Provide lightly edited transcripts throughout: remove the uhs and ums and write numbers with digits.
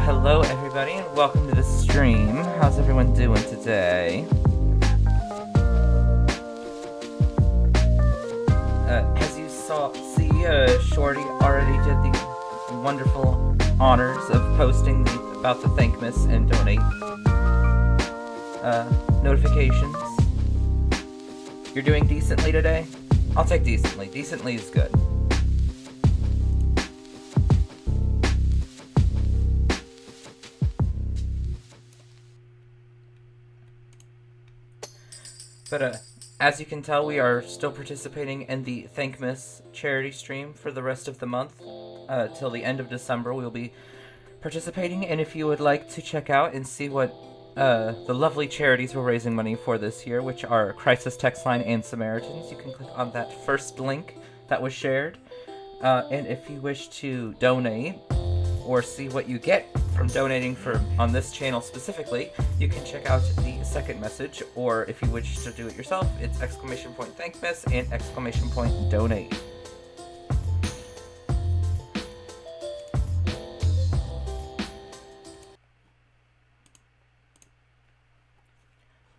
Hello everybody and welcome to the stream. How's everyone doing today? As you see, Shorty already did the wonderful honors of posting about the Thankmas and donate notifications. You're doing decently today? I'll take decently. Decently is good. But as you can tell, we are still participating in the Thankmas charity stream for the rest of the month. Till the end of December, we will be participating. And if you would like to check out and see what the lovely charities we're raising money for this year, which are Crisis Text Line and Samaritans, you can click on that first link that was shared. And if you wish to donate or see what you get from donating on this channel specifically, you can check out the second message, or if you wish to do it yourself, it's !Thankmas and !Donate.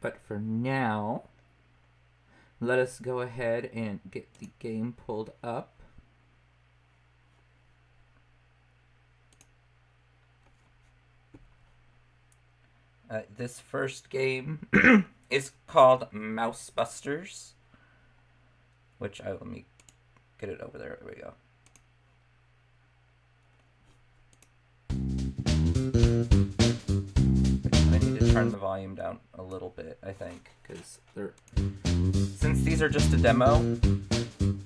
But for now, let us go ahead and get the game pulled up. This first game is called Mouse Busters, which let me get it over there. There we go. I need to turn the volume down a little bit, I think, because since these are just a demo,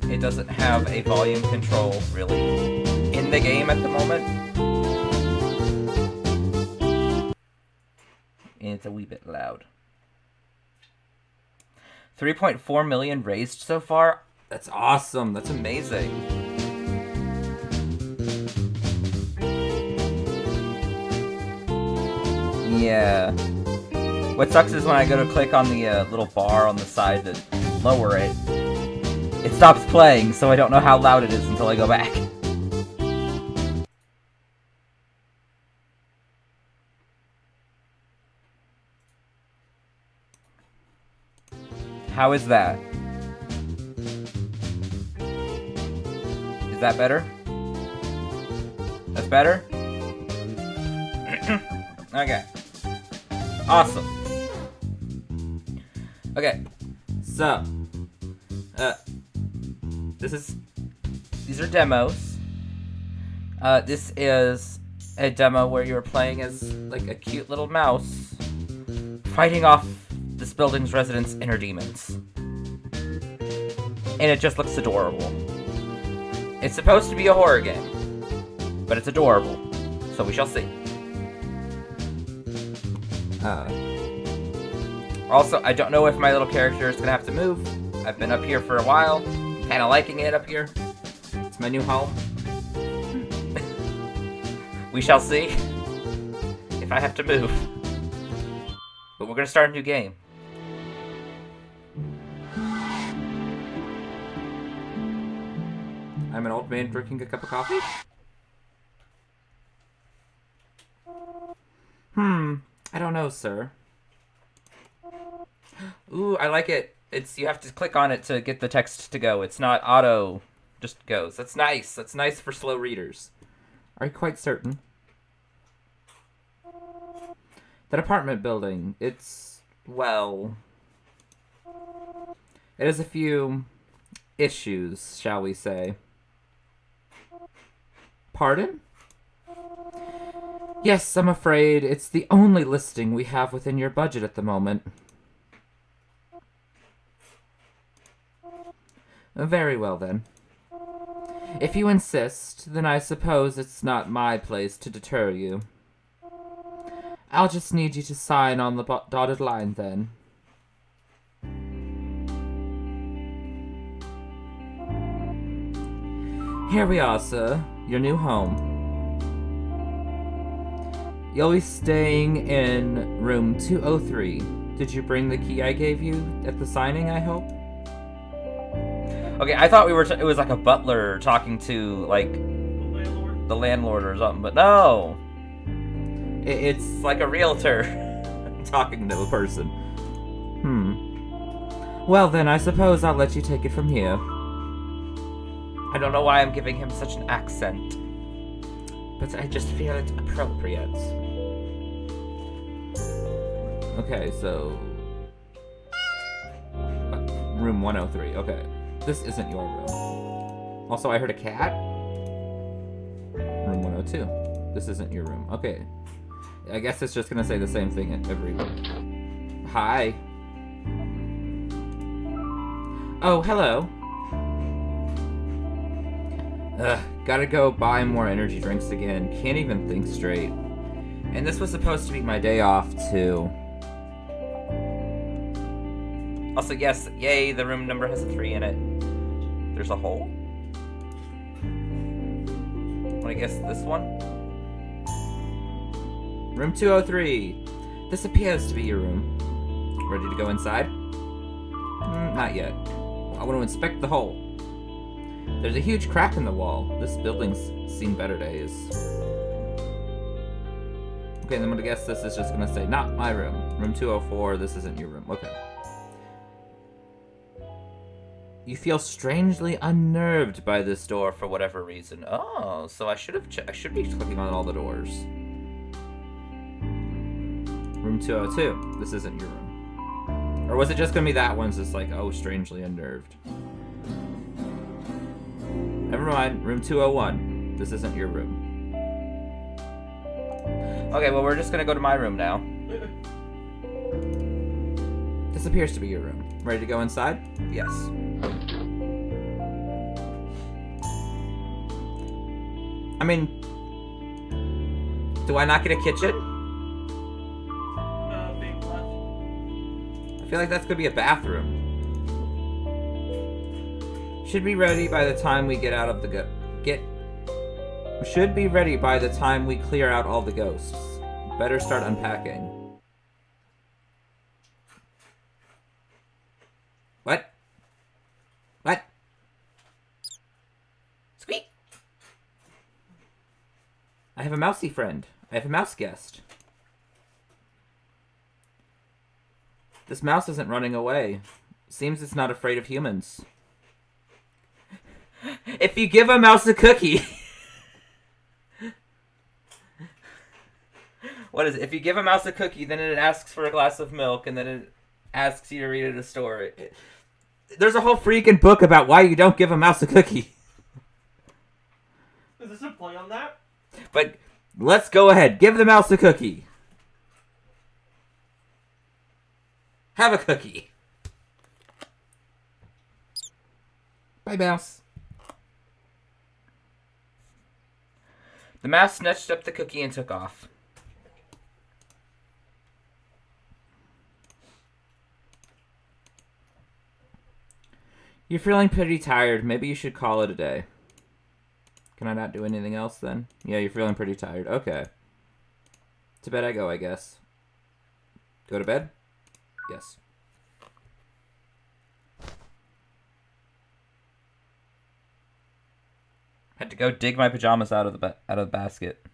it doesn't have a volume control really in the game at the moment. And it's a wee bit loud. 3.4 million raised so far. That's awesome. That's amazing. Yeah. What sucks is when I go to click on the little bar on the side to lower it, it stops playing, so I don't know how loud it is until I go back. How is that? Is that better? That's better? Okay. Awesome. Okay. So, these are demos. This is a demo where you're playing as like a cute little mouse fighting off this building's residents' inner demons. And it just looks adorable. It's supposed to be a horror game, but it's adorable, so we shall see. Also, I don't know if my little character is gonna have to move. I've been up here for a while, kinda liking it up here. It's my new home. We shall see if I have to move. But we're gonna start a new game. I'm an old man drinking a cup of coffee? I don't know, sir. Ooh, I like it. You have to click on it to get the text to go. It's not auto, just goes. That's nice. That's nice for slow readers. Are you quite certain? That apartment building, well, it has a few issues, shall we say. Pardon? Yes, I'm afraid it's the only listing we have within your budget at the moment. Very well, then. If you insist, then I suppose it's not my place to deter you. I'll just need you to sign on the dotted line, then. Here we are, sir. Your new home. You'll be staying in room 203. Did you bring the key I gave you at the signing, I hope? Okay, I thought it was like a butler talking to, like, the landlord or something, but no! It's like a realtor talking to a person. Well then, I suppose I'll let you take it from here. I don't know why I'm giving him such an accent, but I just feel it appropriate. Okay, so... room 103, okay. This isn't your room. Also, I heard a cat. Room 102. This isn't your room. Okay. I guess it's just gonna say the same thing at every room. Hi. Oh, hello. Ugh, gotta go buy more energy drinks again. Can't even think straight. And this was supposed to be my day off, too. Also, yes, yay, the room number has a 3 in it. There's a hole? I guess this one? Room 203. This appears to be your room. Ready to go inside? Not yet. I want to inspect the hole. There's a huge crack in the wall. This building's seen better days. Okay, then I'm gonna guess this is just gonna say, not my room. Room 204, this isn't your room. Okay. You feel strangely unnerved by this door for whatever reason. Oh, so I should be clicking on all the doors. Room 202, this isn't your room. Or was it just gonna be that one's just like, oh, strangely unnerved? Never mind, room 201. This isn't your room. Okay, well, we're just gonna go to my room now. This appears to be your room. Ready to go inside? Yes. I mean, do I not get a kitchen? Being left. I feel like that's gonna be a bathroom. Should be ready by the time we get out of the should be ready by the time we clear out all the ghosts. Better start unpacking. What? What? Squeak! I have a mousy friend. I have a mouse guest. This mouse isn't running away. Seems it's not afraid of humans. If you give a mouse a cookie... What is it? If you give a mouse a cookie, then it asks for a glass of milk, and then it asks you to read it a story. There's a whole freaking book about why you don't give a mouse a cookie. Is this a play on that? But let's go ahead. Give the mouse a cookie. Have a cookie. Bye, mouse. The mouse snatched up the cookie and took off. You're feeling pretty tired. Maybe you should call it a day. Can I not do anything else then? Yeah, you're feeling pretty tired. Okay. To bed I go, I guess. Go to bed? Yes. Had to go dig my pajamas out of the basket.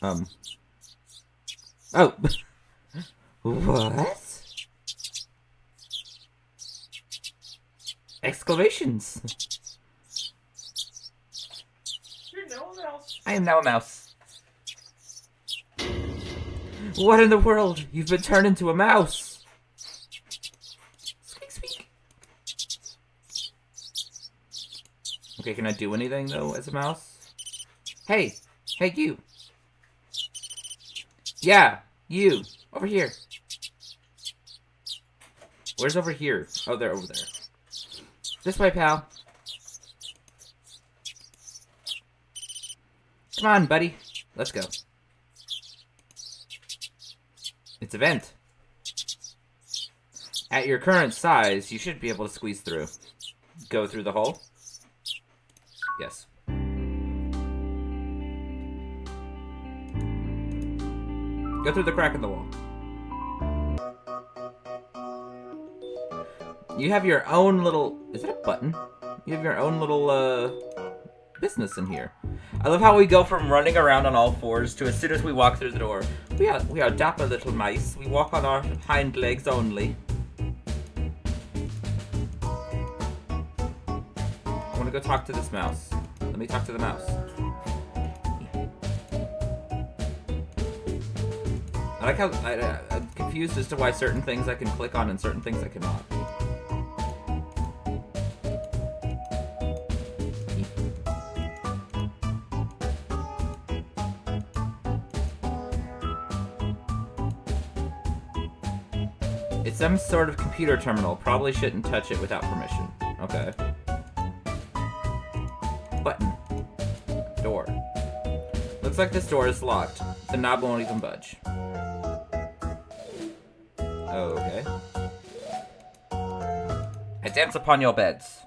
Oh. What? Exclamations. You're now a mouse. I am now a mouse. What in the world? You've been turned into a mouse. Squeak, squeak. Okay, can I do anything, though, as a mouse? Hey! Hey, you! Yeah, you! Over here! Where's over here? Oh, they're over there. This way, pal. Come on, buddy. Let's go. It's a vent. At your current size, you should be able to squeeze through. Go through the hole? Yes. Go through the crack in the wall. You have your own little... Is that a button? You have your own little, business in here. I love how we go from running around on all fours to as soon as we walk through the door. We are dapper little mice. We walk on our hind legs only. I want to go talk to this mouse. Let me talk to the mouse. I like how I'm confused as to why certain things I can click on and certain things I cannot. It's some sort of computer terminal. Probably shouldn't touch it without permission. Okay. Button. Door. Looks like this door is locked. The knob won't even budge. Okay. I dance upon your beds.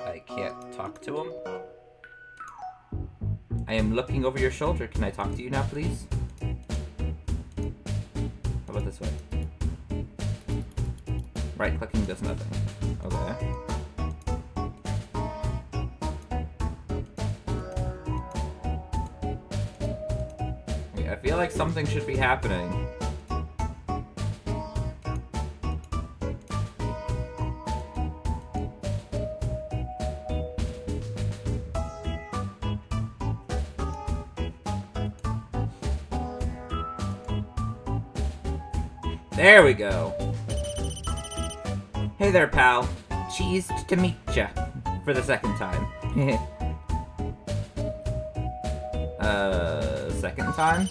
I can't talk to him. I am looking over your shoulder. Can I talk to you now, please? How about this way? Right-clicking does nothing. Okay. Okay, I feel like something should be happening. There we go. Hey there, pal. Cheesed to meet ya. For the second time. Second time?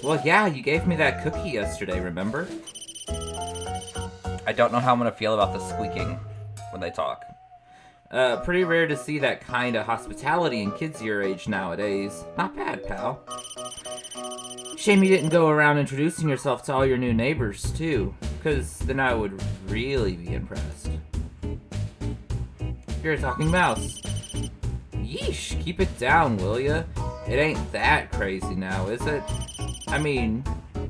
Well, yeah, you gave me that cookie yesterday, remember? I don't know how I'm gonna feel about the squeaking when they talk. Pretty rare to see that kind of hospitality in kids your age nowadays. Not bad, pal. Shame you didn't go around introducing yourself to all your new neighbors, too. Because then I would really be impressed. You're a talking mouse. Yeesh, keep it down, will ya? It ain't that crazy now, is it? I mean,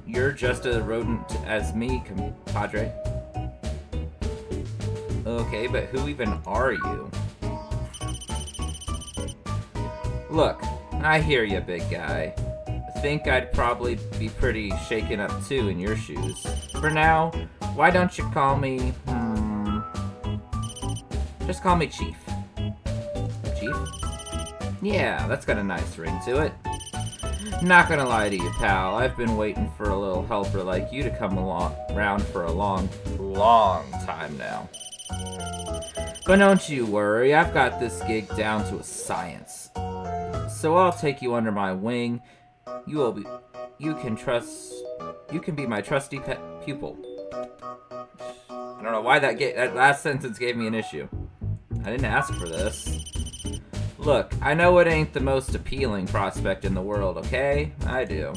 you're just a rodent as me, compadre. Okay, but who even are you? Look, I hear ya, big guy. Think I'd probably be pretty shaken up too in your shoes. For now, why don't you call me, just call me Chief. Chief? Yeah, that's got a nice ring to it. Not gonna lie to you, pal, I've been waiting for a little helper like you to come around for a long time now. But don't you worry, I've got this gig down to a science. So I'll take you under my wing. You can be my trusty pet pupil. I don't know why that last sentence gave me an issue. I didn't ask for this. Look, I know it ain't the most appealing prospect in the world, okay? I do.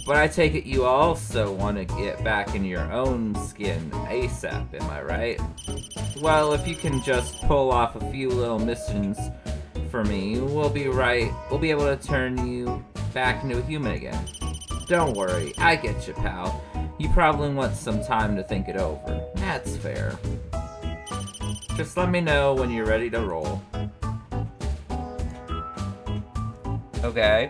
But I take it you also want to get back in your own skin ASAP, am I right? Well, if you can just pull off a few little missions for me, we'll be able to turn you back into a human again. Don't worry, I get you, pal. You probably want some time to think it over. That's fair. Just let me know when you're ready to roll. Okay.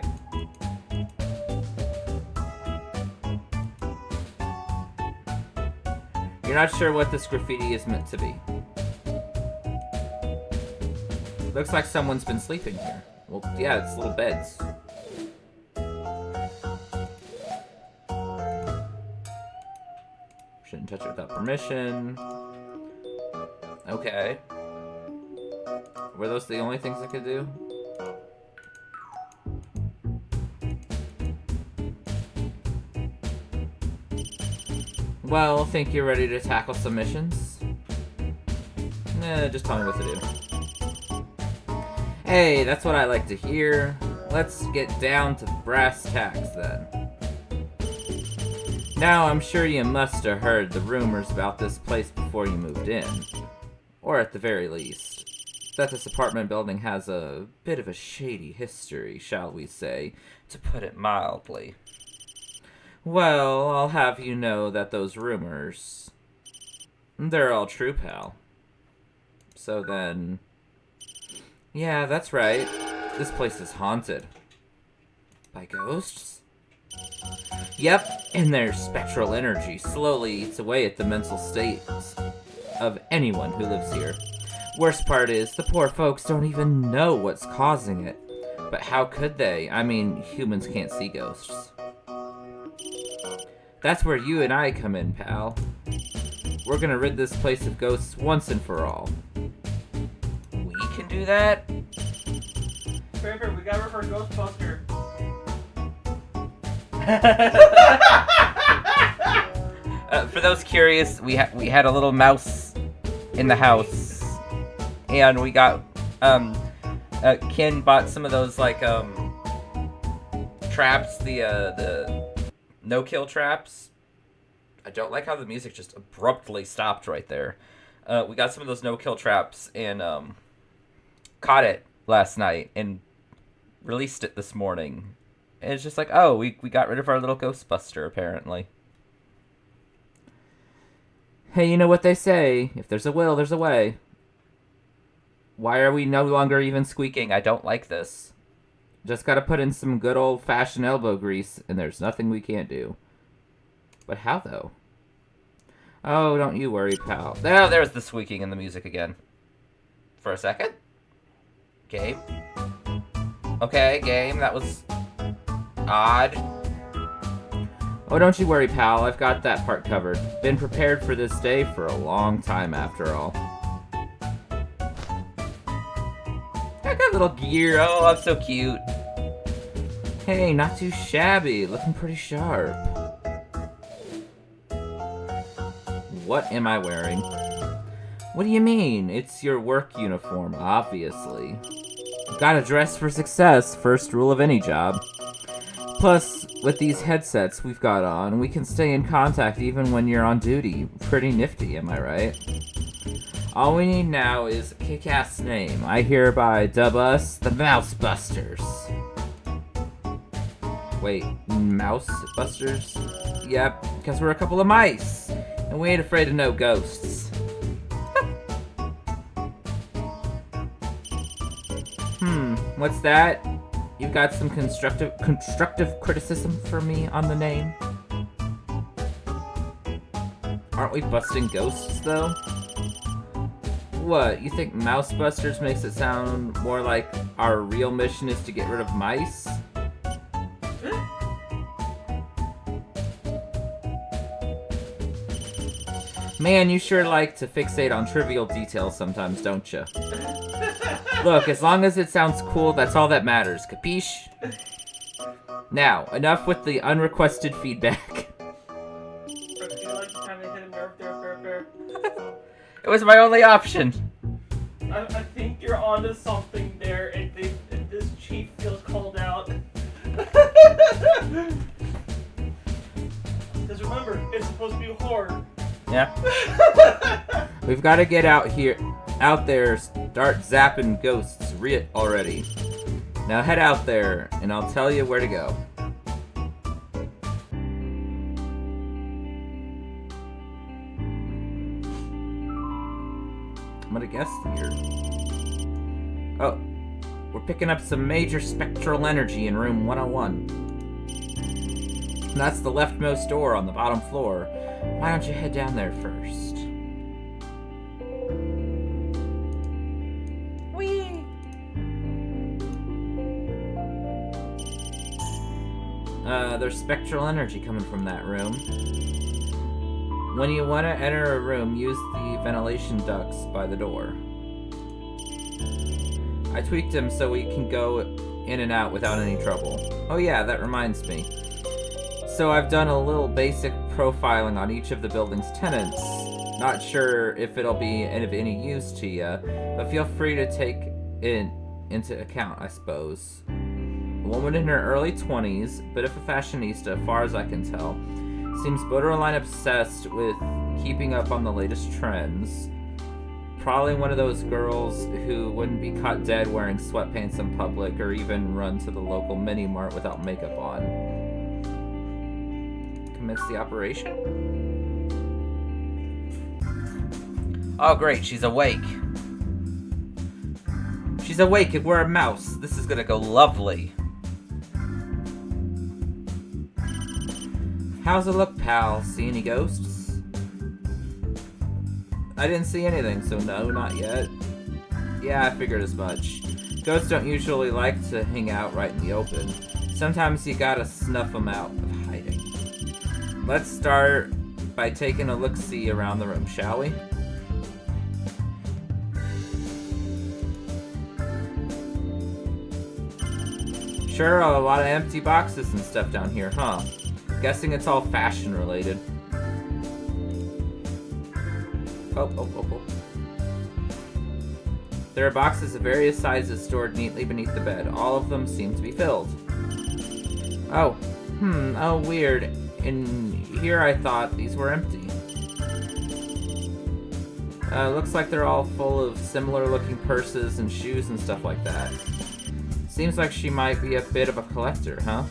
You're not sure what this graffiti is meant to be. Looks like someone's been sleeping here. Well, yeah, it's little beds. Shouldn't touch it without permission. Okay. Were those the only things I could do? Well, think you're ready to tackle some missions? Just tell me what to do. Hey, that's what I like to hear. Let's get down to brass tacks then. Now, I'm sure you must have heard the rumors about this place before you moved in. Or at the very least, that this apartment building has a bit of a shady history, shall we say, to put it mildly. Well, I'll have you know that those rumors, they're all true, pal. So then... Yeah, that's right. This place is haunted. By ghosts? Yep, and their spectral energy slowly eats away at the mental states of anyone who lives here. Worst part is, the poor folks don't even know what's causing it. But how could they? I mean, humans can't see ghosts. That's where you and I come in, pal. We're gonna rid this place of ghosts once and for all. We can do that? Fair, we got her for a Ghostbuster. For those curious, we had a little mouse in the house, and we got Ken bought some of those like traps, the no-kill traps. I don't like how the music just abruptly stopped right there. We got some of those no-kill traps and caught it last night and released it this morning. And it's just like, oh, we got rid of our little Ghostbuster, apparently. Hey, you know what they say. If there's a will, there's a way. Why are we no longer even squeaking? I don't like this. Just gotta put in some good old-fashioned elbow grease, and there's nothing we can't do. But how, though? Oh, don't you worry, pal. Oh, there's the squeaking in the music again. For a second? Game? Okay, game. That was... odd. Oh, don't you worry, pal. I've got that part covered. Been prepared for this day for a long time, after all. I got a little gear. Oh, I'm so cute. Hey, not too shabby. Looking pretty sharp. What am I wearing? What do you mean? It's your work uniform, obviously. Gotta dress for success, first rule of any job. Plus, with these headsets we've got on, we can stay in contact even when you're on duty. Pretty nifty, am I right? All we need now is a kick-ass name. I hereby dub us the Mouse Busters. Wait, Mouse Busters? Yep, because we're a couple of mice, and we ain't afraid of no ghosts. What's that? You got some constructive criticism for me on the name? Aren't we busting ghosts, though? What, you think Mouse Busters makes it sound more like our real mission is to get rid of mice? Man, you sure like to fixate on trivial details sometimes, don't you? Look, as long as it sounds cool, that's all that matters, capiche? Now, enough with the unrequested feedback. It was my only option. I think you're onto something there, and this chief feels called out. Because remember, it's supposed to be horror. Yeah. We've got to get out there, start zapping ghosts already. Now head out there, and I'll tell you where to go. I'm gonna guess here. Oh, we're picking up some major spectral energy in room 101. And that's the leftmost door on the bottom floor. Why don't you head down there first? Whee! There's spectral energy coming from that room. When you want to enter a room, use the ventilation ducts by the door. I tweaked them so we can go in and out without any trouble. Oh yeah, that reminds me. So I've done a little basic profiling on each of the building's tenants. Not sure if it'll be of any use to you, but feel free to take it into account, I suppose. A woman in her early 20s, bit of a fashionista, far as I can tell. Seems borderline obsessed with keeping up on the latest trends. Probably one of those girls who wouldn't be caught dead wearing sweatpants in public or even run to the local mini-mart without makeup on. commits the operation. Oh, great, she's awake. She's awake and we're a mouse. This is gonna go lovely. How's it look, pal? See any ghosts? I didn't see anything, so no, not yet. Yeah, I figured as much. Ghosts don't usually like to hang out right in the open. Sometimes you gotta snuff them out of hiding. Let's start by taking a look-see around the room, shall we? Sure, a lot of empty boxes and stuff down here, huh? Guessing it's all fashion related. Oh. There are boxes of various sizes stored neatly beneath the bed. All of them seem to be filled. Oh, weird. In here I thought these were empty. Looks like they're all full of similar looking purses and shoes and stuff like that. Seems like she might be a bit of a collector, huh?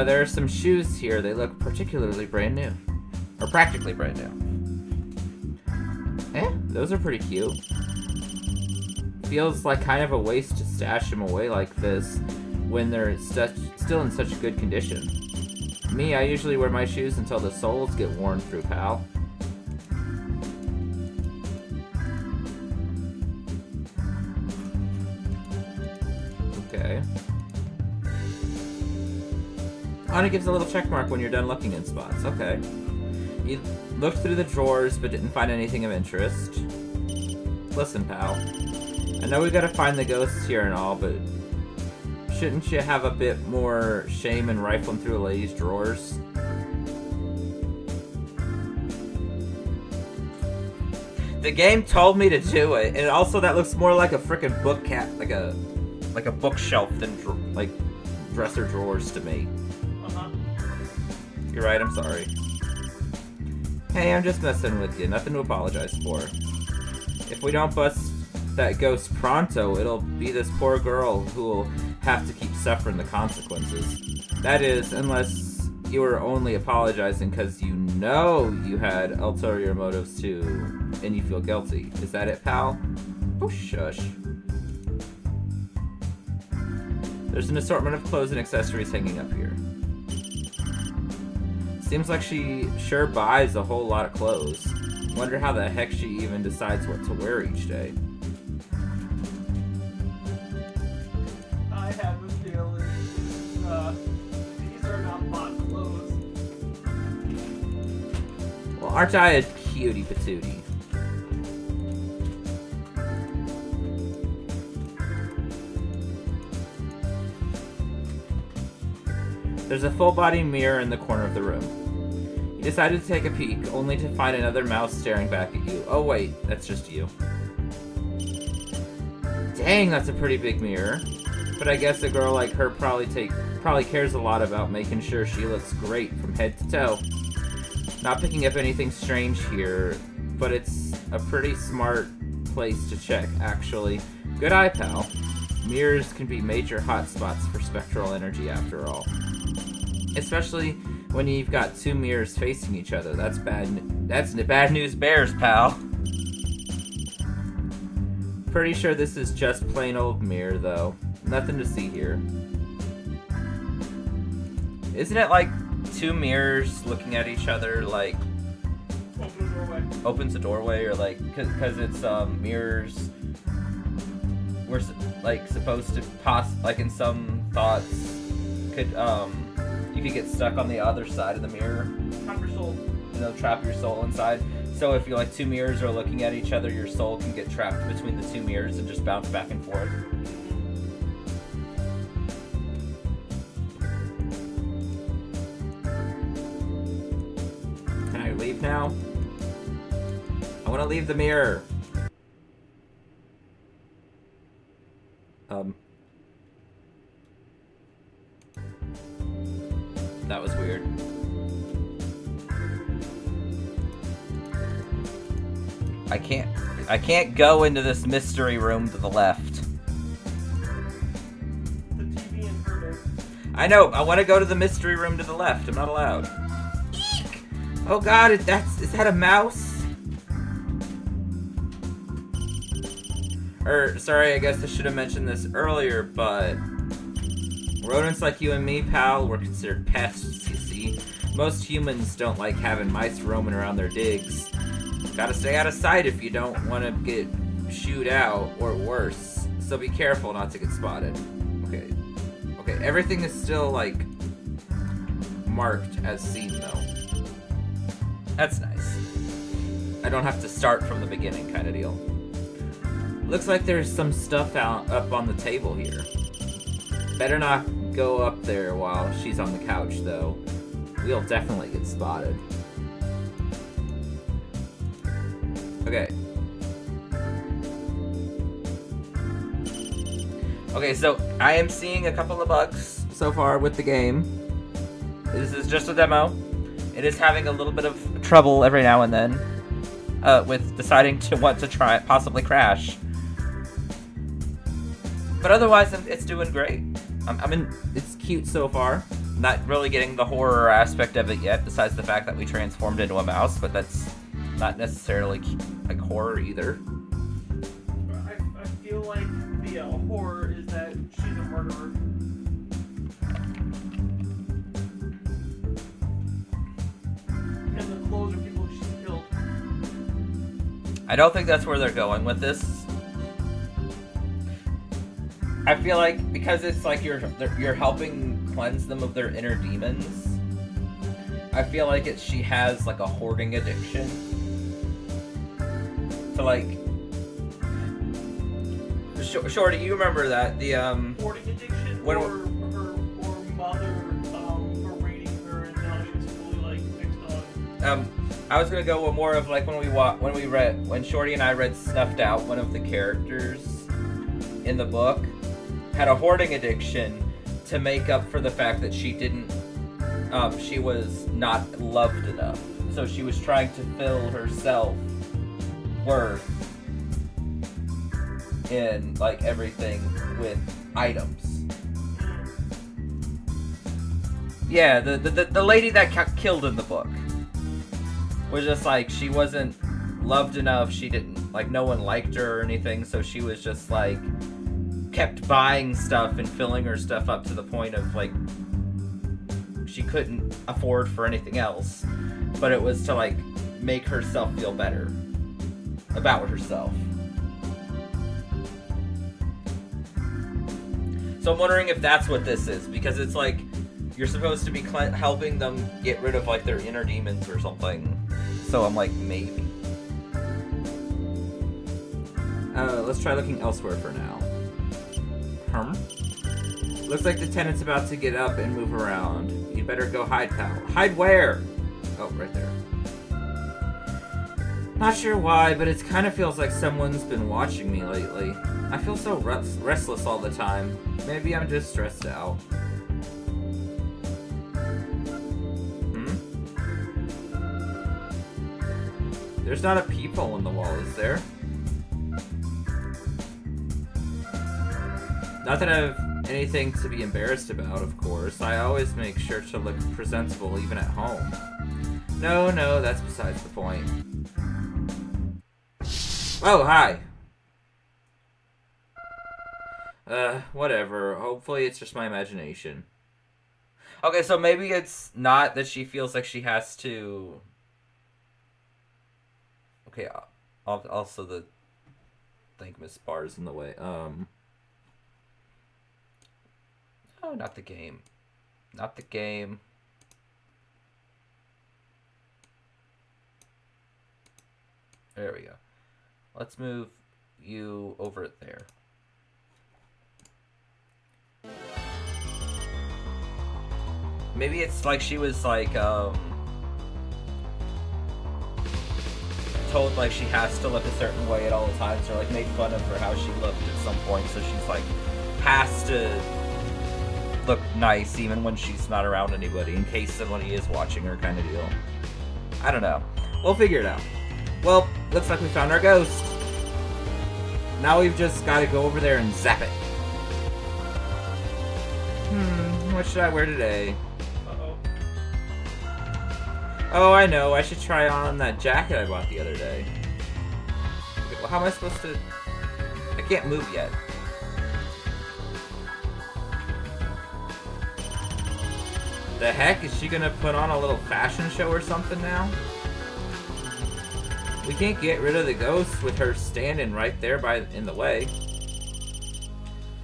There are some shoes here. They look particularly brand new. Or practically brand new. Those are pretty cute. Feels like kind of a waste to stash them away like this when they're still in such good condition. Me, I usually wear my shoes until the soles get worn through, pal. Okay. Anna gives a little check mark when you're done looking in spots. Okay. You looked through the drawers but didn't find anything of interest. Listen, pal. I know we gotta find the ghosts here and all, but shouldn't you have a bit more shame in rifling through a lady's drawers? The game told me to do it, and also that looks more like a frickin' book cat, like a bookshelf than like dresser drawers to me. You're right, I'm sorry. Hey, I'm just messing with you. Nothing to apologize for. If we don't bust that ghost pronto, it'll be this poor girl who will have to keep suffering the consequences. That is, unless you were only apologizing because you know you had ulterior motives too, and you feel guilty. Is that it, pal? Oh, shush. There's an assortment of clothes and accessories hanging up here. Seems like she sure buys a whole lot of clothes. Wonder how the heck she even decides what to wear each day. I have a feeling these are not bought clothes. Well, aren't I a cutie patootie? There's a full-body mirror in the corner of the room. You decided to take a peek, only to find another mouse staring back at you. Oh wait, that's just you. Dang, that's a pretty big mirror. But I guess a girl like her probably cares a lot about making sure she looks great from head to toe. Not picking up anything strange here, but it's a pretty smart place to check, actually. Good eye, pal. Mirrors can be major hotspots for spectral energy after all. Especially when you've got two mirrors facing each other. That's bad news bears, pal. Pretty sure this is just plain old mirror, though. Nothing to see here. Isn't it like two mirrors looking at each other, like opens a doorway, or like because it's mirrors? We're like supposed to like in some thoughts could you could get stuck on the other side of the mirror. Trap your soul. And they'll trap your soul inside. So if you like two mirrors are looking at each other, your soul can get trapped between the two mirrors and just bounce back and forth. Can I leave now? I want to leave the mirror. That was weird. I can't go into this mystery room to the left. The TV inverted. I know. I want to go to the mystery room to the left. I'm not allowed. Eek! Oh God! Is that a mouse? Sorry. I guess I should have mentioned this earlier, but rodents like you and me, pal, were considered pests. You see, most humans don't like having mice roaming around their digs. Gotta stay out of sight if you don't want to get shooed out or worse. So be careful not to get spotted. Okay. Okay, everything is still, like, marked as seen, though. That's nice. I don't have to start from the beginning kind of deal. Looks like there's some stuff up on the table here. Better not go up there while she's on the couch, though. We'll definitely get spotted. Okay. Okay, so I am seeing a couple of bugs so far with the game. This is just a demo. It is having a little bit of trouble every now and then with deciding to want to possibly crash. But otherwise, it's doing great. It's cute so far. Not really getting the horror aspect of it yet, besides the fact that we transformed into a mouse, but that's not necessarily like horror either. I feel like the horror is that she's a murderer. And the clothes are people she's killed. I don't think that's where they're going with this. I feel like because it's like you're helping cleanse them of their inner demons. I feel like she has like a hoarding addiction. To like, Shorty, you remember that Hoarding addiction, when or mother berating her, and now she's fully like fixed on. I was gonna go with more of like when Shorty and I read Snuffed Out, one of the characters in the book had a hoarding addiction to make up for the fact that she was not loved enough. So she was trying to fill herself worth in like everything with items. Yeah, the lady that got killed in the book was just like, she wasn't loved enough. She didn't, like, no one liked her or anything, so she was just like kept buying stuff and filling her stuff up to the point of like she couldn't afford for anything else, but it was to like make herself feel better about herself. So I'm wondering if that's what this is, because it's like you're supposed to be helping them get rid of like their inner demons or something. So I'm like, maybe. Let's try looking elsewhere for now. Looks like the tenant's about to get up and move around. You better go hide, pal. Hide where? Oh, right there. Not sure why, but it kind of feels like someone's been watching me lately. I feel so restless all the time. Maybe I'm just stressed out. There's not a peephole in the wall, is there? Not that I have anything to be embarrassed about, of course. I always make sure to look presentable even at home. No, that's besides the point. Oh, hi! Whatever. Hopefully it's just my imagination. Okay, so maybe it's not that she feels like she has to... Okay, also the Thankmas bar's in the way. Oh, not the game. Not the game. There we go. Let's move you over there. Maybe it's like she was like, told like she has to look a certain way at all times, or like made fun of her how she looked at some point, so she's like has to look nice even when she's not around anybody in case somebody is watching her, kind of deal. I don't know. We'll figure it out. Well, looks like we found our ghost. Now we've just got to go over there and zap it. What should I wear today? Uh-oh. Oh, I know. I should try on that jacket I bought the other day. Okay, well, how am I supposed to... I can't move yet. The heck? Is she gonna put on a little fashion show or something now? We can't get rid of the ghost with her standing right there in the way.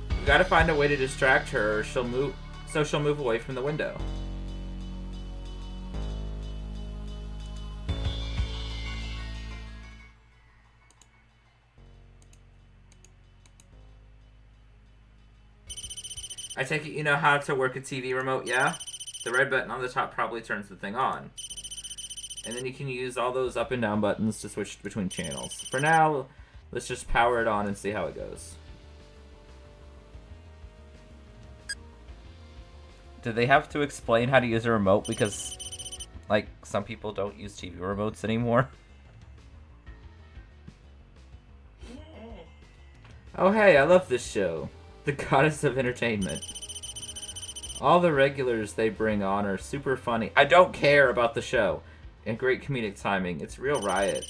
We gotta find a way to distract her or she'll move away from the window. I take it you know how to work a TV remote, yeah? The red button on the top probably turns the thing on. And then you can use all those up and down buttons to switch between channels. For now, let's just power it on and see how it goes. Do they have to explain how to use a remote because, like, some people don't use TV remotes anymore? Oh hey, I love this show. The Goddess of Entertainment. All the regulars they bring on are super funny. I don't care about the show. And great comedic timing. It's real riot.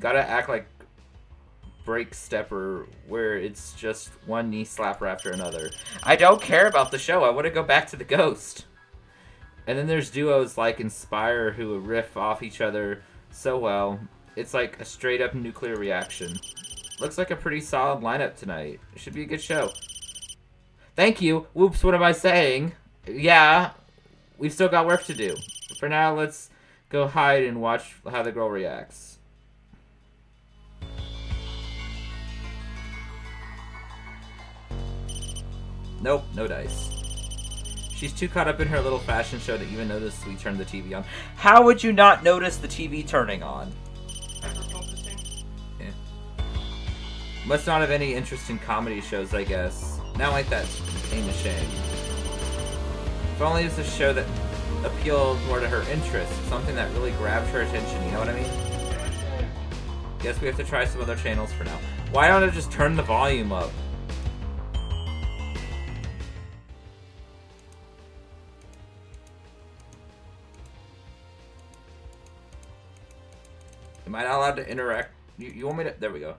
Gotta act like Break Stepper, where it's just one knee slapper after another. I don't care about the show. I want to go back to the ghost. And then there's duos like Inspire who riff off each other so well. It's like a straight up nuclear reaction. Looks like a pretty solid lineup tonight. It should be a good show. Thank you. Whoops, what am I saying? Yeah, we've still got work to do. For now, let's go hide and watch how the girl reacts. Nope, no dice. She's too caught up in her little fashion show to even notice we turned the TV on. How would you not notice the TV turning on? Hyper-focusing. Yeah. Must not have any interest in comedy shows, I guess. Not like that ain't a shame. If only it's a show that appealed more to her interests, something that really grabbed her attention, you know what I mean? Guess we have to try some other channels for now. Why don't I just turn the volume up? Am I not allowed to interact? You want me to? There we go.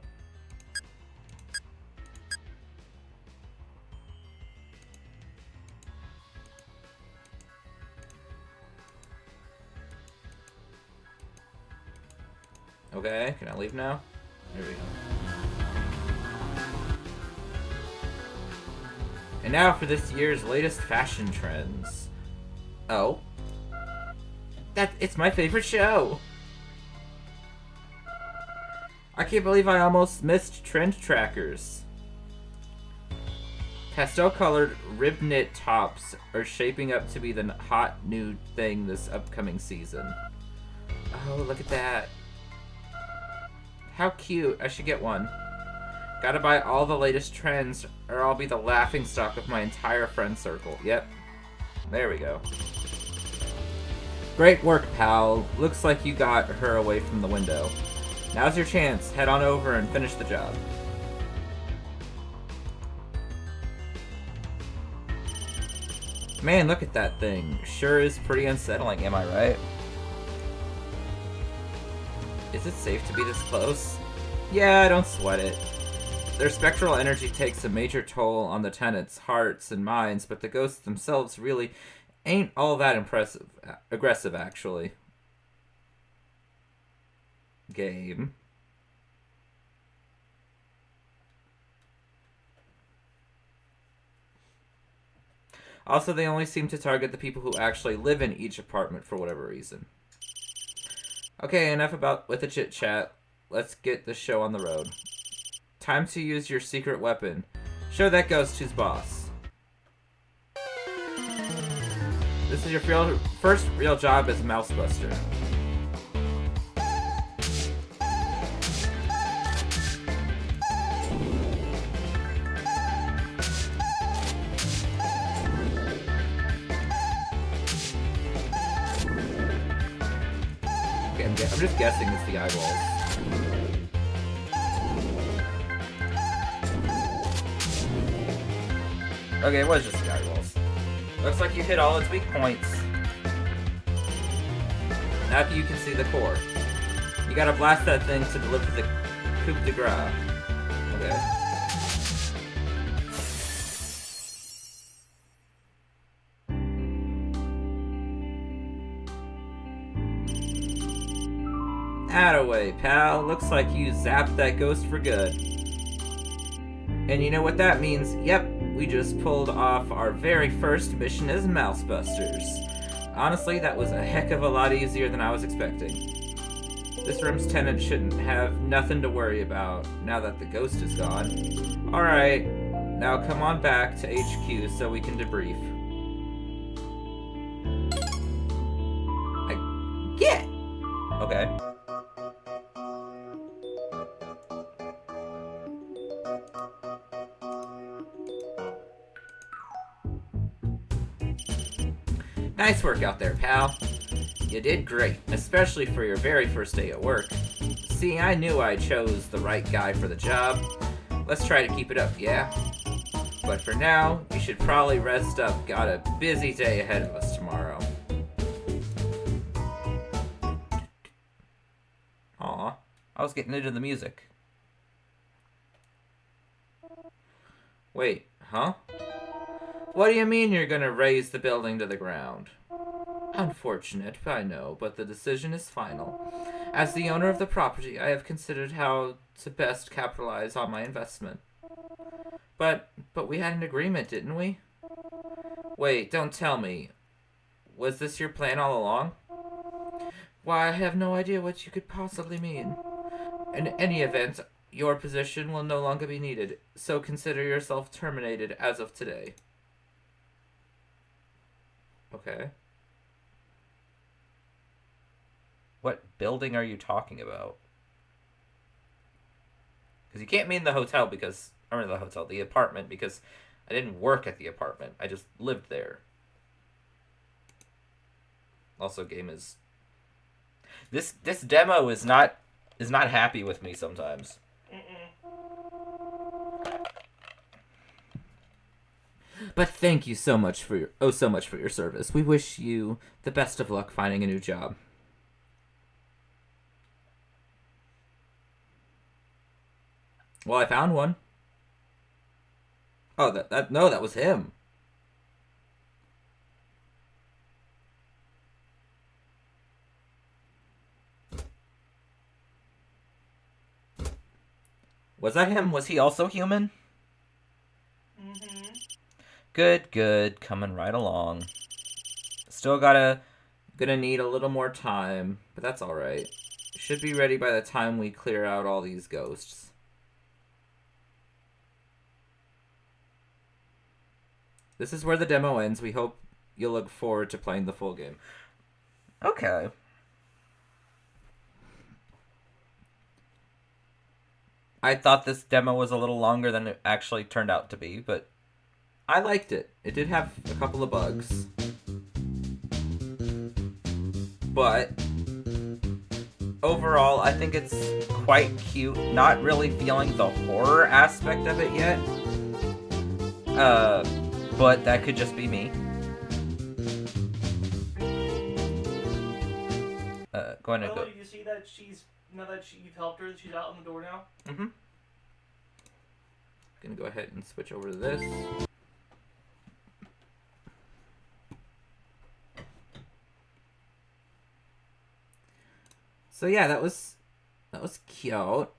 Okay, can I leave now? There we go. And now for this year's latest fashion trends. Oh. It's my favorite show! I can't believe I almost missed trend trackers. Pastel-colored rib knit tops are shaping up to be the hot new thing this upcoming season. Oh, look at that. How cute. I should get one. Gotta buy all the latest trends or I'll be the laughingstock of my entire friend circle. Yep. There we go. Great work, pal. Looks like you got her away from the window. Now's your chance. Head on over and finish the job. Man, look at that thing. Sure is pretty unsettling, am I right? Is it safe to be this close? Yeah, don't sweat it. Their spectral energy takes a major toll on the tenants' hearts and minds, but the ghosts themselves really ain't all that aggressive, actually. Game. Also, they only seem to target the people who actually live in each apartment for whatever reason. Okay, enough with the chit-chat. Let's get the show on the road. Time to use your secret weapon. Show that ghost who's boss. This is your first real job as Mousebuster. I'm just guessing it's the eyeballs. Okay, it was just the eyeballs. Looks like you hit all its weak points. Now you can see the core. You gotta blast that thing to deliver the coup de grace. Okay. Attaway, pal. Looks like you zapped that ghost for good. And you know what that means? Yep, we just pulled off our very first mission as Mousebusters. Honestly, that was a heck of a lot easier than I was expecting. This room's tenant shouldn't have nothing to worry about now that the ghost is gone. Alright, now come on back to HQ so we can debrief. Get! Okay. Nice work out there, pal. You did great, especially for your very first day at work. See, I knew I chose the right guy for the job. Let's try to keep it up, yeah? But for now, you should probably rest up. Got a busy day ahead of us tomorrow. Aw. I was getting into the music. Wait, huh? What do you mean you're gonna raise the building to the ground? Unfortunate, I know, but the decision is final. As the owner of the property, I have considered how to best capitalize on my investment. But we had an agreement, didn't we? Wait, don't tell me. Was this your plan all along? Why, I have no idea what you could possibly mean. In any event, your position will no longer be needed, so consider yourself terminated as of today. Okay. What building are you talking about? Because you can't mean the hotel because... Or the hotel, the apartment, because I didn't work at the apartment. I just lived there. Also, game is... This demo is not happy with me sometimes. But thank you so much for your service. We wish you the best of luck finding a new job. Well, I found one. Oh, that was him. Was that him? Was he also human? Mm-hmm. Good. Coming right along. Still gonna need a little more time, but that's alright. Should be ready by the time we clear out all these ghosts. This is where the demo ends. We hope you'll look forward to playing the full game. Okay. I thought this demo was a little longer than it actually turned out to be, but I liked it. It did have a couple of bugs. But overall, I think it's quite cute. Not really feeling the horror aspect of it yet. But that could just be me. Go ahead and go. You see that now that you've helped her, she's out on the door now? Mm-hmm. Gonna go ahead and switch over to this. So yeah, that was cute.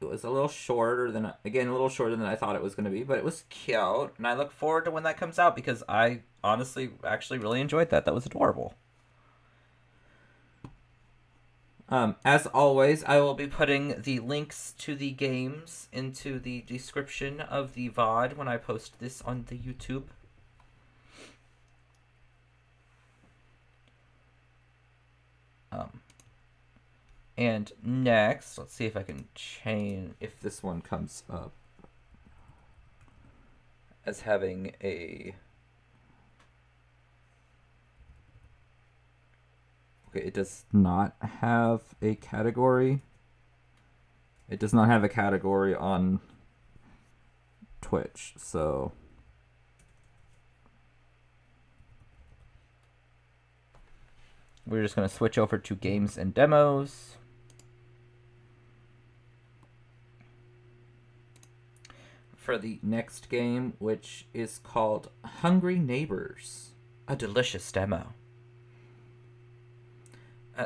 It was a little shorter than I thought it was going to be, but it was cute, and I look forward to when that comes out because I honestly actually really enjoyed that. That was adorable. As always, I will be putting the links to the games into the description of the VOD when I post this on the YouTube. And next, let's see if I can change if this one comes up as having a... Okay, it does not have a category. It does not have a category on Twitch, so We're just going to switch over to games and demos. For the next game, which is called Hungry Neighbors. A delicious demo.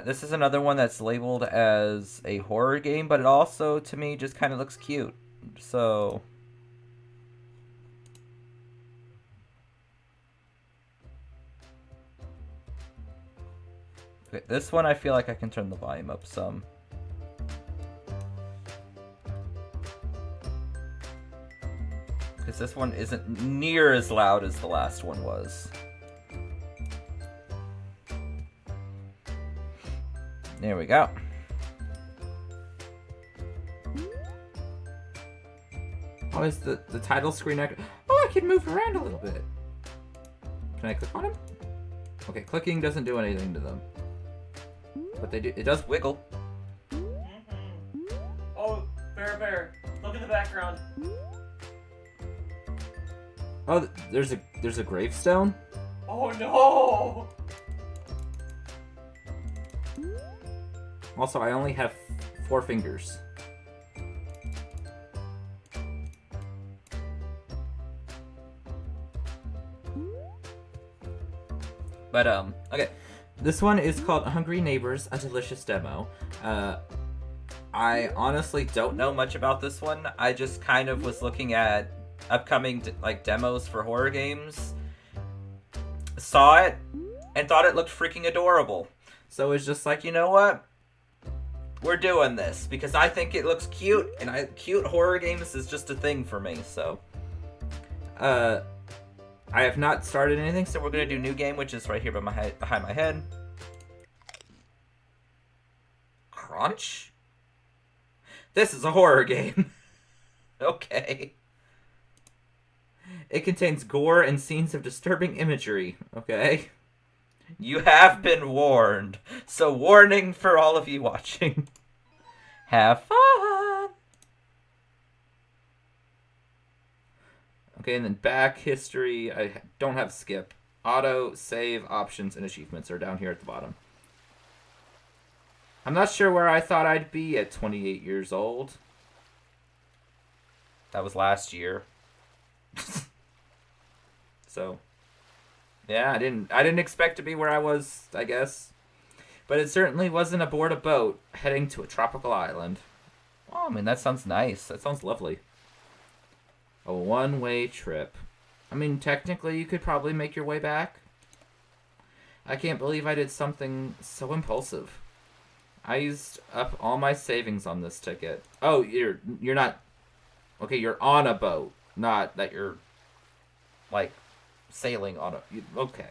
This is another one that's labeled as a horror game, but it also, to me, just kind of looks cute. So... okay, this one I feel like I can turn the volume up some. Because this one isn't near as loud as the last one was. There we go. Oh, is the title screen... Oh, I can move around a little bit. Can I click on him? Okay, clicking doesn't do anything to them. But they do. It does wiggle. Oh, Bear, look at the background. Oh, there's a gravestone? Oh no! Also, I only have 4 fingers. But, okay. This one is called Hungry Neighbors, a delicious demo. I honestly don't know much about this one. I just kind of was looking at upcoming demos for horror games, saw it, and thought it looked freaking adorable. So it's just like, you know what? We're doing this because I think it looks cute, and cute horror games is just a thing for me. So, I have not started anything, so we're gonna do new game, which is right here behind my head. Crunch? This is a horror game. Okay. It contains gore and scenes of disturbing imagery. Okay. You have been warned. So warning for all of you watching. Have fun. Okay, and then back history. I don't have skip. Auto, save, options, and achievements are down here at the bottom. I'm not sure where I thought I'd be at 28 years old. That was last year. So, yeah, I didn't expect to be where I was, I guess. But it certainly wasn't aboard a boat heading to a tropical island. Oh, I mean, that sounds nice. That sounds lovely. A one-way trip. I mean, technically, you could probably make your way back. I can't believe I did something so impulsive. I used up all my savings on this ticket. Oh, you're not... Okay, you're on a boat. Not that you're, like, sailing on a... Okay.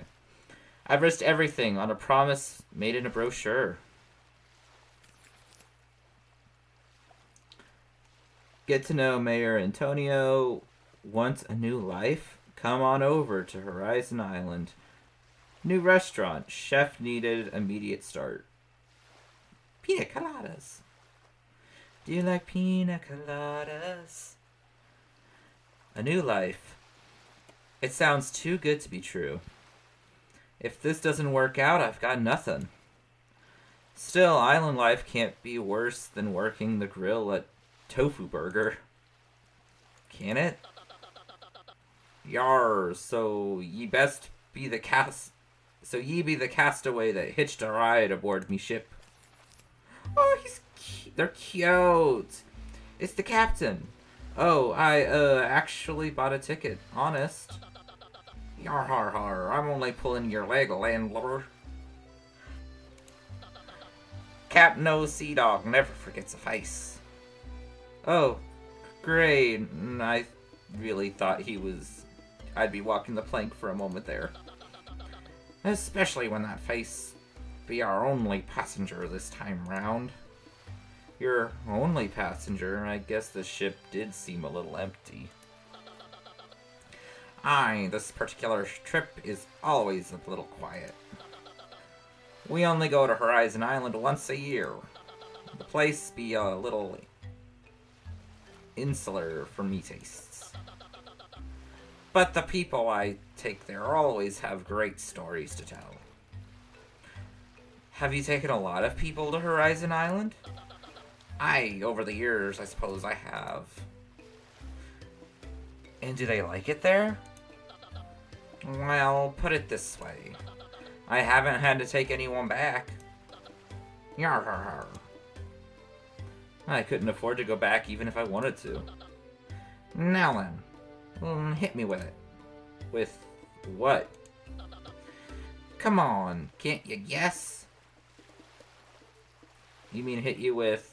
I've risked everything on a promise made in a brochure. Get to know Mayor Antonio. Want a new life? Come on over to Horizon Island. New restaurant. Chef needed immediate start. Pina coladas. Do you like pina coladas? A new life. It sounds too good to be true. If this doesn't work out, I've got nothing. Still, island life can't be worse than working the grill at Tofu Burger. Can it? Yar, so ye be the castaway that hitched a ride aboard me ship. Oh, they're cute. It's the captain. Oh, I actually bought a ticket. Honest. Yar har har. I'm only pulling your leg, landlord. Captain O Sea Dog never forgets a face. Oh, great. I really thought I'd be walking the plank for a moment there. Especially when that face be our only passenger this time round. Your only passenger? I guess the ship did seem a little empty. Aye, this particular trip is always a little quiet. We only go to Horizon Island once a year. The place be a little insular for me tastes. But the people I take there always have great stories to tell. Have you taken a lot of people to Horizon Island? Over the years, I suppose I have. And do they like it there? Well, put it this way. I haven't had to take anyone back. Yarr. I couldn't afford to go back even if I wanted to. Now then, hit me with it. With what? Come on, can't you guess? You mean hit you with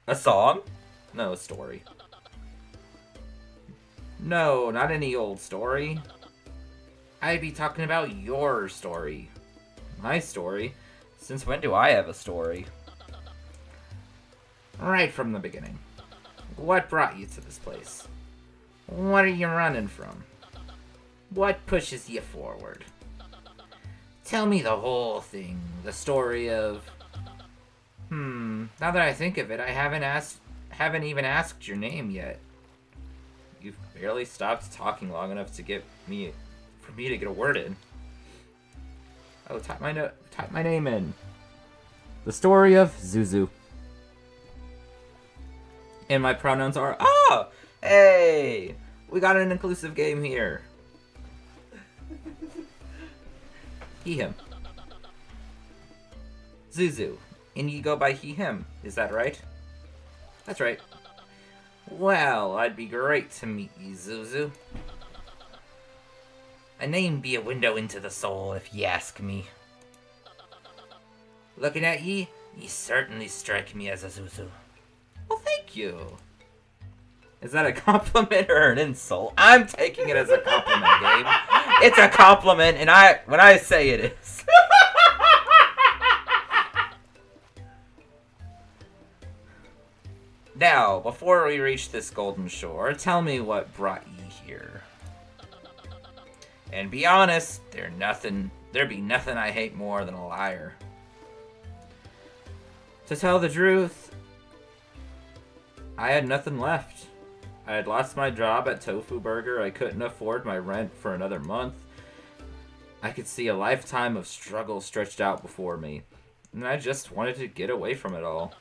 A song? no story? No, not any old story. I'd be talking about your story. My story. Since when do I have a story? Right from the beginning. What brought you to this place? What are you running from? What pushes you forward? Tell me the whole thing. The story of... Now that I think of it, I haven't even asked your name yet. You've barely stopped talking long enough to for me to get a word in. Oh, type my name in. The story of Zuzu. And my pronouns are hey! We got an inclusive game here. He, him. Zuzu. And you go by he, him. Is that right? That's right. Well, I'd be great to meet you, Zuzu. A name be a window into the soul, if ye ask me. Looking at ye certainly strike me as a Zuzu. well, thank you. Is that a compliment or an insult? I'm taking it as a compliment, Gabe. It's a compliment, and when I say it is. Now, before we reach this golden shore, tell me what brought ye here. And be honest, there be nothing I hate more than a liar. To tell the truth, I had nothing left. I had lost my job at Tofu Burger. I couldn't afford my rent for another month. I could see a lifetime of struggle stretched out before me, and I just wanted to get away from it all.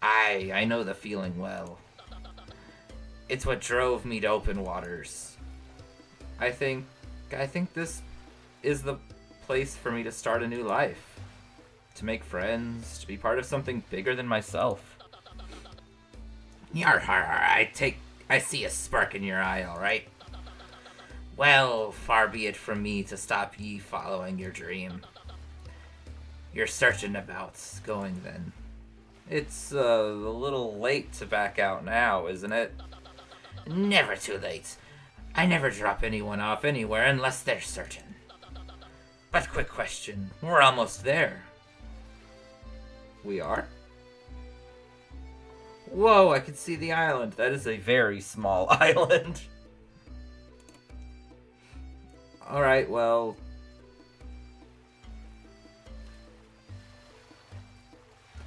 I know the feeling well. It's what drove me to open waters. I think this is the place for me to start a new life. To make friends, to be part of something bigger than myself. Yar har har, I see a spark in your eye, alright? Well, far be it from me to stop ye following your dream. You're searching about going then. It's a little late to back out now, isn't it? Never too late. I never drop anyone off anywhere unless they're certain. But quick question, we're almost there. We are? Whoa, I can see the island. That is a very small island. Alright, well...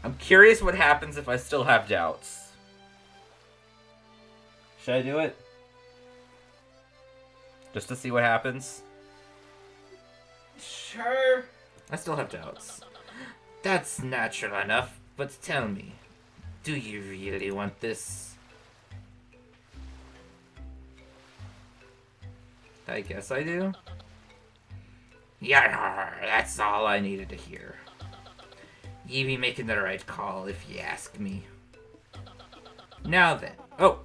I'm curious what happens if I still have doubts. Should I do it? Just to see what happens? Sure. I still have doubts. That's natural enough, but tell me, do you really want this? I guess I do. Yar, that's all I needed to hear. Ye be making the right call if ye ask me. Now then. Oh,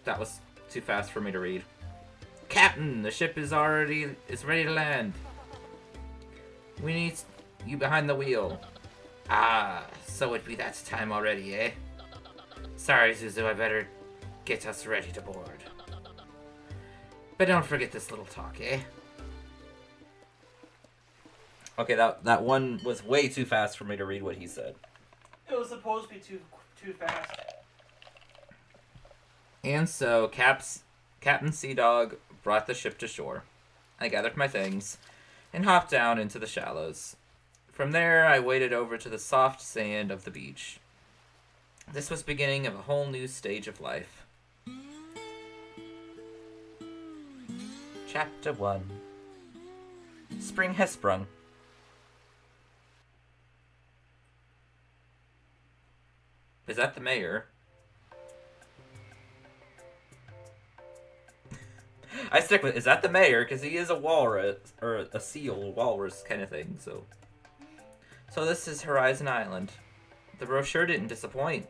that was too fast for me to read. Captain, the ship is ready to land. We need you behind the wheel. Ah, so it be that time already, eh? Sorry, Zuzu, I better get us ready to board. But don't forget this little talk, eh? Okay, that one was way too fast for me to read what he said. It was supposed to be too fast. And so, Captain Sea Dog brought the ship to shore. I gathered my things and hopped down into the shallows. From there, I waded over to the soft sand of the beach. This was beginning of a whole new stage of life. Chapter 1. Spring has sprung. Is that the mayor? I stick with, is that the mayor? Because he is a walrus, or a seal, walrus kind of thing, so. So this is Horizon Island. The brochure didn't disappoint.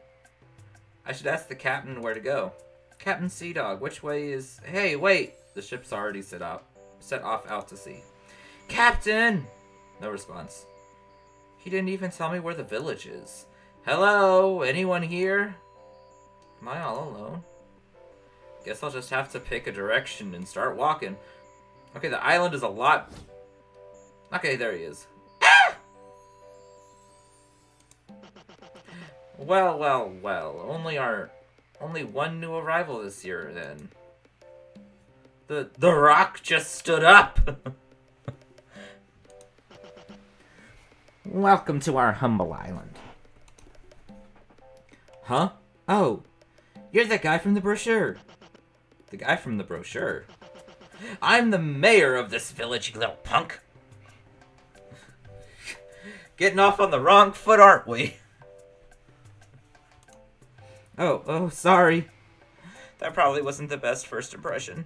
I should ask the captain where to go. Captain Sea Dog, which way is... Hey, wait! The ship's already set off out to sea. Captain! No response. He didn't even tell me where the village is. Hello? Anyone here? Am I all alone? Guess I'll just have to pick a direction and start walking. Okay, the island is a lot... Okay, there he is. Ah! Well, well, well. Only one new arrival this year, then. The rock just stood up! Welcome to our humble island. Huh? Oh, you're that guy from the brochure. The guy from the brochure? I'm the mayor of this village, you little punk. Getting off on the wrong foot, aren't we? Oh, sorry. That probably wasn't the best first impression.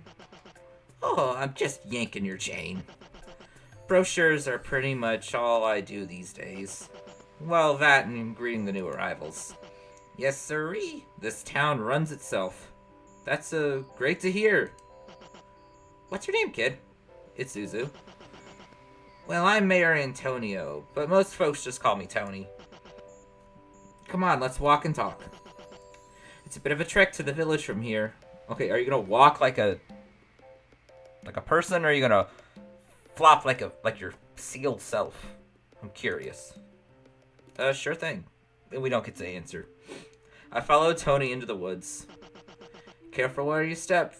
Oh, I'm just yanking your chain. Brochures are pretty much all I do these days. Well, that and greeting the new arrivals. Yes, sirree. This town runs itself. That's great to hear. What's your name, kid? It's Zuzu. Well, I'm Mayor Antonio, but most folks just call me Tony. Come on, let's walk and talk. It's a bit of a trek to the village from here. Okay, are you gonna walk like a person, or are you gonna flop like your seal self? I'm curious. Sure thing. We don't get to answer. I followed Tony into the woods. Careful where you step.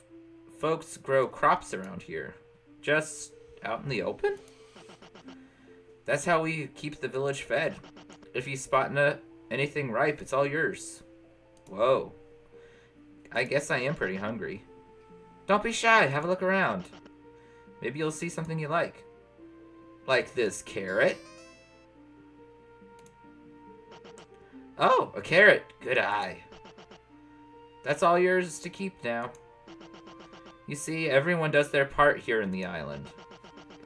Folks grow crops around here. Just out in the open? That's how we keep the village fed. If you spot anything ripe, it's all yours. Whoa. I guess I am pretty hungry. Don't be shy, have a look around. Maybe you'll see something you like. Like this carrot. Oh, a carrot. Good eye. That's all yours to keep now. You see, everyone does their part here in the island.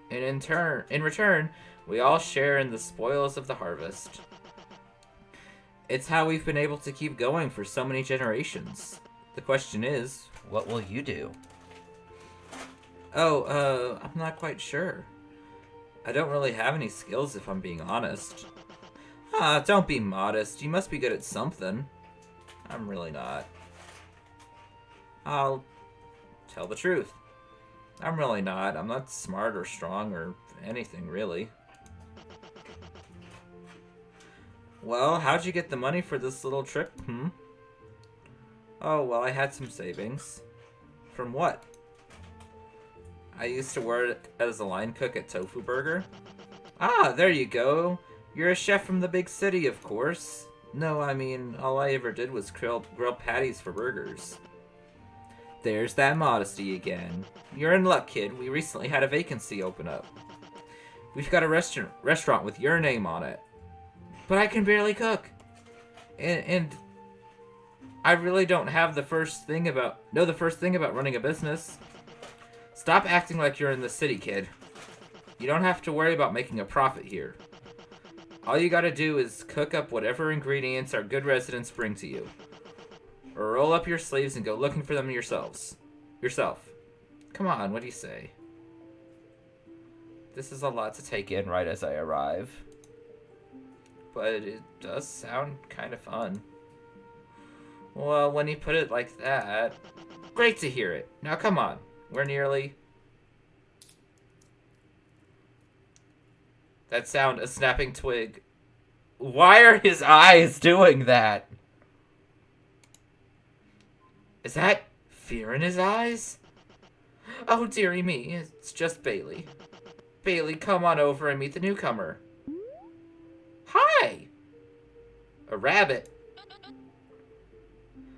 And in return, we all share in the spoils of the harvest. It's how we've been able to keep going for so many generations. The question is, what will you do? Oh, I'm not quite sure. I don't really have any skills, if I'm being honest. Ah, don't be modest. You must be good at something. I'm really not. I'll tell the truth. I'm really not. I'm not smart or strong or anything, really. Well, how'd you get the money for this little trip, Oh, well, I had some savings. From what? I used to work as a line cook at Tofu Burger. Ah, there you go. You're a chef from the big city, of course. No, I mean, all I ever did was grill patties for burgers. There's that modesty again. You're in luck, kid. We recently had a vacancy open up. We've got a restaurant with your name on it. But I can barely cook. And I really don't have the first thing about running a business. Stop acting like you're in the city, kid. You don't have to worry about making a profit here. All you gotta do is cook up whatever ingredients our good residents bring to you. Or roll up your sleeves and go looking for them yourself. Come on, what do you say? This is a lot to take in right as I arrive. But it does sound kind of fun. Well, when you put it like that... Great to hear it. Now come on. We're nearly... That sound, a snapping twig. Why are his eyes doing that? Is that fear in his eyes? Oh, dearie me, it's just Bailey. Bailey, come on over and meet the newcomer. Hi! A rabbit.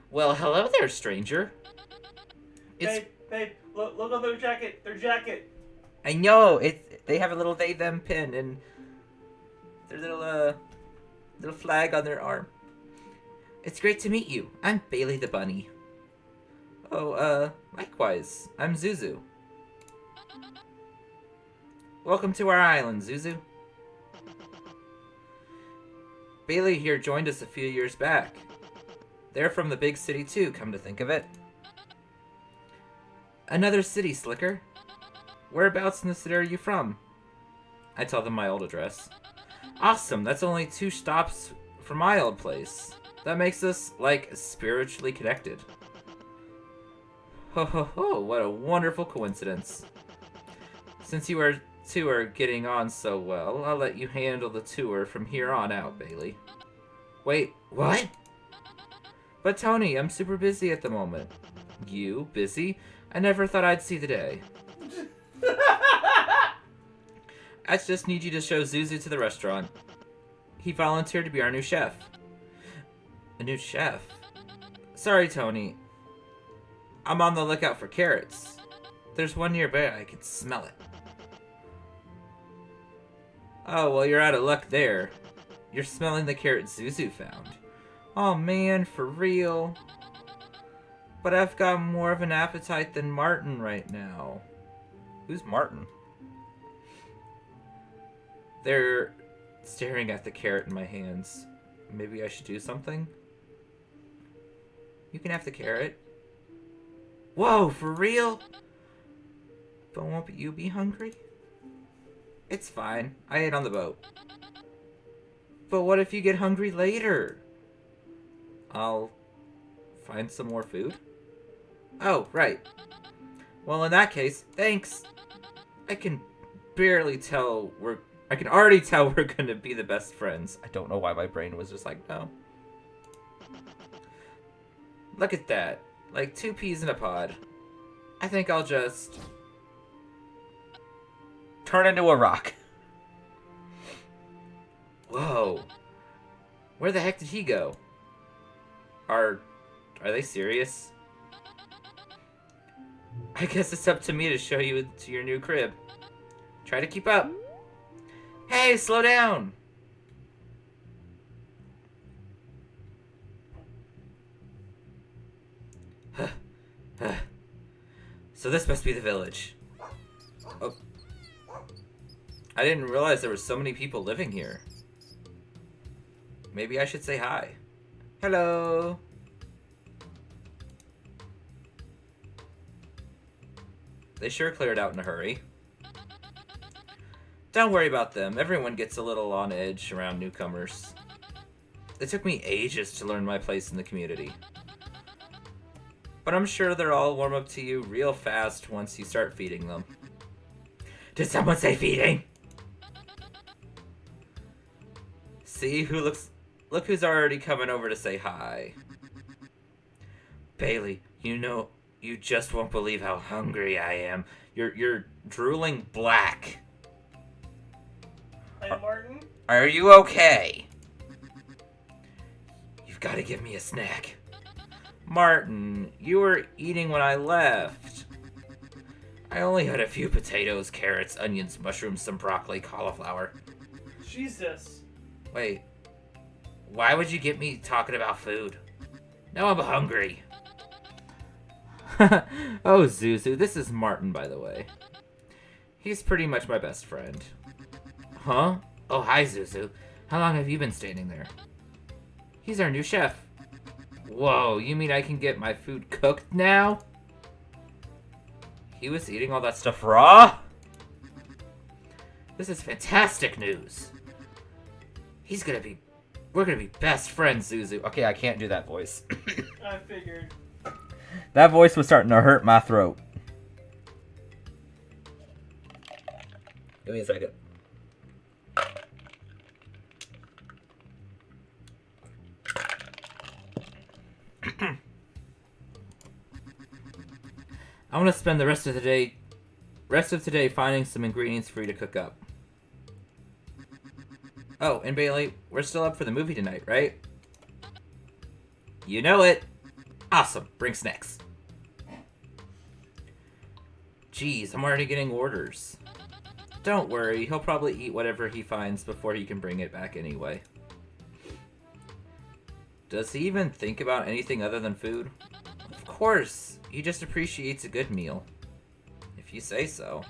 Well, hello there, stranger. Babe, look on their jacket. Their jacket. I know, they have a little they them pin and their little flag on their arm. It's great to meet you. I'm Bailey the Bunny. Oh, likewise. I'm Zuzu. Welcome to our island, Zuzu. Bailey here joined us a few years back. They're from the big city too, come to think of it. Another city, Slicker. Whereabouts in the city are you from? I tell them my old address. Awesome, that's only 2 stops from my old place. That makes us, like, spiritually connected. Ho ho ho, what a wonderful coincidence. Since you two are getting on so well, I'll let you handle the tour from here on out, Bailey. Wait, what? But Tony, I'm super busy at the moment. You? Busy? I never thought I'd see the day. I just need you to show Zuzu to the restaurant. He volunteered to be our new chef. A new chef? Sorry, Tony. I'm on the lookout for carrots. There's one nearby, I can smell it. Oh, well, you're out of luck there. You're smelling the carrot Zuzu found. Oh man, for real? But I've got more of an appetite than Martin right now. Who's Martin? They're staring at the carrot in my hands. Maybe I should do something? You can have the carrot. Whoa, for real? But won't you be hungry? It's fine. I ate on the boat. But what if you get hungry later? I'll find some more food? Oh, right. Well, in that case, thanks. I can already tell we're gonna be the best friends. I don't know why my brain was just like, no. Look at that. Like 2 peas in a pod. I think I'll just Turn into a rock. Whoa. Where the heck did he go? Are they serious? I guess it's up to me to show you to your new crib. Try to keep up. Hey, slow down! So this must be the village. Oh. I didn't realize there were so many people living here. Maybe I should say hi. Hello! They sure cleared out in a hurry. Don't worry about them. Everyone gets a little on edge around newcomers. It took me ages to learn my place in the community. But I'm sure they'll all warm up to you real fast once you start feeding them. Did someone say feeding? See look who's already coming over to say hi. Bailey, you just won't believe how hungry I am. You're drooling black. Hi, Martin. Are you okay? You've got to give me a snack. Martin, you were eating when I left. I only had a few potatoes, carrots, onions, mushrooms, some broccoli, cauliflower. Jesus. Wait, why would you get me talking about food? Now I'm hungry. Oh, Zuzu, this is Martin, by the way. He's pretty much my best friend. Huh? Oh, hi, Zuzu. How long have you been standing there? He's our new chef. Whoa, you mean I can get my food cooked now? He was eating all that stuff raw? This is fantastic news. We're gonna be best friends, Zuzu. Okay, I can't do that voice. I figured. That voice was starting to hurt my throat. Give me a second. I want to spend the rest of today finding some ingredients for you to cook up. Oh, and Bailey, we're still up for the movie tonight, right? You know it. Awesome. Bring snacks. Jeez, I'm already getting orders. Don't worry, he'll probably eat whatever he finds before he can bring it back anyway. Does he even think about anything other than food? Of course, he just appreciates a good meal. If you say so.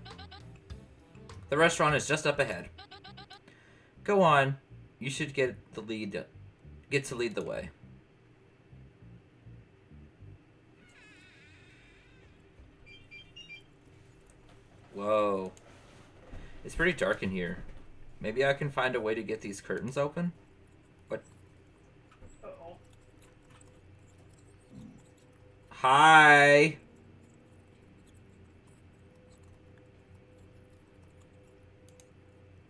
The restaurant is just up ahead. Go on. You should get to lead the way. Whoa. It's pretty dark in here. Maybe I can find a way to get these curtains open? What? Uh-oh. Hi!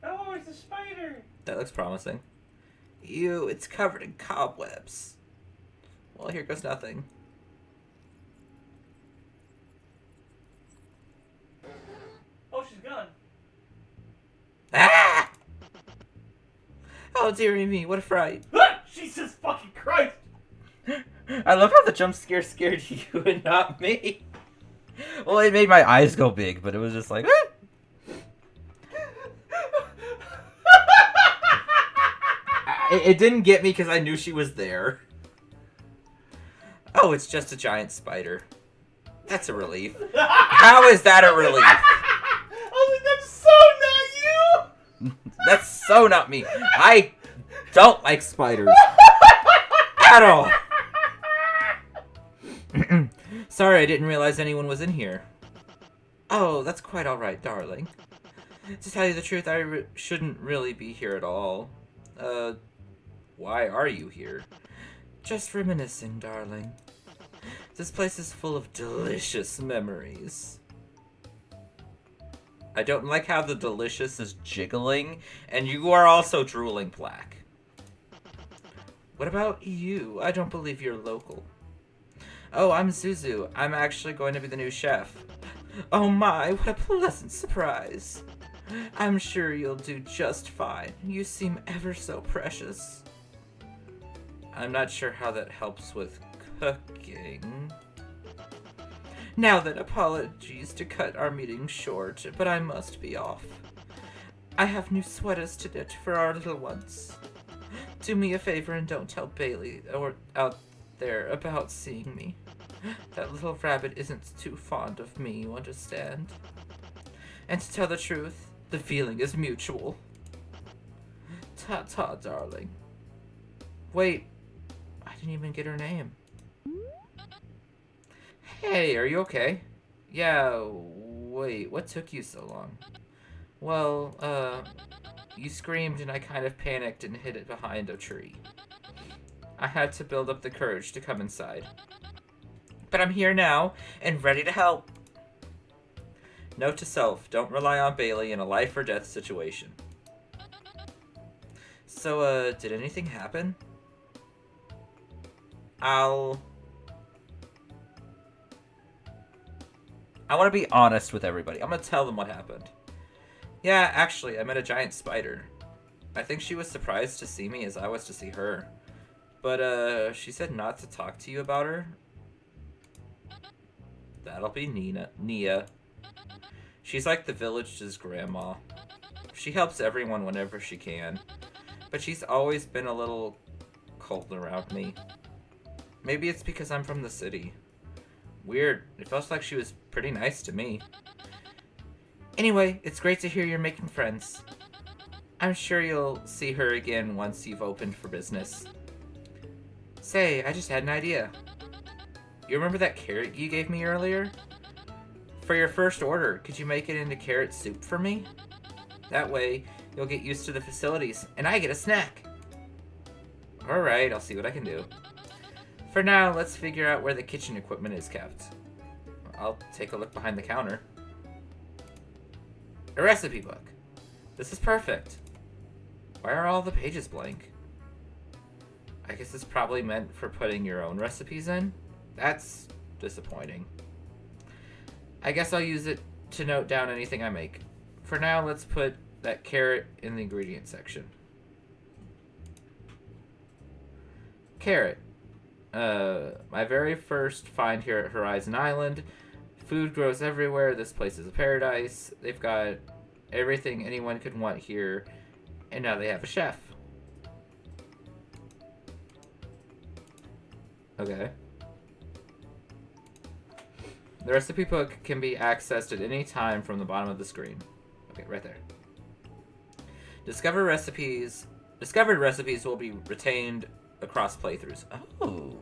Oh, it's a spider! That looks promising. Ew, it's covered in cobwebs. Well, here goes nothing. Oh, she's gone. Ah! Oh, dearie me, what a fright. Ah! Jesus fucking Christ! I love how the jump scare scared you and not me. Well, it made my eyes go big, but it was just like, ah! It didn't get me because I knew she was there. Oh, it's just a giant spider. That's a relief. How is that a relief? Oh, that's so not you! That's so not me. I don't like spiders. At all. Sorry, I didn't realize anyone was in here. Oh, that's quite alright, darling. To tell you the truth, I shouldn't really be here at all. Why are you here? Just reminiscing, darling. This place is full of delicious memories. I don't like how the delicious is jiggling, and you are also drooling black. What about you? I don't believe you're local. Oh, I'm Zuzu. I'm actually going to be the new chef. Oh my, what a pleasant surprise. I'm sure you'll do just fine. You seem ever so precious. I'm not sure how that helps with cooking. Now then, apologies to cut our meeting short, but I must be off. I have new sweaters to knit for our little ones. Do me a favor and don't tell Bailey or out there about seeing me. That little rabbit isn't too fond of me, you understand? And to tell the truth, the feeling is mutual. Ta-ta, darling. Wait, I didn't even get her name. Hey, are you okay? Yeah, wait, what took you so long? Well, you screamed and I kind of panicked and hid it behind a tree. I had to build up the courage to come inside. But I'm here now, and ready to help. Note to self, don't rely on Bailey in a life or death situation. So, did anything happen? I want to be honest with everybody. I'm going to tell them what happened. Yeah, actually, I met a giant spider. I think she was surprised to see me as I was to see her. But, she said not to talk to you about her. That'll be Nia. She's like the village's grandma. She helps everyone whenever she can. But she's always been a little cold around me. Maybe it's because I'm from the city. Weird. It felt like she was pretty nice to me. Anyway, it's great to hear you're making friends. I'm sure you'll see her again once you've opened for business. Say, I just had an idea. You remember that carrot you gave me earlier? For your first order, could you make it into carrot soup for me? That way, you'll get used to the facilities, and I get a snack. Alright, I'll see what I can do. For now, let's figure out where the kitchen equipment is kept. I'll take a look behind the counter. A recipe book. This is perfect. Why are all the pages blank? I guess it's probably meant for putting your own recipes in? That's disappointing. I guess I'll use it to note down anything I make. For now, let's put that carrot in the ingredient section. Carrot. My very first find here at Horizon Island. Food grows everywhere. This place is a paradise. They've got everything anyone could want here. And now they have a chef. Okay. The recipe book can be accessed at any time from the bottom of the screen. Okay, right there. Discovered recipes will be retained across playthroughs. Oh.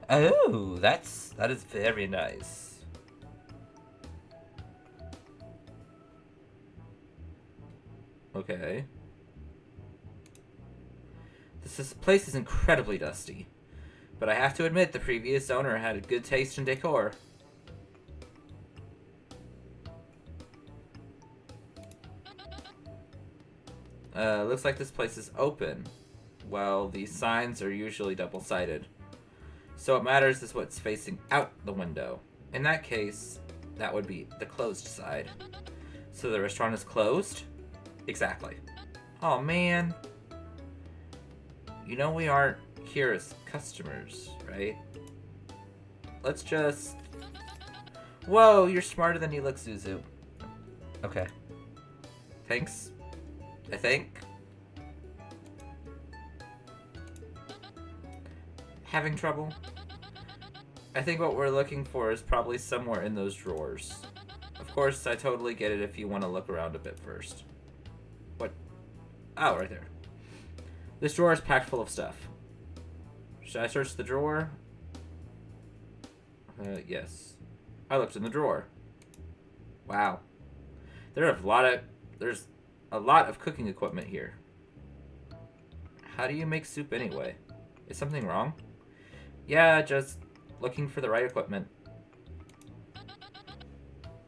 Oh, that is very nice. Okay. This place is incredibly dusty, but I have to admit the previous owner had a good taste in decor. Looks like this place is open. Well, these signs are usually double-sided. So what matters is what's facing out the window. In that case, that would be the closed side. So the restaurant is closed? Exactly. Oh man. You know we aren't here as customers, right? Let's just... Whoa, you're smarter than you look, Zuzu. Okay. Thanks. I think. Having trouble? I think what we're looking for is probably somewhere in those drawers. Of course, I totally get it if you want to look around a bit first. What? Oh, right there. This drawer is packed full of stuff. Should I search the drawer? Yes. I looked in the drawer. Wow. There's a lot of cooking equipment here. How do you make soup anyway? Is something wrong? Yeah, just looking for the right equipment.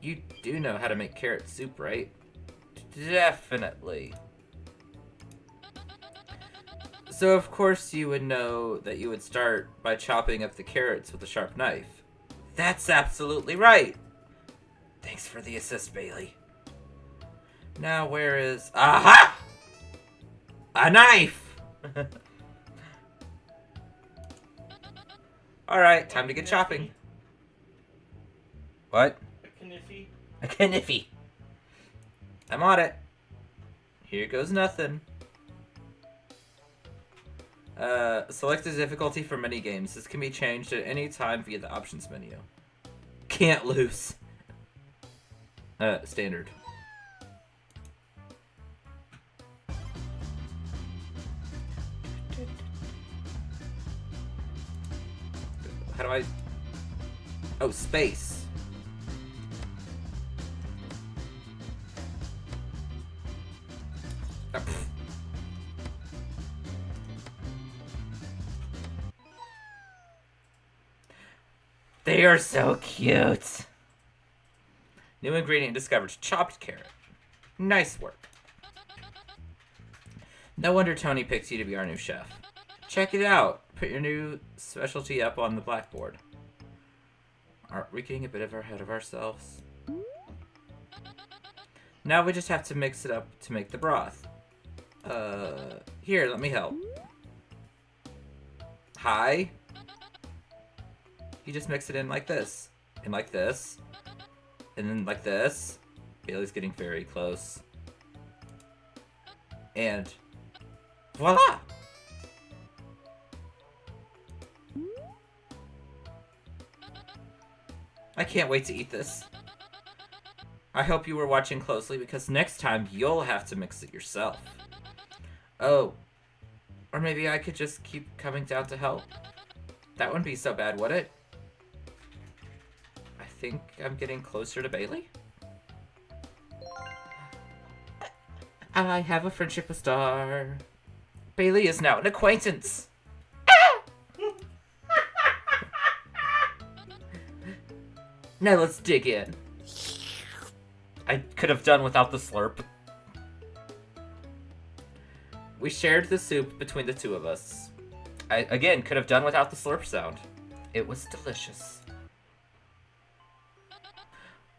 You do know how to make carrot soup, right? Definitely. So of course you would know that you would start by chopping up the carrots with a sharp knife. That's absolutely right. Thanks for the assist, Bailey. Now where is... Aha! A knife! Alright, time to get chopping. What? A kniffy. A kniffy. I'm on it. Here goes nothing. Select the difficulty for minigames. This can be changed at any time via the options menu. Can't lose. Standard. How do I... Oh, space. Oh, pfft. They are so cute. New ingredient discovered. Chopped carrot. Nice work. No wonder Tony picked you to be our new chef. Check it out. Put your new specialty up on the blackboard. Aren't we getting a bit ahead of ourselves? Now we just have to mix it up to make the broth. Here, let me help. Hi? You just mix it in like this. And like this. And then like this. Bailey's getting very close. And voila! I can't wait to eat this. I hope you were watching closely because next time you'll have to mix it yourself. Oh. Or maybe I could just keep coming down to help. That wouldn't be so bad, would it? I think I'm getting closer to Bailey. I have a friendship with Star. Bailey is now an acquaintance. Now let's dig in. I could have done without the slurp. We shared the soup between the two of us. I, again, could have done without the slurp sound. It was delicious.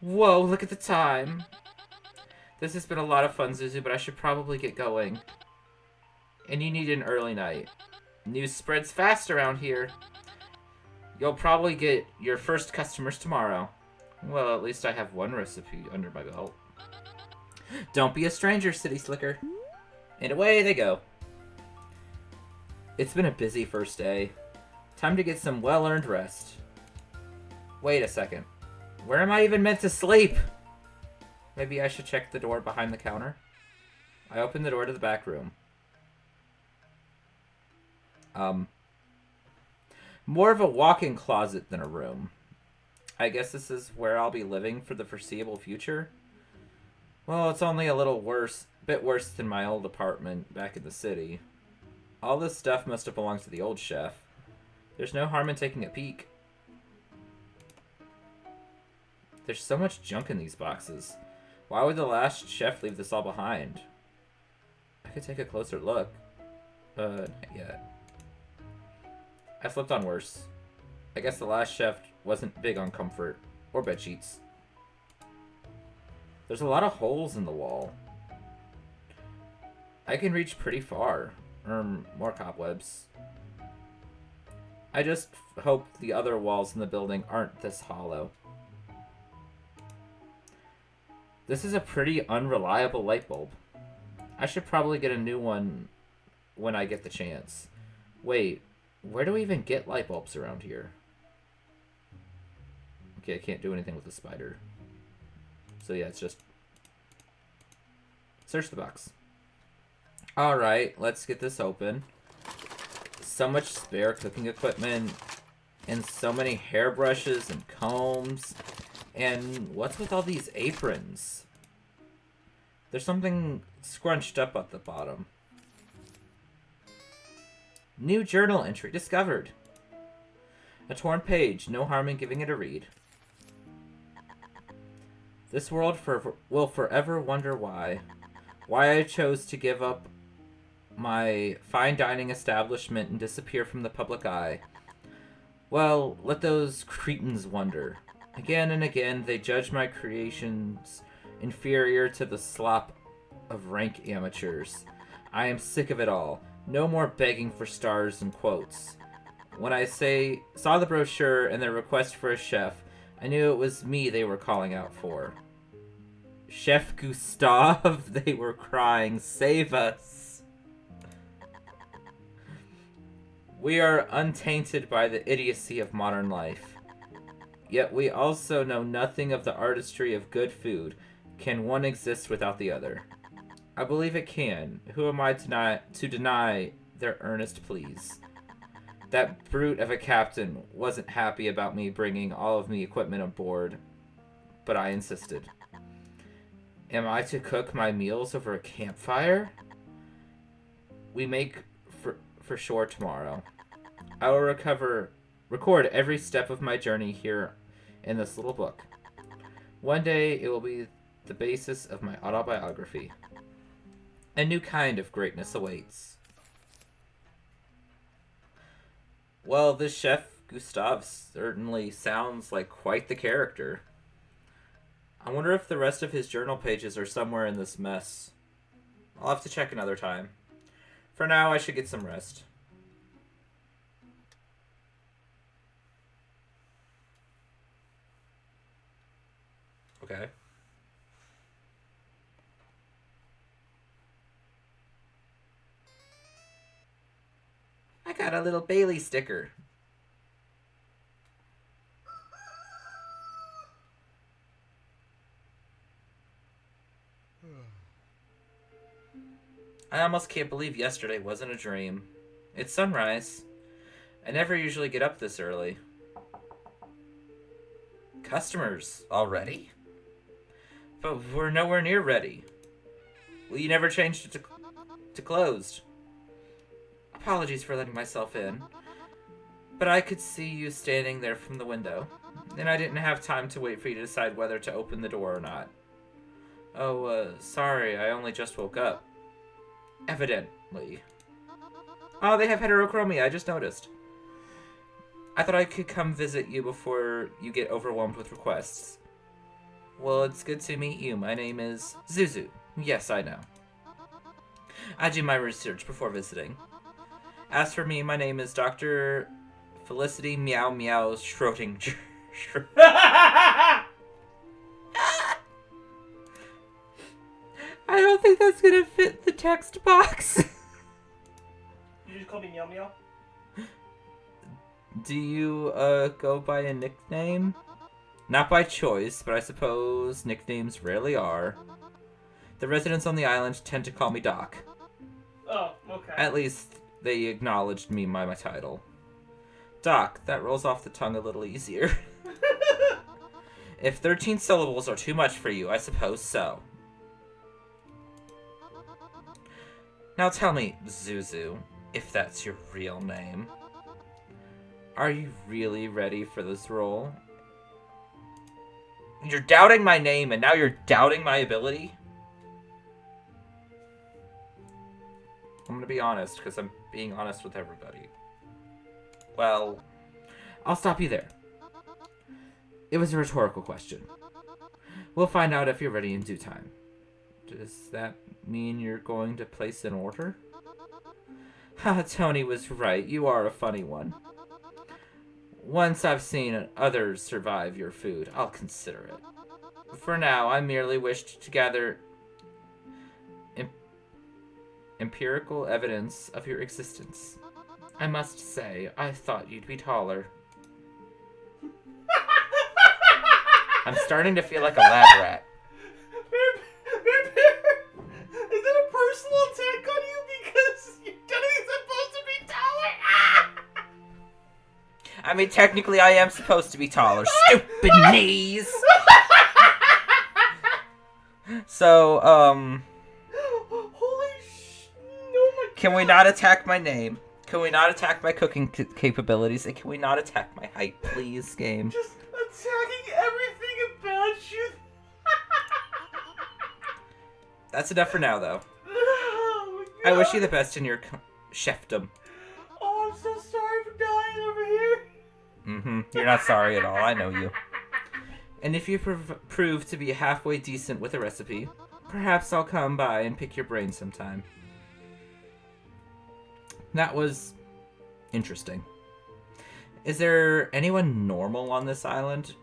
Whoa, look at the time. This has been a lot of fun, Zuzu, but I should probably get going. And you need an early night. News spreads fast around here. You'll probably get your first customers tomorrow. Well, at least I have one recipe under my belt. Don't be a stranger, City Slicker. And away they go. It's been a busy first day. Time to get some well-earned rest. Wait a second. Where am I even meant to sleep? Maybe I should check the door behind the counter. I open the door to the back room. More of a walk-in closet than a room. I guess this is where I'll be living for the foreseeable future. Well, it's only a bit worse than my old apartment back in the city. All this stuff must have belonged to the old chef. There's no harm in taking a peek. There's so much junk in these boxes. Why would the last chef leave this all behind? I could take a closer look. Not yet. I slept on worse. I guess the last chef wasn't big on comfort or bed sheets. There's a lot of holes in the wall. I can reach pretty far. More cobwebs. I just hope the other walls in the building aren't this hollow. This is a pretty unreliable light bulb. I should probably get a new one when I get the chance. Wait, where do we even get light bulbs around here? Okay, I can't do anything with the spider. So yeah, it's just... search the box. Alright, let's get this open. So much spare cooking equipment. And so many hairbrushes and combs. And what's with all these aprons? There's something scrunched up at the bottom. New journal entry discovered. A torn page. No harm in giving it a read. This world will forever wonder why. Why I chose to give up my fine dining establishment and disappear from the public eye. Well, let those cretins wonder. Again and again, they judge my creations inferior to the slop of rank amateurs. I am sick of it all. No more begging for stars and quotes. When I saw the brochure and their request for a chef, I knew it was me they were calling out for. Chef Gustave, they were crying, save us. We are untainted by the idiocy of modern life. Yet we also know nothing of the artistry of good food. Can one exist without the other? I believe it can. Who am I to deny their earnest pleas? That brute of a captain wasn't happy about me bringing all of the equipment aboard, but I insisted. Am I to cook my meals over a campfire? We make for sure tomorrow. I will record every step of my journey here in this little book. One day it will be the basis of my autobiography. A new kind of greatness awaits. Well, this Chef Gustave certainly sounds like quite the character. I wonder if the rest of his journal pages are somewhere in this mess. I'll have to check another time. For now, I should get some rest. Okay. I got a little Bailey sticker. I almost can't believe yesterday wasn't a dream. It's sunrise. I never usually get up this early. Customers already? But we're nowhere near ready. Well, you never changed it to closed. Apologies for letting myself in. But I could see you standing there from the window, and I didn't have time to wait for you to decide whether to open the door or not. Oh, sorry, I only just woke up. Evidently. Oh, they have heterochromia, I just noticed. I thought I could come visit you before you get overwhelmed with requests. Well, it's good to meet you. My name is Zuzu. Yes, I know. I do my research before visiting. As for me, my name is Dr. Felicity Meow Meow Schrodinger. I don't think that's gonna fit the text box. You just call me Meow Meow? Do you, go by a nickname? Not by choice, but I suppose nicknames rarely are. The residents on the island tend to call me Doc. Oh, okay. At least they acknowledged me by my title. Doc, that rolls off the tongue a little easier. If 13 syllables are too much for you, I suppose so. Now tell me, Zuzu, if that's your real name. Are you really ready for this role? You're doubting my name, and now you're doubting my ability? I'm gonna be honest, because I'm being honest with everybody. Well, I'll stop you there. It was a rhetorical question. We'll find out if you're ready in due time. Does that mean you're going to place an order? Haha, Tony was right. You are a funny one. Once I've seen others survive your food, I'll consider it. For now, I merely wished to gather empirical evidence of your existence. I must say, I thought you'd be taller. I'm starting to feel like a lab rat. Is that a personal attack on you because you're supposed to be taller? I mean, technically I am supposed to be taller. Stupid knees! So, Holy sh... Oh my God. can we not attack my name? Can we not attack my cooking capabilities? And can we not attack my height, please, game? Just attacking everything about you. That's enough for now, though. Oh my I God. wish you the best in your chefdom. Oh, I'm so sorry for dying over here. Mm-hmm. You're not sorry at all. I know you. And if you prove to be halfway decent with a recipe, perhaps I'll come by and pick your brain sometime. That was interesting. Is there anyone normal on this island?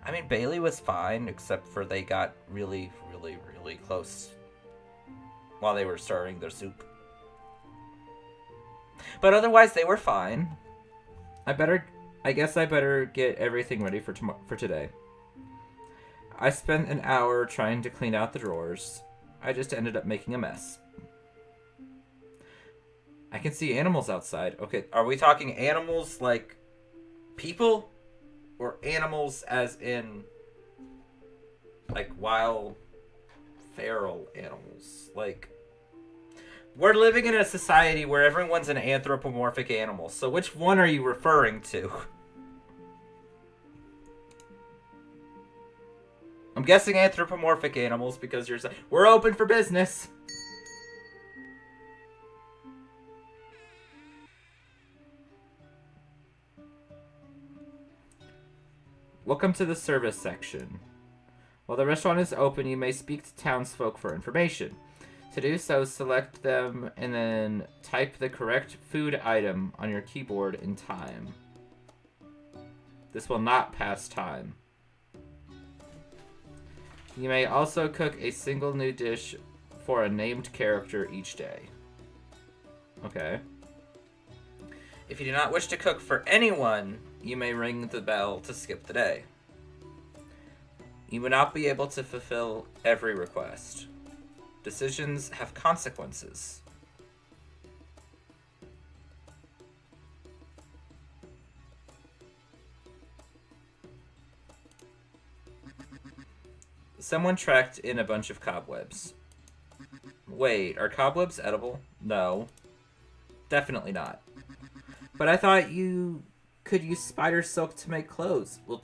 I mean, Bailey was fine, except for they got really, really, really close while they were stirring their soup. But otherwise, they were fine. I guess I better get everything ready for today. I spent an hour trying to clean out the drawers. I just ended up making a mess. I can see animals outside. Okay, are we talking animals like people? Or animals as in like wild, feral animals? Like, we're living in a society where everyone's an anthropomorphic animal. So which one are you referring to? I'm guessing anthropomorphic animals because you're saying we're open for business. Welcome to the service section. While the restaurant is open, you may speak to townsfolk for information. To do so, select them and then type the correct food item on your keyboard in time. This will not pass time. You may also cook a single new dish for a named character each day. Okay. If you do not wish to cook for anyone, you may ring the bell to skip the day. You will not be able to fulfill every request. Decisions have consequences. Someone tracked in a bunch of cobwebs. Wait, are cobwebs edible? No. Definitely not. But I thought you could use spider silk to make clothes. Well,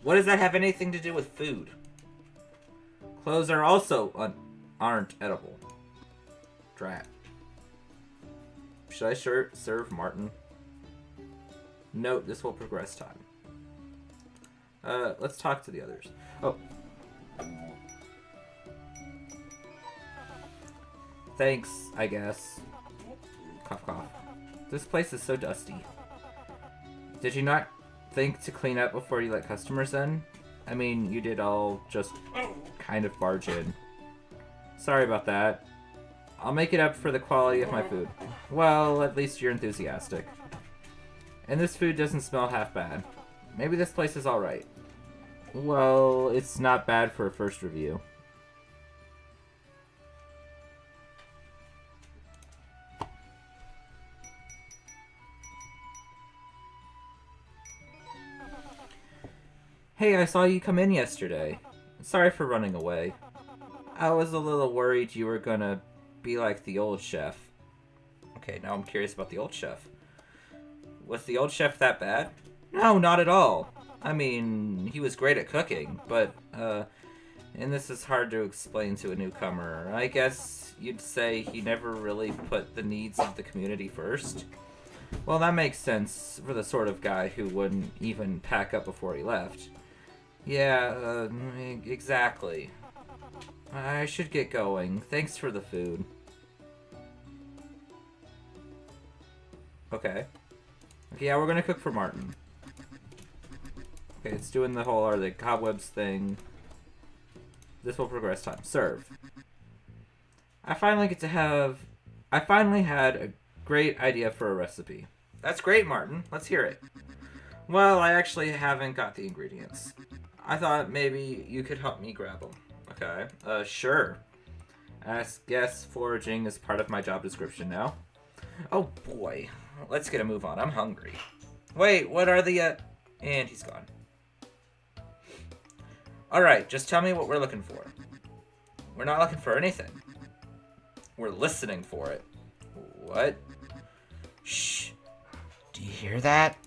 what does that have anything to do with food? Clothes are also aren't edible. Drat. Should I serve Martin? Note, this will progress time. Let's talk to the others. Oh. Thanks, I guess. Cough, cough. This place is so dusty. Did you not think to clean up before you let customers in? I mean, you did all just kind of barge in. Sorry about that. I'll make it up for the quality of my food. Well, at least you're enthusiastic. And this food doesn't smell half bad. Maybe this place is alright. Well, it's not bad for a first review. Hey, I saw you come in yesterday. Sorry for running away. I was a little worried you were gonna be like the old chef. Okay, now I'm curious about the old chef. Was the old chef that bad? No, not at all. I mean, he was great at cooking, but, and this is hard to explain to a newcomer. I guess you'd say he never really put the needs of the community first. Well, that makes sense for the sort of guy who wouldn't even pack up before he left. Yeah, exactly. I should get going. Thanks for the food. Okay. Okay, yeah, we're gonna cook for Martin. Okay, it's doing the whole are the cobwebs thing. This will progress time. Serve. I finally had a great idea for a recipe. That's great, Martin. Let's hear it. Well, I actually haven't got the ingredients. I thought maybe you could help me grab them. Okay. Sure. I guess foraging is part of my job description now. Oh boy. Let's get a move on. I'm hungry. Wait, what are the, And he's gone. Alright, just tell me what we're looking for. We're not looking for anything. We're listening for it. What? Shh. Do you hear that?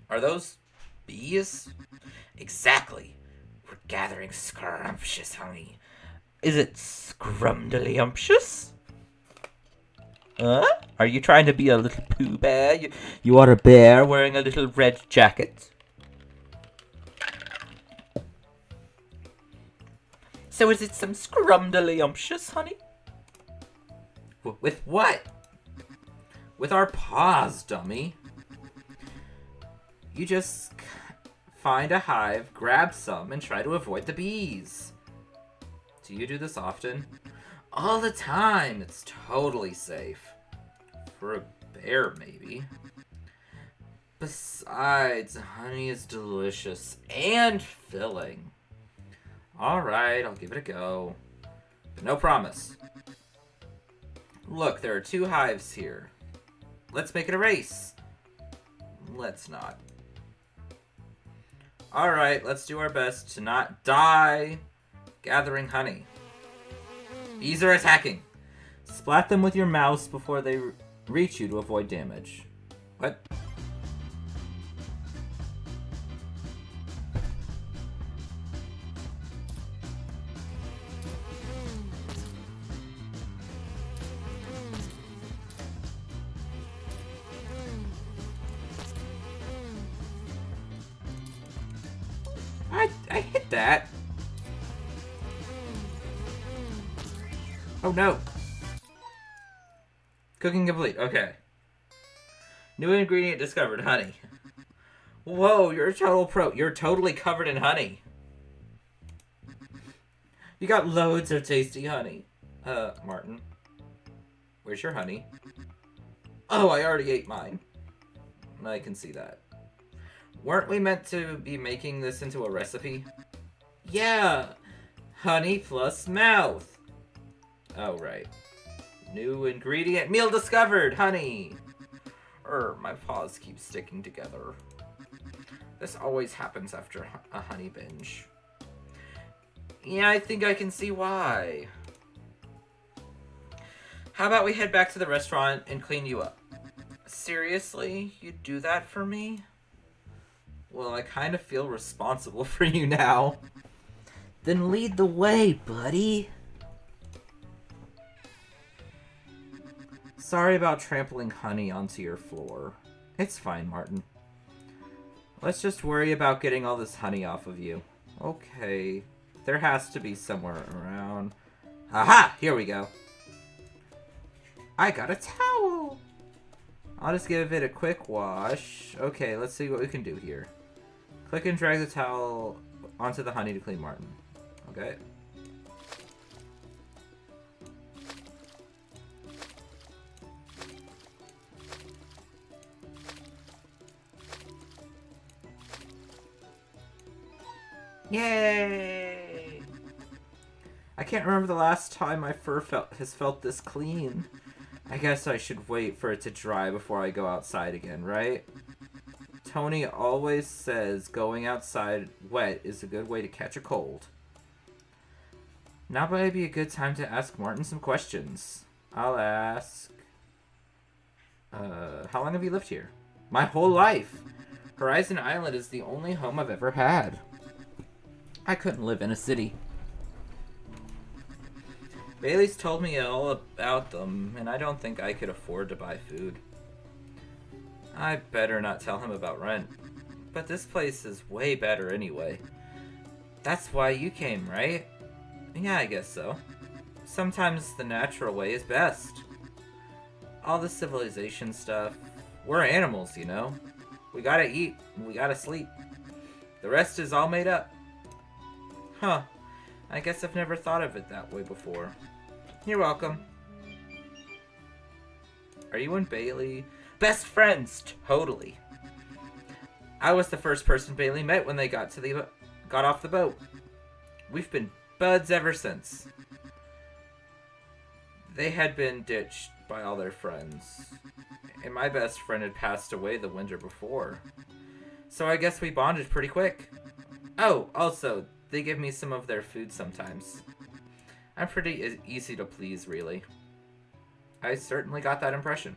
Are those bees? Exactly. We're gathering scrumptious honey. Is it scrumdiddlyumptious? Huh? Are you trying to be a little Pooh Bear? You are a bear wearing a little red jacket? So is it some scrumdiddlyumptious honey? With what? With our paws, dummy. You just find a hive, grab some, and try to avoid the bees. Do you do this often? All the time. It's totally safe. For a bear, maybe. Besides, honey is delicious and filling. Alright, I'll give it a go. But no promise. Look, there are 2 hives here. Let's make it a race. Let's not. Alright, let's do our best to not die gathering honey. Bees are attacking. Splat them with your mouse before they reach you to avoid damage. What? I hit that. Oh no. Cooking complete. Okay. New ingredient discovered. Honey. Whoa, you're a total pro. You're totally covered in honey. You got loads of tasty honey. Martin. Where's your honey? Oh, I already ate mine. I can see that. Weren't we meant to be making this into a recipe? Yeah! Honey plus mouth. Oh, right. New ingredient. Meal discovered! Honey! My paws keep sticking together. This always happens after a honey binge. Yeah, I think I can see why. How about we head back to the restaurant and clean you up? Seriously? You'd do that for me? Well, I kind of feel responsible for you now. Then lead the way, buddy. Sorry about trampling honey onto your floor. It's fine, Martin. Let's just worry about getting all this honey off of you. Okay. There has to be somewhere around. Aha! Here we go. I got a towel! I'll just give it a quick wash. Okay, let's see what we can do here. Click and drag the towel onto the honey to clean Martin. Okay. Yay! I can't remember the last time my fur has felt this clean. I guess I should wait for it to dry before I go outside again, right? Tony always says going outside wet is a good way to catch a cold. Now might be a good time to ask Martin some questions. I'll ask... how long have you lived here? My whole life! Horizon Island is the only home I've ever had. I couldn't live in a city. Bailey's told me all about them, and I don't think I could afford to buy food. I better not tell him about rent. But this place is way better anyway. That's why you came, right? Yeah, I guess so. Sometimes the natural way is best. All the civilization stuff, we're animals, you know? We gotta eat, and we gotta sleep. The rest is all made up. Huh. I guess I've never thought of it that way before. You're welcome. Are you and Bailey best friends? Totally. I was the first person Bailey met when they got off the boat. We've been buds ever since. They had been ditched by all their friends, and my best friend had passed away the winter before. So I guess we bonded pretty quick. Oh, also, they give me some of their food sometimes. I'm pretty easy to please, really. I certainly got that impression.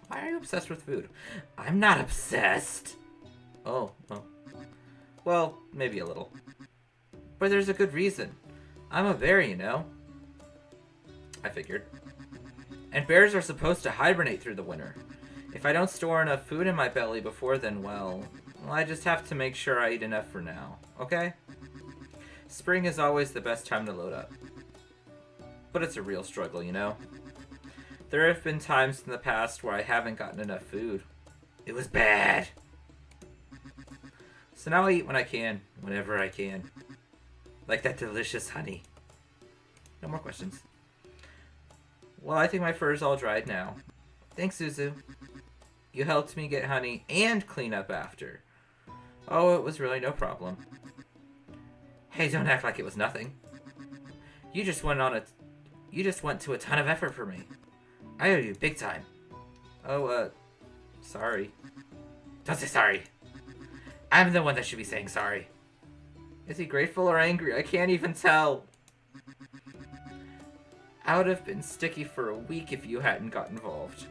Why are you obsessed with food? I'm not obsessed. Oh. Well, maybe a little. But there's a good reason. I'm a bear, you know. I figured. And bears are supposed to hibernate through the winter. If I don't store enough food in my belly before then, well, I just have to make sure I eat enough for now, okay? Spring is always the best time to load up. But it's a real struggle, you know? There have been times in the past where I haven't gotten enough food. It was bad. So now I eat when I can, whenever I can. Like that delicious honey. No more questions. Well, I think my fur is all dried now. Thanks, Zuzu. You helped me get honey and clean up after. Oh, it was really no problem. Hey, don't act like it was nothing. You just went to a ton of effort for me. I owe you big time. Oh, sorry. Don't say sorry. I'm the one that should be saying sorry. Is he grateful or angry? I can't even tell. I would have been sticky for a week if you hadn't got involved.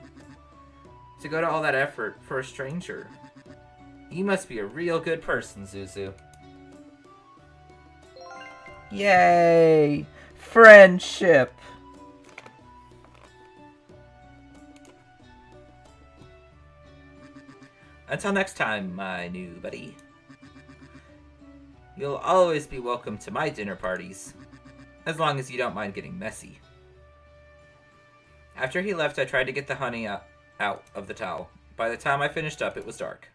To go to all that effort for a stranger. You must be a real good person, Zuzu. Yay! Friendship! Until next time, my new buddy. You'll always be welcome to my dinner parties, as long as you don't mind getting messy. After he left, I tried to get the honey out of the towel. By the time I finished up, it was dark.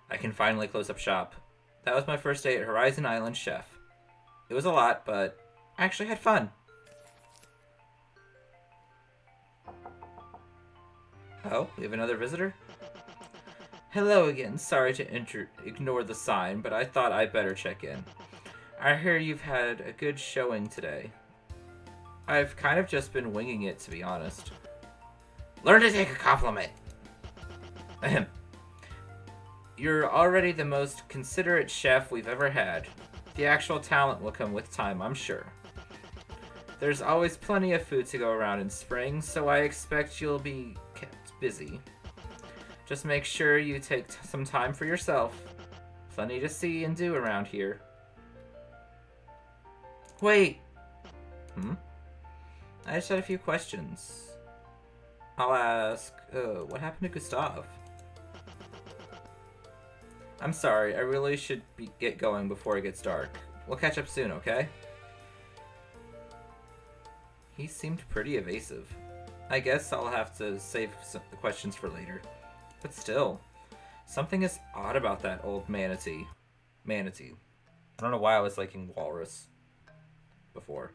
I can finally close up shop. That was my first day at Horizon Island Chef. It was a lot, but I actually had fun. Oh, we have another visitor? Hello again. Sorry to ignore the sign, but I thought I'd better check in. I hear you've had a good showing today. I've kind of just been winging it, to be honest. Learn to take a compliment. Ahem. You're already the most considerate chef we've ever had. The actual talent will come with time, I'm sure. There's always plenty of food to go around in spring, so I expect you'll be kept busy. Just make sure you take some time for yourself. Plenty to see and do around here. Wait! I just had a few questions. I'll ask, what happened to Gustav? I'm sorry, I really should get going before it gets dark. We'll catch up soon, okay? He seemed pretty evasive. I guess I'll have to save the questions for later. But still, something is odd about that old manatee. Manatee. I don't know why I was liking walrus before.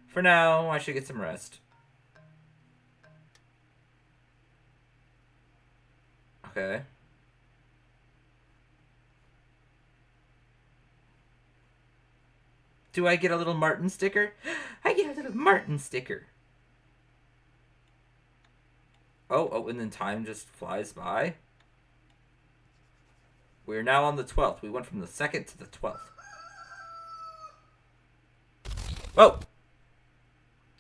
For now, I should get some rest. Okay. Do I get a little Martin sticker? I get a little Martin sticker. Oh, and then time just flies by. We're now on the 12th. We went from the 2nd to the 12th. Oh!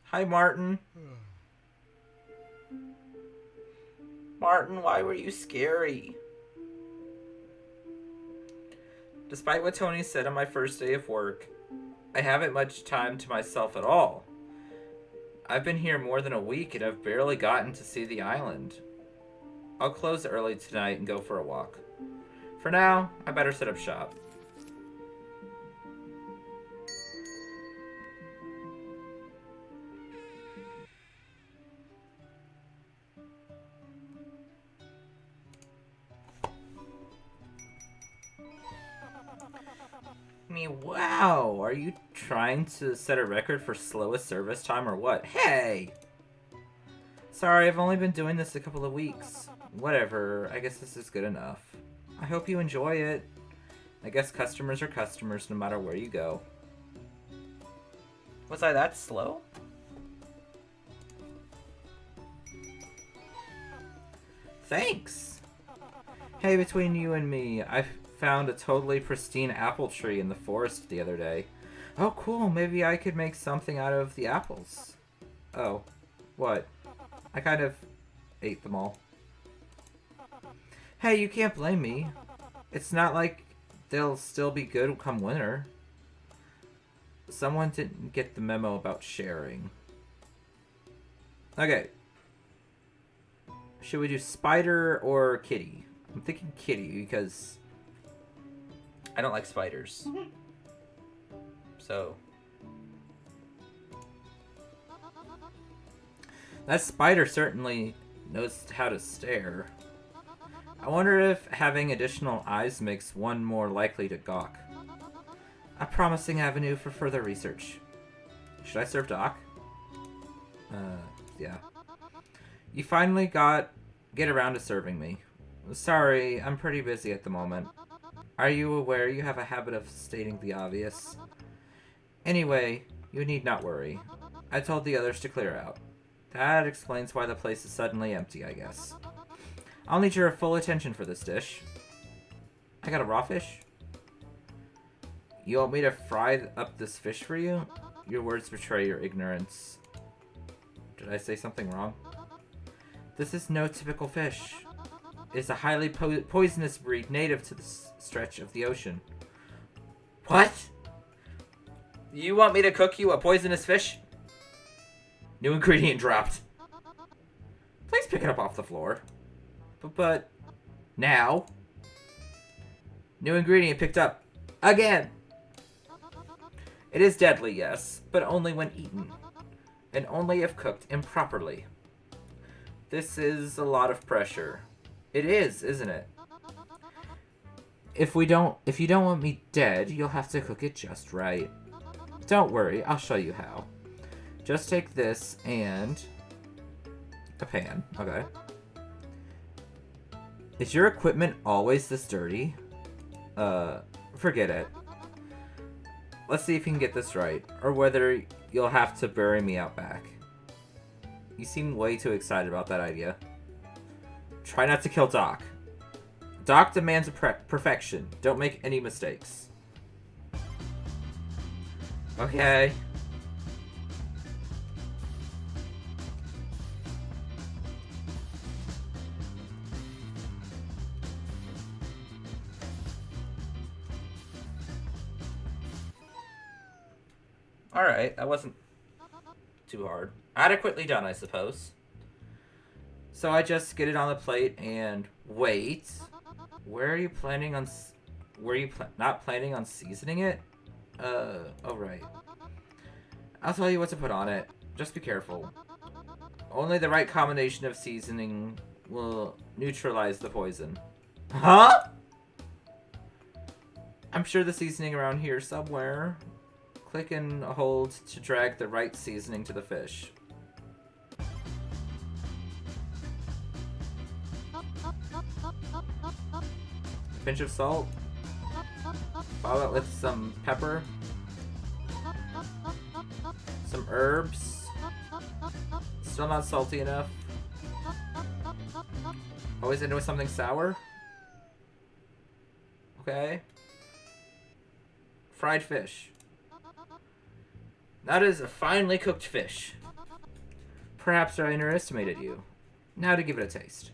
Hi, Martin. Martin, why were you scary? Despite what Tony said on my first day of work, I haven't much time to myself at all. I've been here more than a week and I've barely gotten to see the island. I'll close early tonight and go for a walk. For now, I better set up shop. Wow, are you trying to set a record for slowest service time or what? Hey! Sorry, I've only been doing this a couple of weeks. Whatever, I guess this is good enough. I hope you enjoy it. I guess customers are customers no matter where you go. Was I that slow? Thanks! Hey, between you and me, I found a totally pristine apple tree in the forest the other day. Oh, cool. Maybe I could make something out of the apples. Oh, what? I kind of ate them all. Hey, you can't blame me. It's not like they'll still be good come winter. Someone didn't get the memo about sharing. Okay. Should we do spider or kitty? I'm thinking kitty because I don't like spiders. So that spider certainly knows how to stare. I wonder if having additional eyes makes one more likely to gawk. A promising avenue for further research. Should I serve Doc? Yeah. You finally get around to serving me. Sorry, I'm pretty busy at the moment. Are you aware you have a habit of stating the obvious? Anyway, you need not worry. I told the others to clear out. That explains why the place is suddenly empty, I guess. I'll need your full attention for this dish. I got a raw fish? You want me to fry up this fish for you? Your words betray your ignorance. Did I say something wrong? This is no typical fish. It is a highly poisonous breed native to this stretch of the ocean. What? You want me to cook you a poisonous fish? New ingredient dropped. Please pick it up off the floor. But now. New ingredient picked up. Again. It is deadly, yes, but only when eaten. And only if cooked improperly. This is a lot of pressure. It is, isn't it? If you don't want me dead, you'll have to cook it just right. Don't worry, I'll show you how. Just take this and a pan. Okay. Is your equipment always this dirty? Forget it. Let's see if you can get this right, or whether you'll have to bury me out back. You seem way too excited about that idea. Try not to kill Doc. Doc demands perfection. Don't make any mistakes. Okay. Alright, that wasn't too hard. Adequately done, I suppose. So I just get it on the plate and wait. Where are you planning on... not planning on seasoning it? Oh right. I'll tell you what to put on it. Just be careful. Only the right combination of seasoning will neutralize the poison. Huh? I'm sure the seasoning around here somewhere. Click and hold to drag the right seasoning to the fish. A pinch of salt. Follow it with some pepper. Some herbs. Still not salty enough. Always into something sour. Okay. Fried fish. That is a finely cooked fish. Perhaps I underestimated you. Now to give it a taste.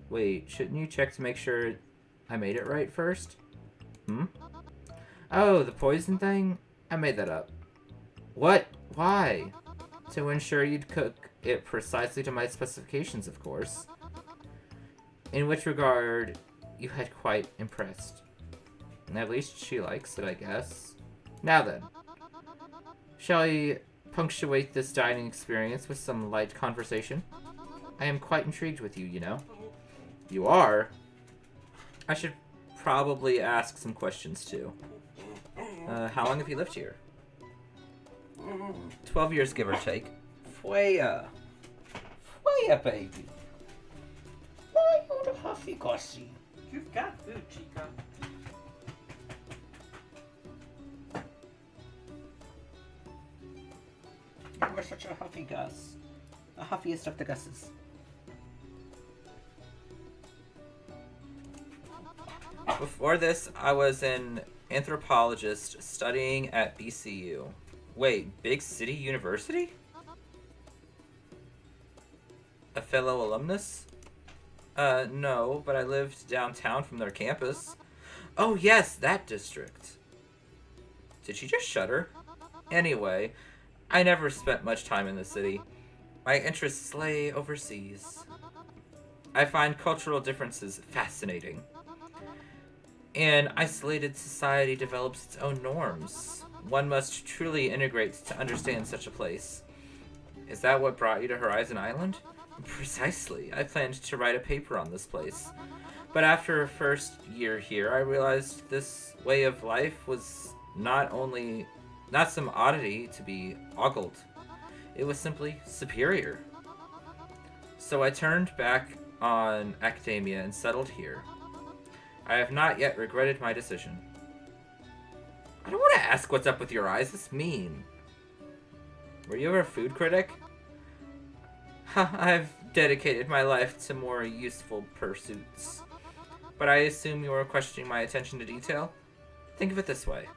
Wait, shouldn't you check to make sure I made it right first? Hmm? Oh, the poison thing? I made that up. What? Why? To ensure you'd cook it precisely to my specifications, of course. In which regard, you had quite impressed. At least she likes it, I guess. Now then, shall we punctuate this dining experience with some light conversation? I am quite intrigued with you, you know. You are? I should probably ask some questions, too. How long have you lived here? 12 years, give or take. Fuea. Fuea, baby. Why you the huffy gossy? You've got food, Chica. You were such a huffy Gus. The huffiest of the Gusses. Before this, I was an anthropologist studying at BCU. Wait, Big City University? A fellow alumnus? No, but I lived downtown from their campus. Oh yes, that district. Did she just shudder? Anyway, I never spent much time in the city. My interests lay overseas. I find cultural differences fascinating. An isolated society develops its own norms. One must truly integrate to understand such a place. Is that what brought you to Horizon Island? Precisely. I planned to write a paper on this place. But after a first year here, I realized this way of life was not some oddity to be ogled. It was simply superior. So I turned back on academia and settled here. I have not yet regretted my decision. I don't want to ask what's up with your eyes. That's mean. Were you ever a food critic? I've dedicated my life to more useful pursuits. But I assume you are questioning my attention to detail? Think of it this way.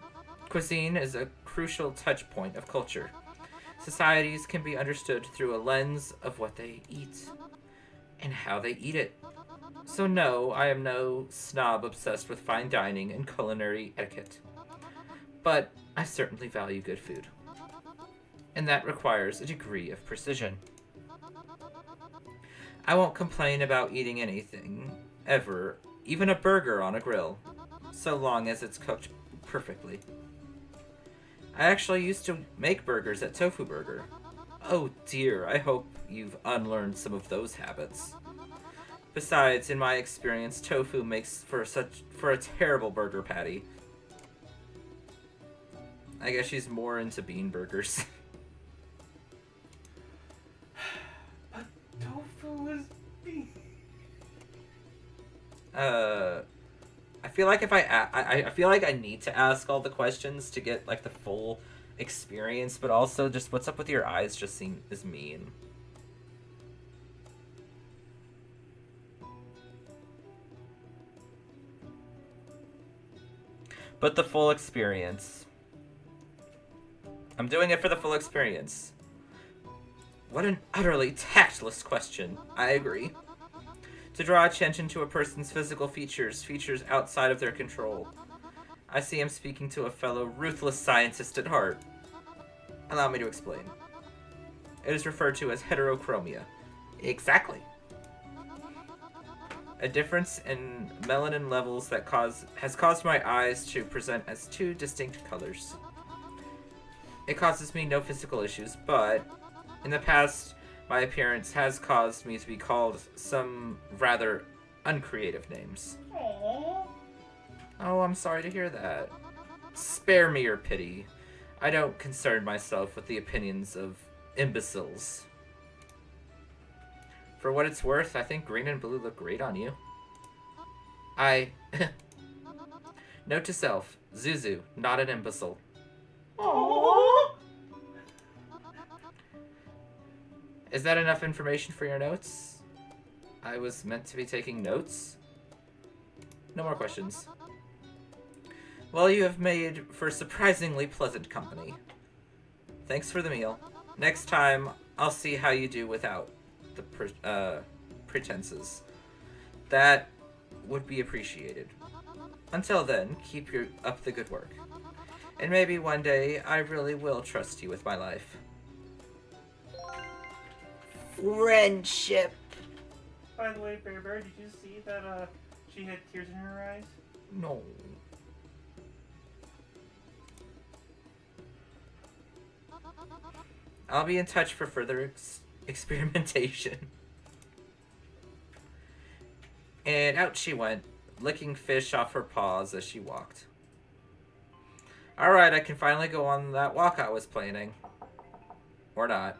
Cuisine is a crucial touch point of culture. Societies can be understood through a lens of what they eat and how they eat it. So no, I am no snob obsessed with fine dining and culinary etiquette. But I certainly value good food. And that requires a degree of precision. I won't complain about eating anything, ever, even a burger on a grill, so long as it's cooked perfectly. I actually used to make burgers at Tofu Burger. Oh dear, I hope you've unlearned some of those habits. Besides, in my experience, tofu makes for a terrible burger patty. I guess she's more into bean burgers. But tofu is beef. I feel like if I feel like I need to ask all the questions to get like the full experience, but also just what's up with your eyes just is mean. But the full experience. I'm doing it for the full experience. What an utterly tactless question. I agree. To draw attention to a person's physical features outside of their control. I see I'm speaking to a fellow ruthless scientist at heart. Allow me to explain. It is referred to as heterochromia. Exactly. A difference in melanin levels that has caused my eyes to present as two distinct colors. It causes me no physical issues, but in the past, my appearance has caused me to be called some rather uncreative names. Aww. Oh, I'm sorry to hear that. Spare me your pity. I don't concern myself with the opinions of imbeciles. For what it's worth, I think green and blue look great on you. Note to self, Zuzu, not an imbecile. Aww. Is that enough information for your notes? I was meant to be taking notes? No more questions. Well, you have made for surprisingly pleasant company. Thanks for the meal. Next time, I'll see how you do without the pretenses. That would be appreciated. Until then, keep up the good work. And maybe one day, I really will trust you with my life. Friendship. By the way, Bear Bear, did you see that she had tears in her eyes? No. I'll be in touch for further experimentation. And out she went, licking fish off her paws as she walked. Alright, I can finally go on that walk I was planning. Or not.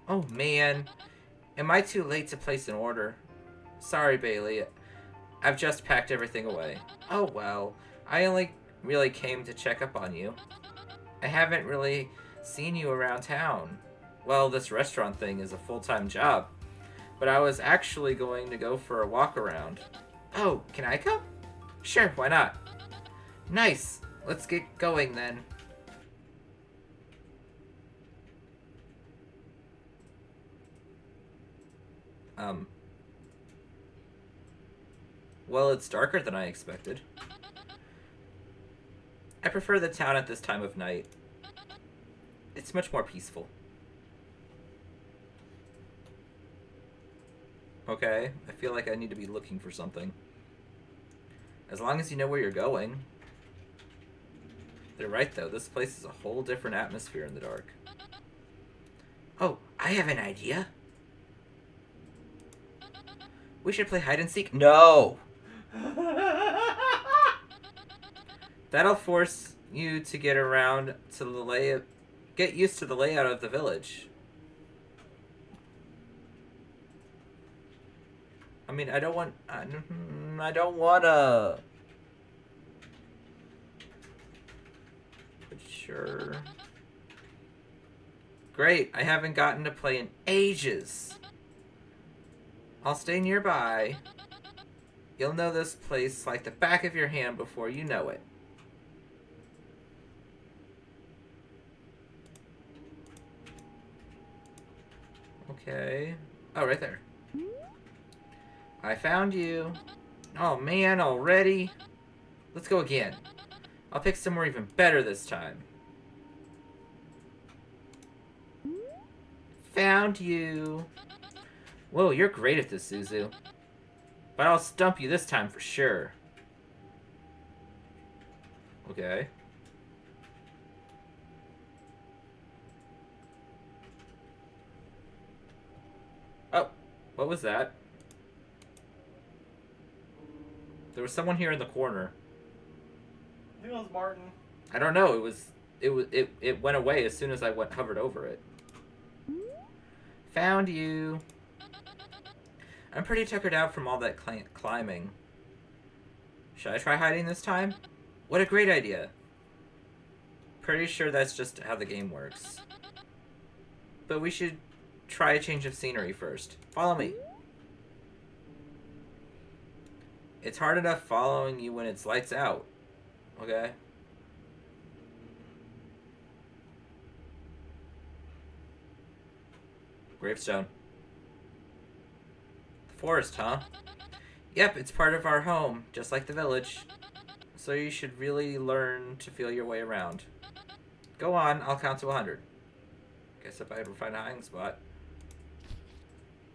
Oh man. Am I too late to place an order? Sorry, Bailey. I've just packed everything away. Oh well. I only really came to check up on you. I haven't really seen you around town. Well, this restaurant thing is a full-time job. But I was actually going to go for a walk around. Oh, can I come? Sure, why not? Nice. Let's get going then. Well, it's darker than I expected. I prefer the town at this time of night. It's much more peaceful. Okay, I feel like I need to be looking for something. As long as you know where you're going. They're right, though. This place is a whole different atmosphere in the dark. Oh, I have an idea. We should play hide and seek. No! That'll force you to get around to the get used to the layout of the village. I mean, I don't wanna. But sure. Great, I haven't gotten to play in ages. I'll stay nearby. You'll know this place like the back of your hand before you know it. Okay. Oh, right there. I found you. Oh man, already? Let's go again. I'll pick somewhere even better this time. Found you. Whoa, you're great at this, Zuzu. But I'll stump you this time for sure. Okay. Oh, what was that? There was someone here in the corner. I think it was Martin. I don't know. It went away as soon as I hovered over it. Found you. I'm pretty tuckered out from all that climbing. Should I try hiding this time? What a great idea. Pretty sure that's just how the game works. But we should try a change of scenery first. Follow me. It's hard enough following you when it's lights out. Okay? Gravestone. The forest, huh? Yep, it's part of our home, just like the village. So you should really learn to feel your way around. Go on, I'll count to 100. Guess if I ever find a hiding spot.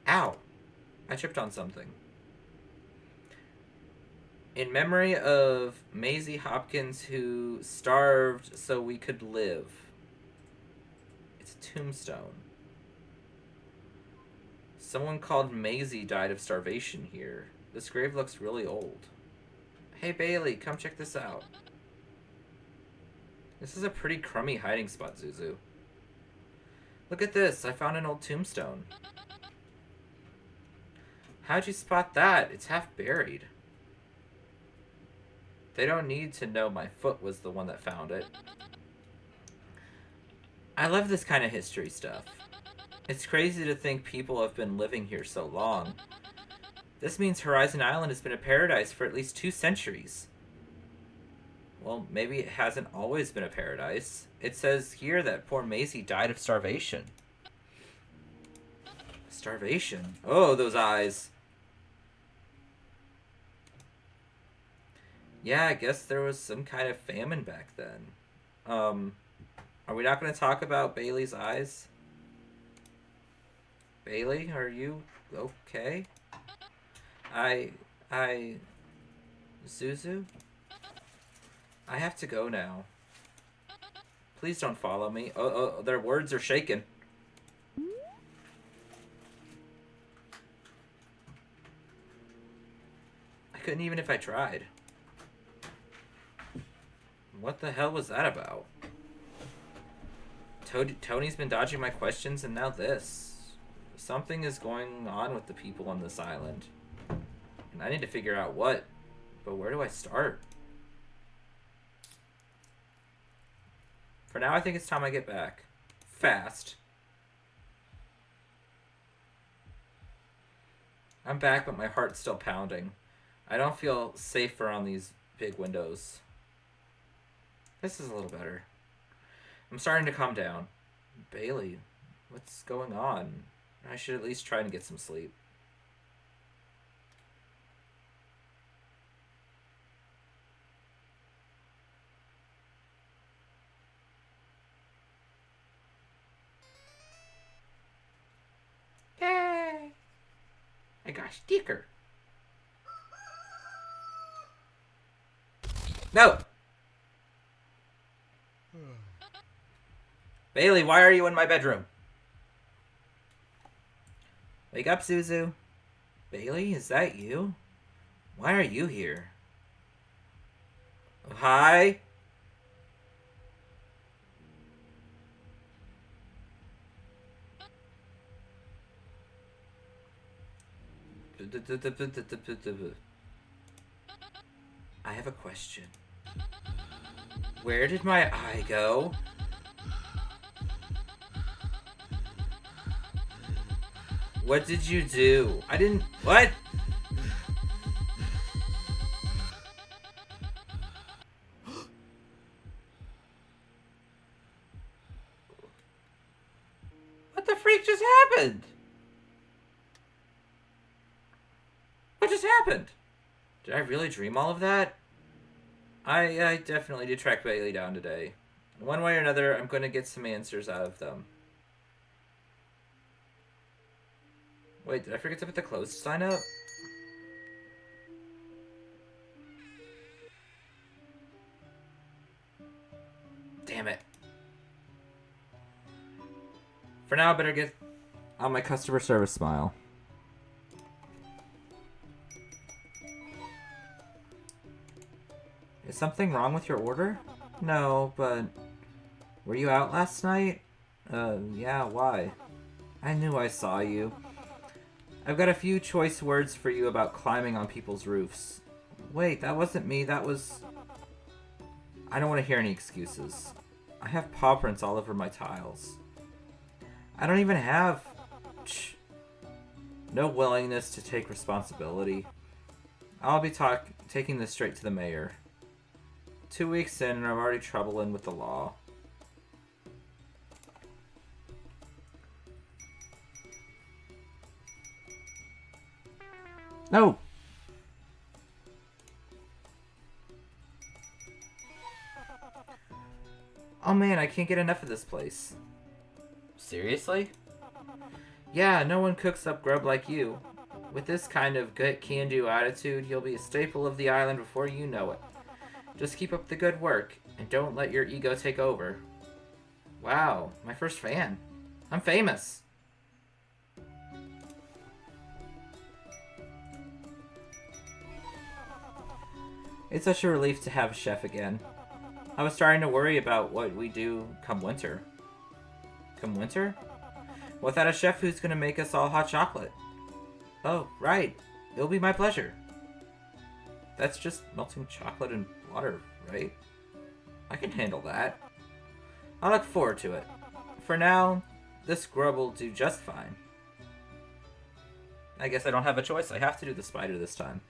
Ow! I tripped on something. In memory of Maisie Hopkins, who starved so we could live. It's a tombstone. Someone called Maisie died of starvation here. This grave looks really old. Hey Bailey, come check this out. This is a pretty crummy hiding spot, Zuzu. Look at this, I found an old tombstone. How'd you spot that? It's half buried. They don't need to know my foot was the one that found it. I love this kind of history stuff. It's crazy to think people have been living here so long. This means Horizon Island has been a paradise for at least 2 centuries. Well, maybe it hasn't always been a paradise. It says here that poor Maisie died of starvation. Starvation? Oh, those eyes. Yeah, I guess there was some kind of famine back then. Are we not going to talk about Bailey's eyes? Bailey, are you okay? Zuzu? I have to go now. Please don't follow me. Oh, their words are shaken. I couldn't even if I tried. What the hell was that about? Tony's been dodging my questions, and now this. Something is going on with the people on this island. And I need to figure out what. But where do I start? For now, I think it's time I get back. Fast. I'm back, but my heart's still pounding. I don't feel safe around these big windows. This is a little better. I'm starting to calm down. Bailey, what's going on? I should at least try and get some sleep. Yay! I got a sticker. No! Bailey, why are you in my bedroom? Wake up, Zuzu. Bailey, is that you? Why are you here? Oh, hi? I have a question. Where did my eye go? What did you do? I didn't... What? What the freak just happened? What just happened? Did I really dream all of that? I definitely did track Bailey down today. One way or another, I'm going to get some answers out of them. Wait, did I forget to put the closed sign up? Damn it. For now, I better get on my customer service smile. Is something wrong with your order? No, but... Were you out last night? Yeah, why? I knew I saw you. I've got a few choice words for you about climbing on people's roofs. Wait, that wasn't me, that was... I don't want to hear any excuses. I have paw prints all over my tiles. I don't even have... No willingness to take responsibility. I'll be taking this straight to the mayor. 2 weeks in and I'm already troubling with the law. No! Oh man, I can't get enough of this place. Seriously? Yeah, no one cooks up grub like you. With this kind of good can-do attitude, you'll be a staple of the island before you know it. Just keep up the good work, and don't let your ego take over. Wow, my first fan. I'm famous. It's such a relief to have a chef again. I was starting to worry about what we do come winter. Come winter? Without a chef who's gonna make us all hot chocolate. Oh, right. It'll be my pleasure. That's just melting chocolate and water, right? I can handle that. I look forward to it. for now, this grub will do just fine. I guess I don't have a choice. I have to do the spider this time.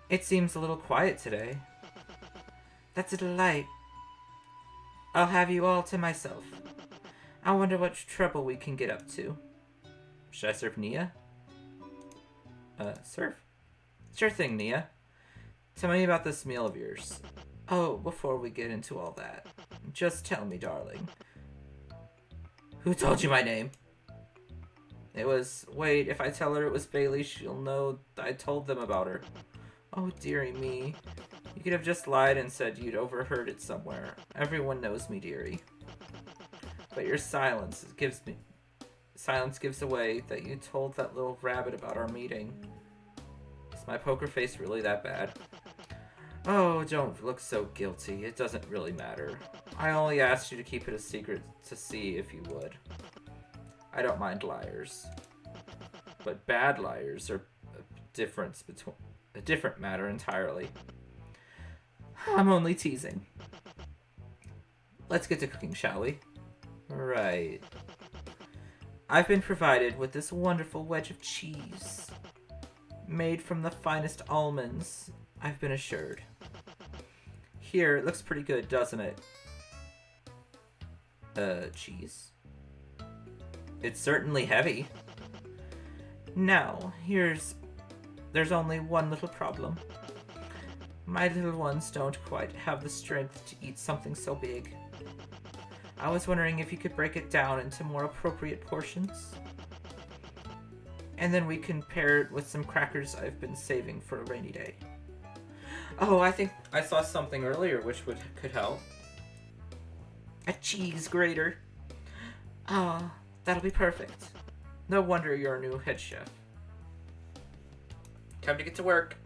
It seems a little quiet today. That's a delight. I'll have you all to myself. I wonder what trouble we can get up to. Should I serve Nia? Serve? Sure thing, Nia. Tell me about this meal of yours. Oh, before we get into all that, just tell me, darling. Who told you my name? It was... Wait, if I tell her it was Bailey, she'll know I told them about her. Oh, dearie me. You could have just lied and said you'd overheard it somewhere. Everyone knows me, dearie. But your silence gives away that you told that little rabbit about our meeting. Is my poker face really that bad? Oh, don't look so guilty. It doesn't really matter. I only asked you to keep it a secret to see if you would. I don't mind liars. But bad liars are a different matter entirely. I'm only teasing. Let's get to cooking, shall we? Right. I've been provided with this wonderful wedge of cheese. Made from the finest almonds, I've been assured. Here, it looks pretty good, doesn't it? Cheese? It's certainly heavy. Now, there's only one little problem. My little ones don't quite have the strength to eat something so big. I was wondering if you could break it down into more appropriate portions. And then we can pair it with some crackers I've been saving for a rainy day. Oh, I think I saw something earlier which could help. A cheese grater. Ah, that'll be perfect. No wonder you're a new head chef. Time to get to work.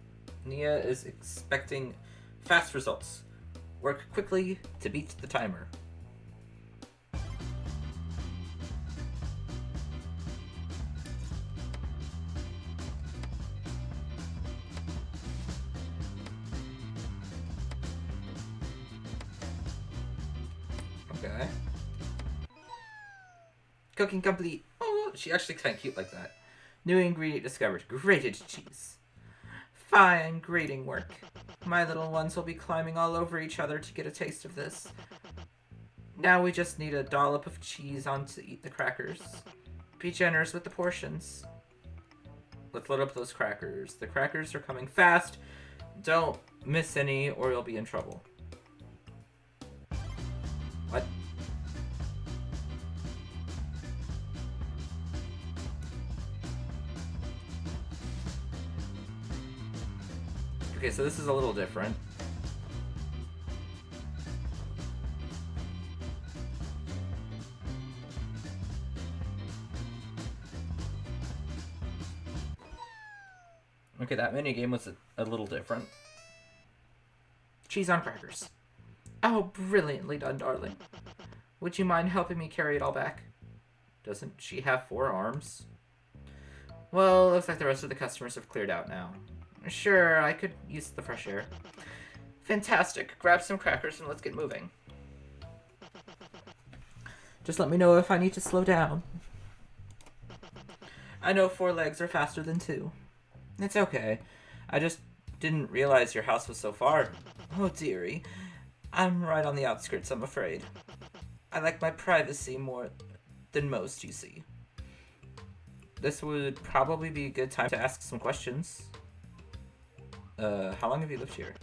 Nia is expecting fast results. Work quickly to beat the timer. Okay. Cooking complete. Oh, she actually kind of cute like that. New ingredient discovered. Grated cheese. Fine grating work. My little ones will be climbing all over each other to get a taste of this. Now we just need a dollop of cheese on to eat the crackers. Be generous with the portions. Let's load up those crackers. The crackers are coming fast. Don't miss any or you'll be in trouble. What? Okay, so this is a little different. Okay, that minigame was a little different. Cheese on crackers. Oh, brilliantly done, darling. Would you mind helping me carry it all back? Doesn't she have 4 arms? Well, looks like the rest of the customers have cleared out now. Sure, I could use the fresh air. Fantastic. Grab some crackers and let's get moving. Just let me know if I need to slow down. I know 4 legs are faster than 2. It's okay. I just didn't realize your house was so far. Oh, dearie. I'm right on the outskirts, I'm afraid. I like my privacy more than most, you see. This would probably be a good time to ask some questions. How long have you lived here?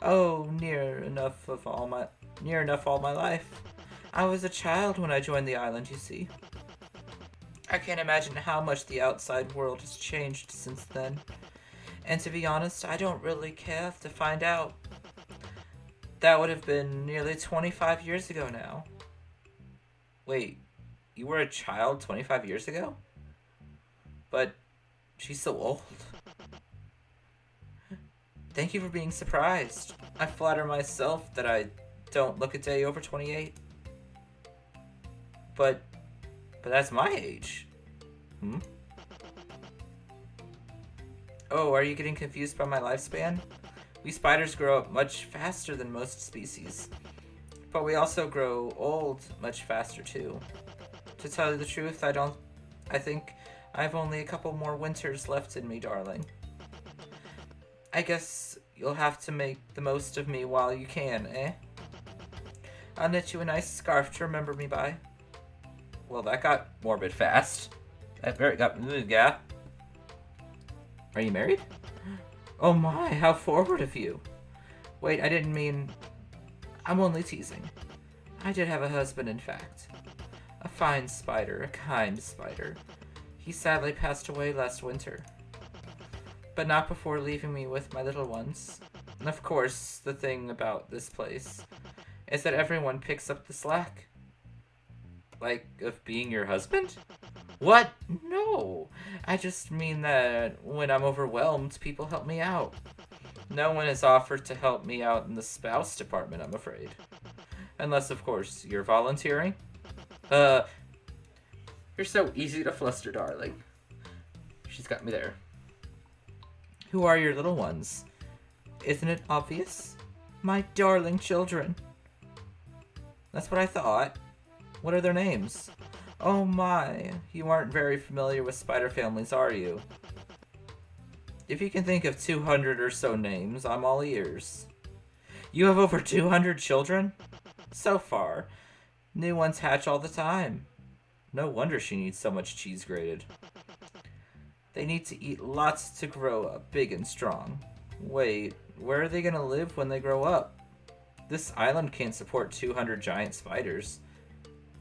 Oh, near enough all my life. I was a child when I joined the island, you see. I can't imagine how much the outside world has changed since then. And to be honest, I don't really care to find out. That would have been nearly 25 years ago now. Wait, you were a child 25 years ago? But she's so old. Thank you for being surprised. I flatter myself that I don't look a day over 28. But that's my age. Oh, are you getting confused by my lifespan? We spiders grow up much faster than most species. But we also grow old much faster, too. To tell you the truth, I think I've only a couple more winters left in me, darling. I guess you'll have to make the most of me while you can, eh? I'll knit you a nice scarf to remember me by. Well, that got morbid fast. That very got... yeah. Are you married? Oh my, how forward of you. Wait, I didn't mean... I'm only teasing. I did have a husband, in fact. A fine spider, a kind spider. He sadly passed away last winter. But not before leaving me with my little ones. And of course, the thing about this place is that everyone picks up the slack. Like, of being your husband? What? No! I just mean that when I'm overwhelmed, people help me out. No one has offered to help me out in the spouse department, I'm afraid. Unless, of course, you're volunteering. You're so easy to fluster, darling. She's got me there. Who are your little ones? Isn't it obvious? My darling children. That's what I thought. What are their names? Oh my, you aren't very familiar with spider families, are you? If you can think of 200 or so names, I'm all ears. You have over 200 children? So far. New ones hatch all the time. No wonder she needs so much cheese grated. They need to eat lots to grow up big and strong. Wait, where are they gonna live when they grow up? This island can't support 200 giant spiders.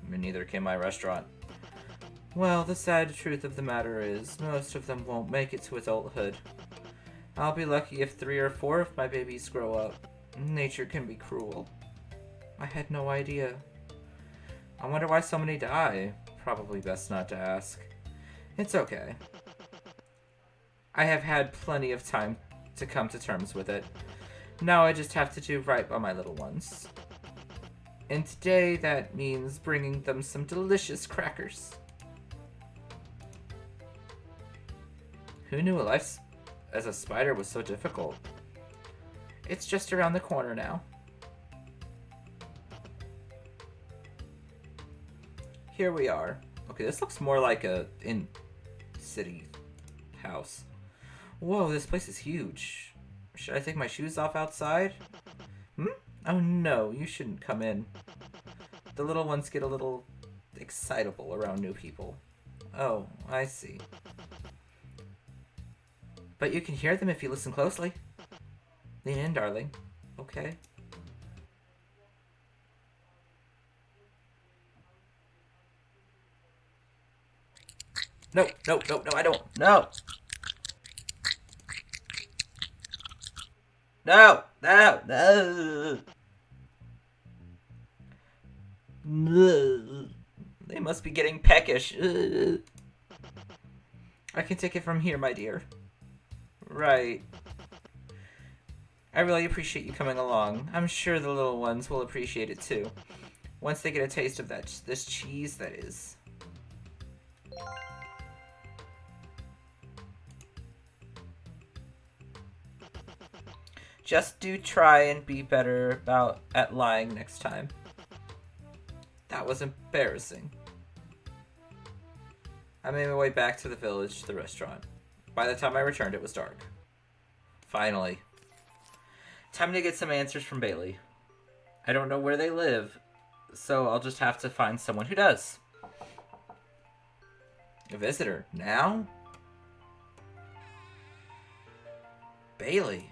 Neither can my restaurant. Well, the sad truth of the matter is, most of them won't make it to adulthood. I'll be lucky if 3 or 4 of my babies grow up. Nature can be cruel. I had no idea. I wonder why so many die. Probably best not to ask. It's okay. I have had plenty of time to come to terms with it. Now I just have to do right by my little ones. And today that means bringing them some delicious crackers. Who knew a life as a spider was so difficult? It's just around the corner now. Here we are. Okay, this looks more like a in-city house. Whoa, this place is huge. Should I take my shoes off outside? Oh no, you shouldn't come in. The little ones get a little excitable around new people. Oh, I see. But you can hear them if you listen closely. Lean in, darling. Okay. No, no, no, no, I don't. No! No! No! No! They must be getting peckish. I can take it from here, my dear. Right. I really appreciate you coming along. I'm sure the little ones will appreciate it too. Once they get a taste of this cheese, that is. Just do try and be better at lying next time. That was embarrassing. I made my way back to the village to the restaurant. By the time I returned, it was dark. Finally. Time to get some answers from Bailey. I don't know where they live, so I'll just have to find someone who does. A visitor? Now? Bailey.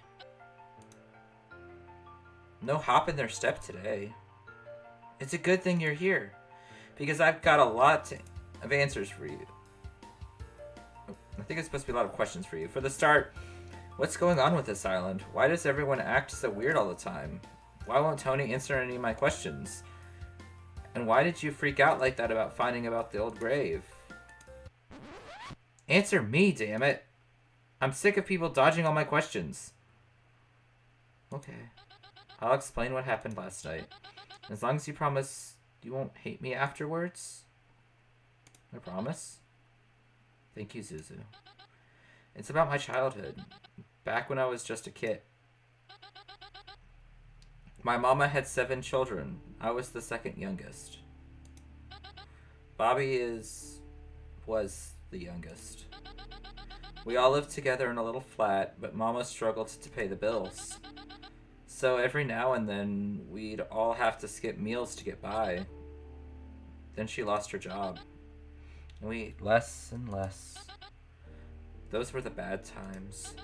No hop in their step today. It's a good thing you're here, because I've got a lot of answers for you. I think it's supposed to be a lot of questions for you. For the start, what's going on with this island? Why does everyone act so weird all the time? Why won't Tony answer any of my questions? And why did you freak out like that about finding about the old grave? Answer me, damn it! I'm sick of people dodging all my questions. Okay. I'll explain what happened last night. As long as you promise you won't hate me afterwards. I promise. Thank you, Zuzu. It's about my childhood. Back when I was just a kid. My mama had 7 children. I was the second youngest. Bobby was the youngest. We all lived together in a little flat, but Mama struggled to pay the bills. So every now and then, we'd all have to skip meals to get by. Then she lost her job. And we ate less and less. Those were the bad times.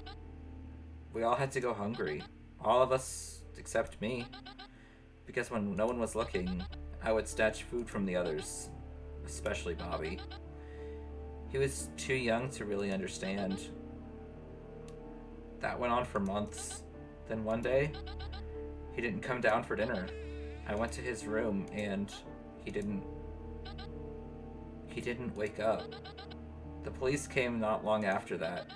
We all had to go hungry. All of us except me. Because when no one was looking, I would snatch food from the others. Especially Bobby. He was too young to really understand. That went on for months. Then one day, he didn't come down for dinner. I went to his room and he didn't wake up. The police came not long after that.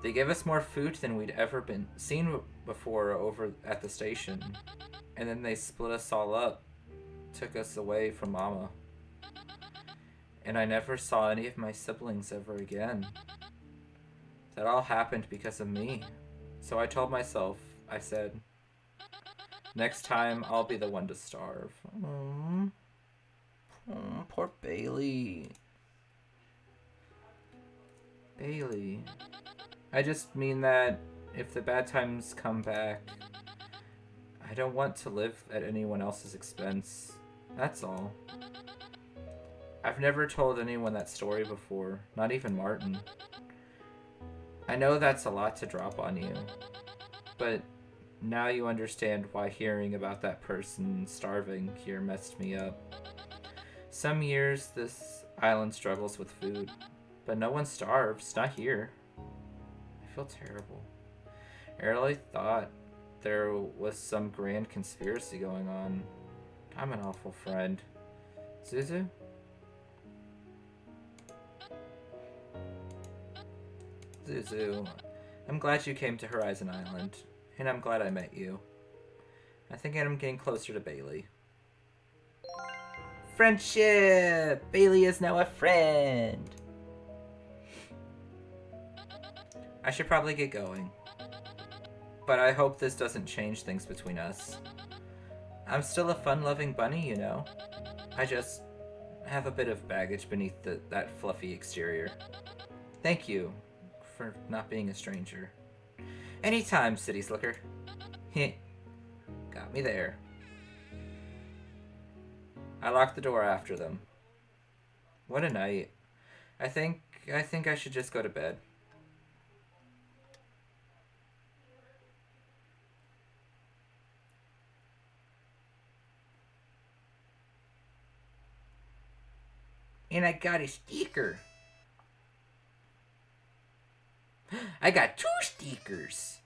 They gave us more food than we'd ever been seen before over at the station. And then they split us all up, took us away from Mama. And I never saw any of my siblings ever again. That all happened because of me. So I told myself, I said, next time I'll be the one to starve. Aww. Oh, poor Bailey. Bailey. I just mean that if the bad times come back, I don't want to live at anyone else's expense. That's all. I've never told anyone that story before, not even Martin. I know that's a lot to drop on you, but now you understand why hearing about that person starving here messed me up. Some years this island struggles with food, but no one starves, not here. I feel terrible. I really thought there was some grand conspiracy going on. I'm an awful friend. Zuzu? Zuzu, I'm glad you came to Horizon Island, and I'm glad I met you. I think I'm getting closer to Bailey. Friendship! Bailey is now a friend. I should probably get going, but I hope this doesn't change things between us. I'm still a fun-loving bunny, you know. I just have a bit of baggage beneath that fluffy exterior. Thank you for not being a stranger. Anytime, City Slicker. Heh. Got me there. I locked the door after them. What a night. I think I should just go to bed. And I got a sticker. I got 2 stickers.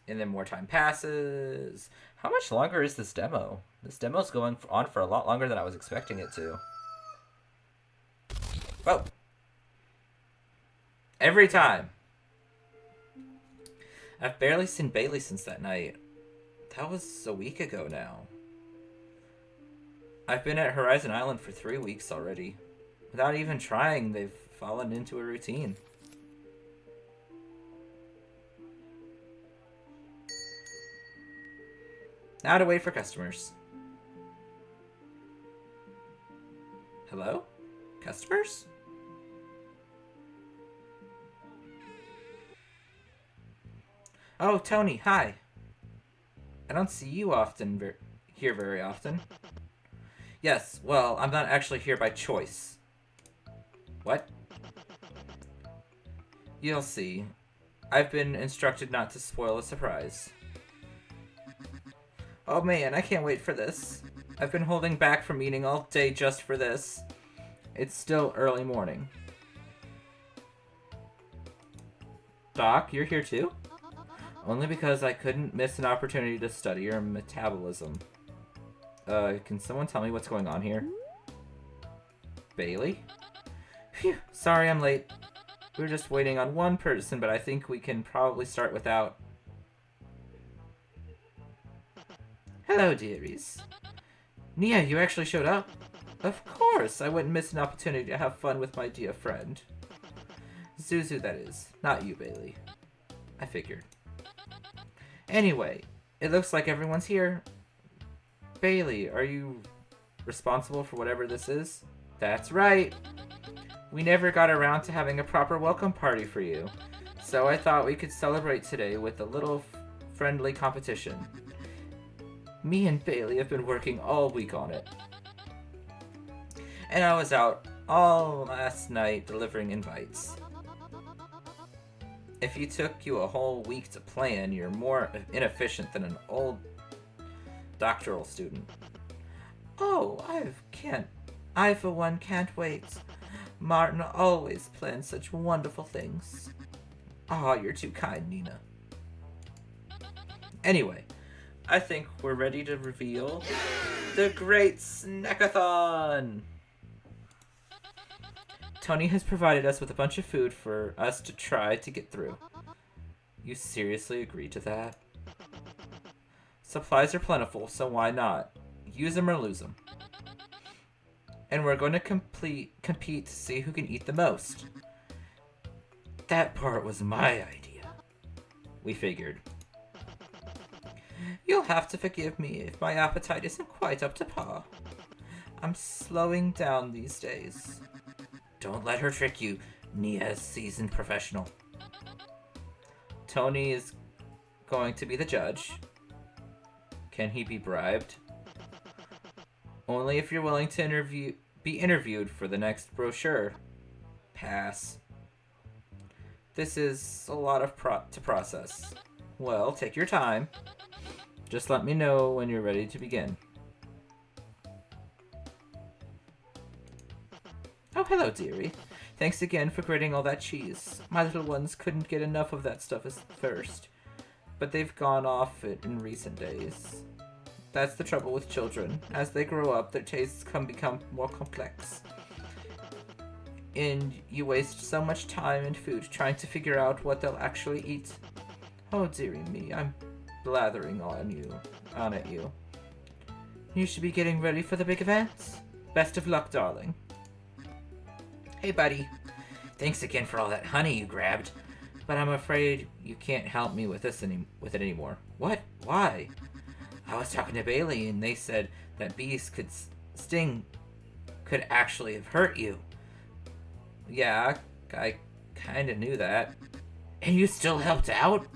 And then more time passes. How much longer is this demo? This demo's going on for a lot longer than I was expecting it to. Whoa. Every time. I've barely seen Bailey since that night. That was a week ago now. I've been at Horizon Island for 3 weeks already. Without even trying, they've fallen into a routine. Now to wait for customers. Hello? Customers? Oh, Tony, hi. I don't see you here very often. Yes, well, I'm not actually here by choice. What? You'll see. I've been instructed not to spoil a surprise. Oh man, I can't wait for this. I've been holding back from eating all day just for this. It's still early morning. Doc, you're here too? Only because I couldn't miss an opportunity to study your metabolism. Can someone tell me what's going on here? Bailey? Phew, sorry I'm late. We were just waiting on one person, but I think we can probably start without... Hello, dearies. Nia, you actually showed up? Of course, I wouldn't miss an opportunity to have fun with my dear friend. Zuzu, that is. Not you, Bailey. I figured. Anyway, it looks like everyone's here. Bailey, are you responsible for whatever this is? That's right. We never got around to having a proper welcome party for you. So I thought we could celebrate today with a little friendly competition. Me and Bailey have been working all week on it. And I was out all last night delivering invites. If it took you a whole week to plan, you're more inefficient than an old doctoral student. Oh, I for one can't wait. Martin always plans such wonderful things. Aw, you're too kind, Nina. Anyway, I think we're ready to reveal the Great Snackathon! Tony has provided us with a bunch of food for us to try to get through. You seriously agree to that? Supplies are plentiful, so why not? Use them or lose them. And we're going to compete to see who can eat the most. That part was my idea. We figured. You'll have to forgive me if my appetite isn't quite up to par. I'm slowing down these days. Don't let her trick you, Nia's seasoned professional. Tony is going to be the judge. Can he be bribed? Only if you're willing to be interviewed for the next brochure. Pass. This is a lot of to process. Well, take your time. Just let me know when you're ready to begin. Oh, hello, dearie. Thanks again for grating all that cheese. My little ones couldn't get enough of that stuff at first, but they've gone off it in recent days. That's the trouble with children. As they grow up, their tastes become more complex. And you waste so much time and food trying to figure out what they'll actually eat. Oh, dearie me, I'm blathering on at you. You should be getting ready for the big event. Best of luck, darling. Hey, buddy. Thanks again for all that honey you grabbed, but I'm afraid you can't help me with it anymore. What? Why? I was talking to Bailey, and they said that bees could actually have hurt you. Yeah, I kinda knew that. And you still helped out?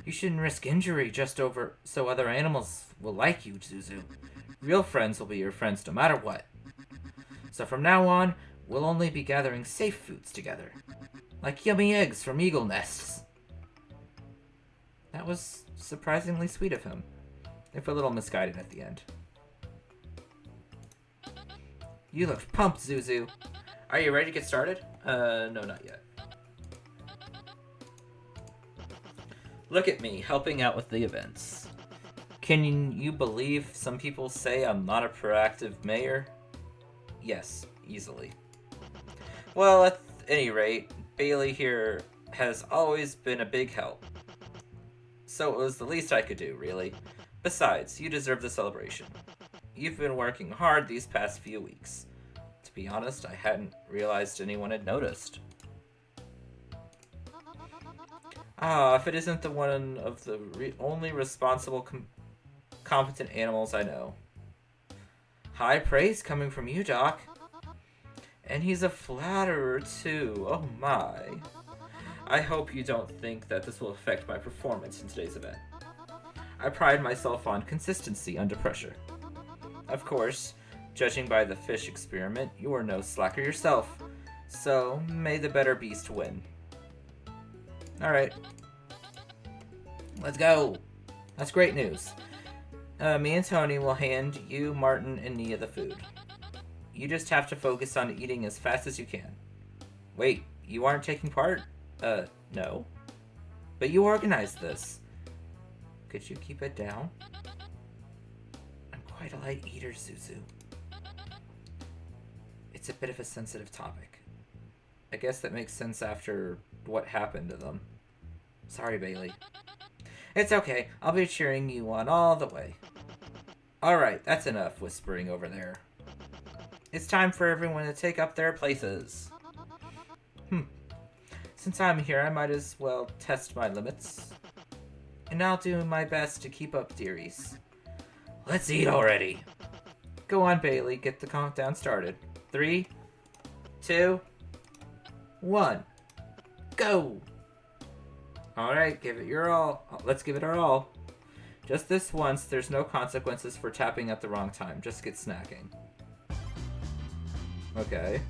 You shouldn't risk injury just so other animals will like you, Zuzu. Real friends will be your friends no matter what. So from now on, we'll only be gathering safe foods together. Like yummy eggs from eagle nests. That was surprisingly sweet of him, if a little misguided at the end. You look pumped, Zuzu. Are you ready to get started? No, not yet. Look at me, helping out with the events. Can you believe some people say I'm not a proactive mayor? Yes, easily. Well, at any rate, Bailey here has always been a big help. So it was the least I could do, really. Besides, you deserve the celebration. You've been working hard these past few weeks. To be honest, I hadn't realized anyone had noticed. Ah, if it isn't the one of the only responsible, competent animals I know. High praise coming from you, Doc. And he's a flatterer, too. Oh my. I hope you don't think that this will affect my performance in today's event. I pride myself on consistency under pressure. Of course, judging by the fish experiment, you are no slacker yourself. So, may the better beast win. Alright. Let's go! That's great news. Me and Tony will hand you, Martin, and Nia the food. You just have to focus on eating as fast as you can. Wait, you aren't taking part? No. But you organized this. Could you keep it down? I'm quite a light eater, Zuzu. It's a bit of a sensitive topic. I guess that makes sense after what happened to them. Sorry, Bailey. It's okay. I'll be cheering you on all the way. Alright, that's enough whispering over there. It's time for everyone to take up their places. Since I'm here, I might as well test my limits. And I'll do my best to keep up, dearies. Let's eat already. Go on, Bailey. Get the countdown started. 3, 2, 1. Go! Alright, give it your all. Let's give it our all. Just this once, there's no consequences for tapping at the wrong time. Just get snacking. Okay.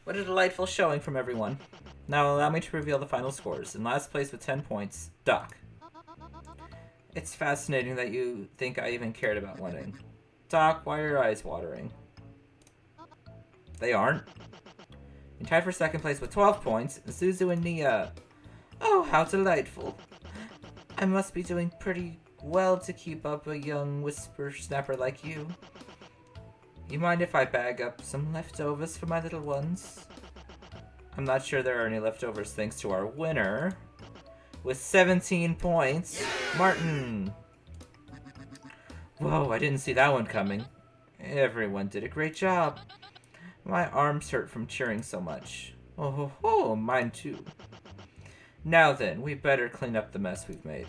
What a delightful showing from everyone. Now allow me to reveal the final scores. In last place with 10 points, Doc. It's fascinating that you think I even cared about winning. Doc, why are your eyes watering? They aren't. In tied for second place with 12 points, Zuzu and Nia. Oh, how delightful. I must be doing pretty well to keep up a young whippersnapper like you. You mind if I bag up some leftovers for my little ones? I'm not sure there are any leftovers thanks to our winner. With 17 points, Martin. Whoa, I didn't see that one coming. Everyone did a great job. My arms hurt from cheering so much. Oh ho ho, mine too. Now then, we better clean up the mess we've made.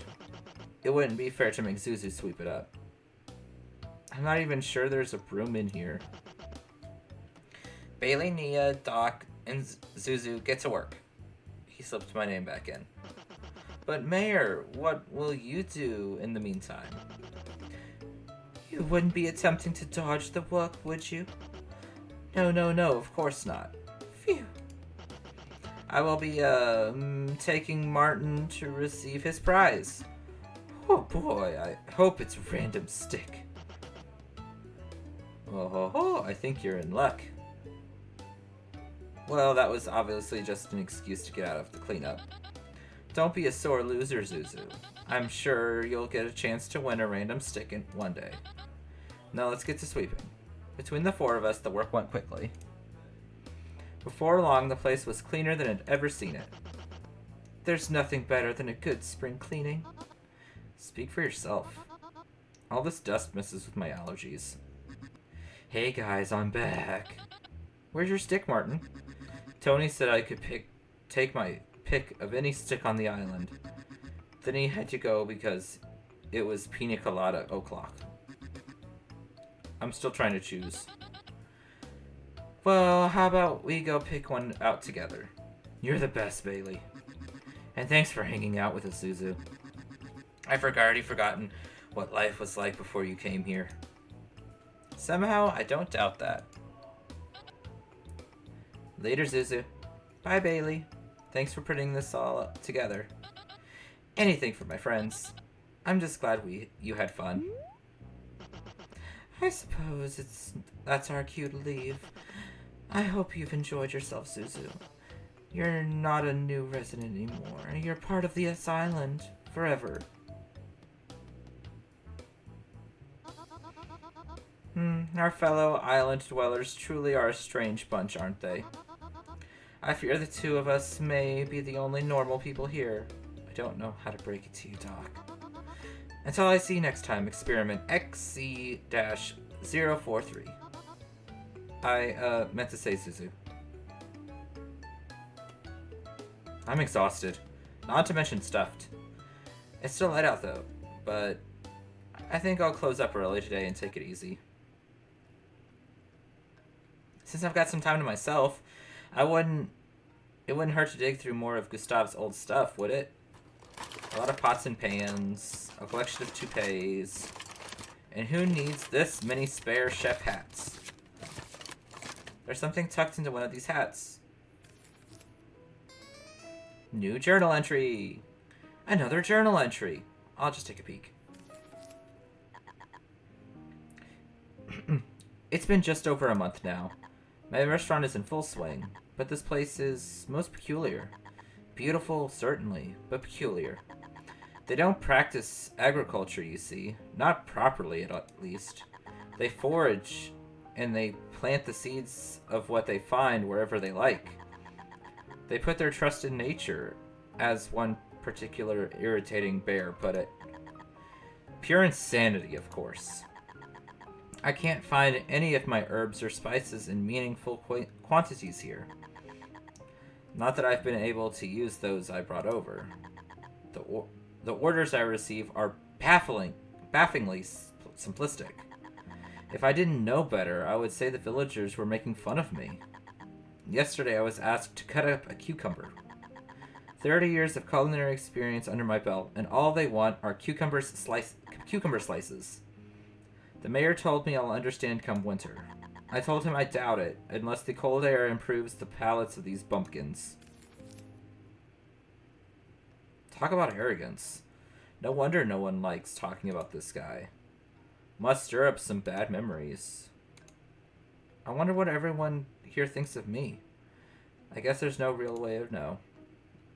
It wouldn't be fair to make Zuzu sweep it up. I'm not even sure there's a broom in here. Bailey, Nia, Doc, and Zuzu, get to work. He slipped my name back in. But Mayor, what will you do in the meantime? You wouldn't be attempting to dodge the work, would you? No, of course not. Phew. I will be, taking Martin to receive his prize. Oh boy, I hope it's random stick. Oh, I think you're in luck. Well, that was obviously just an excuse to get out of the cleanup. Don't be a sore loser, Zuzu. I'm sure you'll get a chance to win a random stick in one day. Now let's get to sweeping. Between the four of us, the work went quickly. Before long, the place was cleaner than I'd ever seen it. There's nothing better than a good spring cleaning. Speak for yourself. All this dust messes with my allergies. Hey guys, I'm back. Where's your stick, Martin? Tony said I could take my pick of any stick on the island. Then he had to go because it was pina colada o'clock. I'm still trying to choose. Well, how about we go pick one out together? You're the best, Bailey. And thanks for hanging out with us, Zuzu. I've already forgotten what life was like before you came here. Somehow, I don't doubt that. Later, Zuzu. Bye, Bailey. Thanks for putting this all together. Anything for my friends. I'm just glad you had fun. I suppose that's our cue to leave. I hope you've enjoyed yourself, Zuzu. You're not a new resident anymore. You're part of this island forever. Our fellow island dwellers truly are a strange bunch, aren't they? I fear the two of us may be the only normal people here. I don't know how to break it to you, Doc. Until I see you next time, experiment XC-043. I meant to say Zuzu. I'm exhausted. Not to mention stuffed. It's still light out though, but I think I'll close up early today and take it easy. Since I've got some time to myself, it wouldn't hurt to dig through more of Gustav's old stuff, would it? A lot of pots and pans, a collection of toupees, and who needs this many spare chef hats? There's something tucked into one of these hats. New journal entry! Another journal entry! I'll just take a peek. It's been just over a month now. My restaurant is in full swing, but this place is most peculiar. Beautiful, certainly, but peculiar. They don't practice agriculture, you see. Not properly, at least. They forage, and they plant the seeds of what they find wherever they like. They put their trust in nature, as one particular irritating bear put it. Pure insanity, of course. I can't find any of my herbs or spices in meaningful quantities here. Not that I've been able to use those I brought over. The orders I receive are bafflingly simplistic. If I didn't know better, I would say the villagers were making fun of me. Yesterday I was asked to cut up a cucumber. 30 years of culinary experience under my belt, and all they want are cucumber slices. The mayor told me I'll understand come winter. I told him I doubt it, unless the cold air improves the palates of these bumpkins. Talk about arrogance. No wonder no one likes talking about this guy. Must stir up some bad memories. I wonder what everyone here thinks of me. I guess there's no real way to know.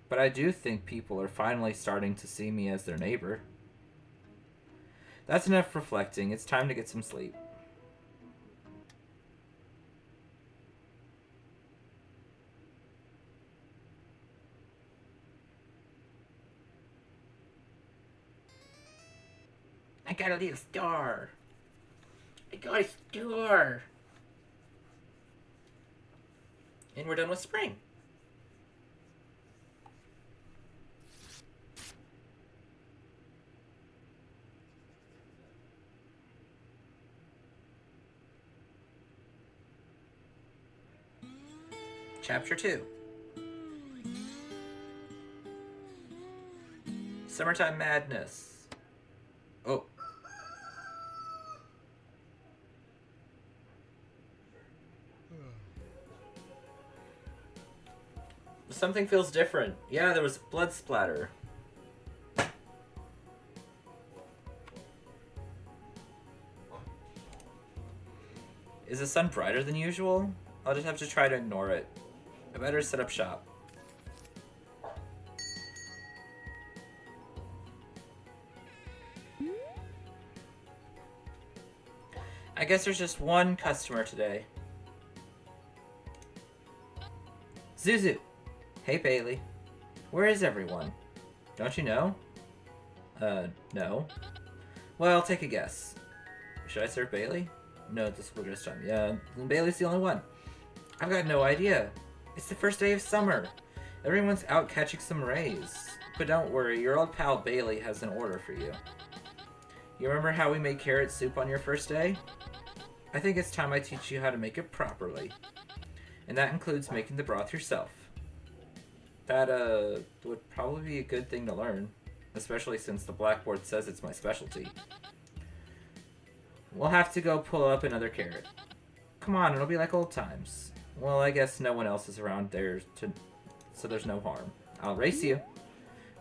But I do think people are finally starting to see me as their neighbor. That's enough reflecting. It's time to get some sleep. I got a little star. I got a star. And we're done with spring. Chapter 2. Summertime Madness. Oh. Something feels different. Yeah, there was blood splatter. Is the sun brighter than usual? I'll just have to try to ignore it. I better set up shop. I guess there's just one customer today. Zuzu! Hey, Bailey. Where is everyone? Don't you know? No. Well, take a guess. Should I serve Bailey? No, this will just time. Yeah, Bailey's the only one. I've got no idea. It's the first day of summer. Everyone's out catching some rays. But don't worry, your old pal Bailey has an order for you. You remember how we made carrot soup on your first day? I think it's time I teach you how to make it properly. And that includes making the broth yourself. That, would probably be a good thing to learn. Especially since the blackboard says it's my specialty. We'll have to go pull up another carrot. Come on, it'll be like old times. Well, I guess no one else is around there, so there's no harm. I'll race you.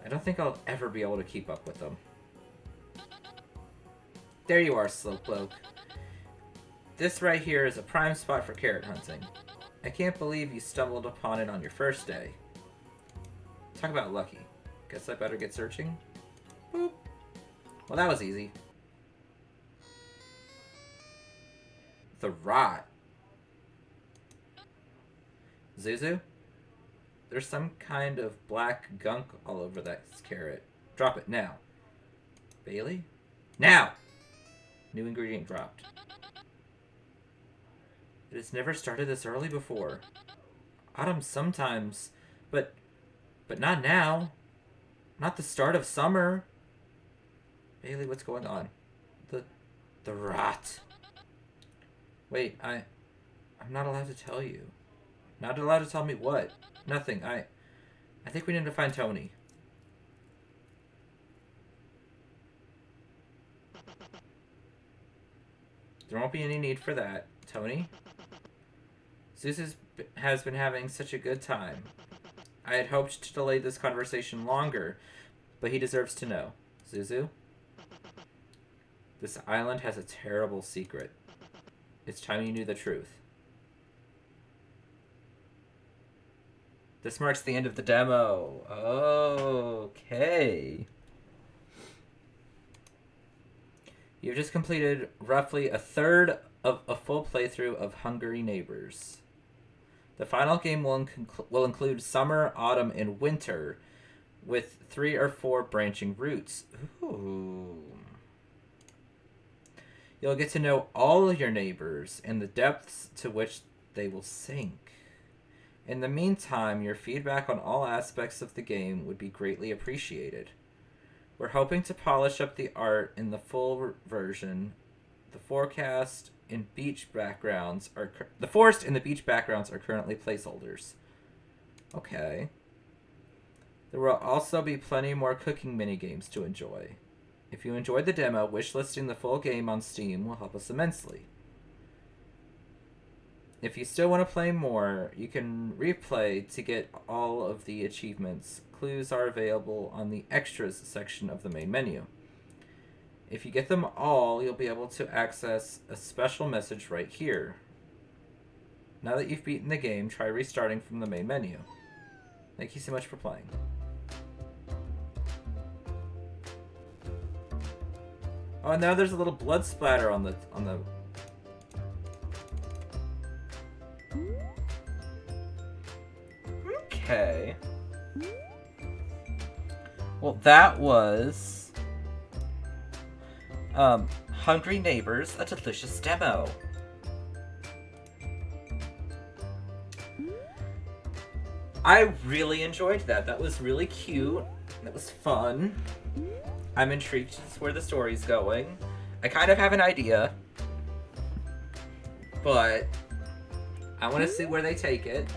I don't think I'll ever be able to keep up with them. There you are, Slowpoke. This right here is a prime spot for carrot hunting. I can't believe you stumbled upon it on your first day. Talk about lucky. Guess I better get searching. Boop. Well, that was easy. The rot. Zuzu? There's some kind of black gunk all over that carrot. Drop it now. Bailey? Now! New ingredient dropped. It has never started this early before. Autumn sometimes, but not now. Not the start of summer. Bailey, what's going on? The rot. Wait, I'm not allowed to tell you. Not allowed to tell me what? Nothing. I think we need to find Tony. There won't be any need for that. Tony? Zeus has been having such a good time. I had hoped to delay this conversation longer, but he deserves to know. Zuzu? This island has a terrible secret. It's time you knew the truth. This marks the end of the demo. Okay. You've just completed roughly a third of a full playthrough of Hungry Neighbors. The final game will include summer, autumn, and winter, with 3 or 4 branching routes. Ooh. You'll get to know all your neighbors and the depths to which they will sink. In the meantime, your feedback on all aspects of the game would be greatly appreciated. We're hoping to polish up the art in the full version. The forest and the beach backgrounds are currently placeholders. Okay. There will also be plenty more cooking minigames to enjoy. If you enjoyed the demo, wishlisting the full game on Steam will help us immensely. If you still want to play more, you can replay to get all of the achievements. Clues are available on the Extras section of the main menu. If you get them all, you'll be able to access a special message right here. Now that you've beaten the game, try restarting from the main menu. Thank you so much for playing. Oh, and now there's a little blood splatter on the Okay. Well, that was Hungry Neighbors, a delicious demo. I really enjoyed that. That was really cute. That was fun. I'm intrigued as to where the story's going. I kind of have an idea, but I want to see where they take it.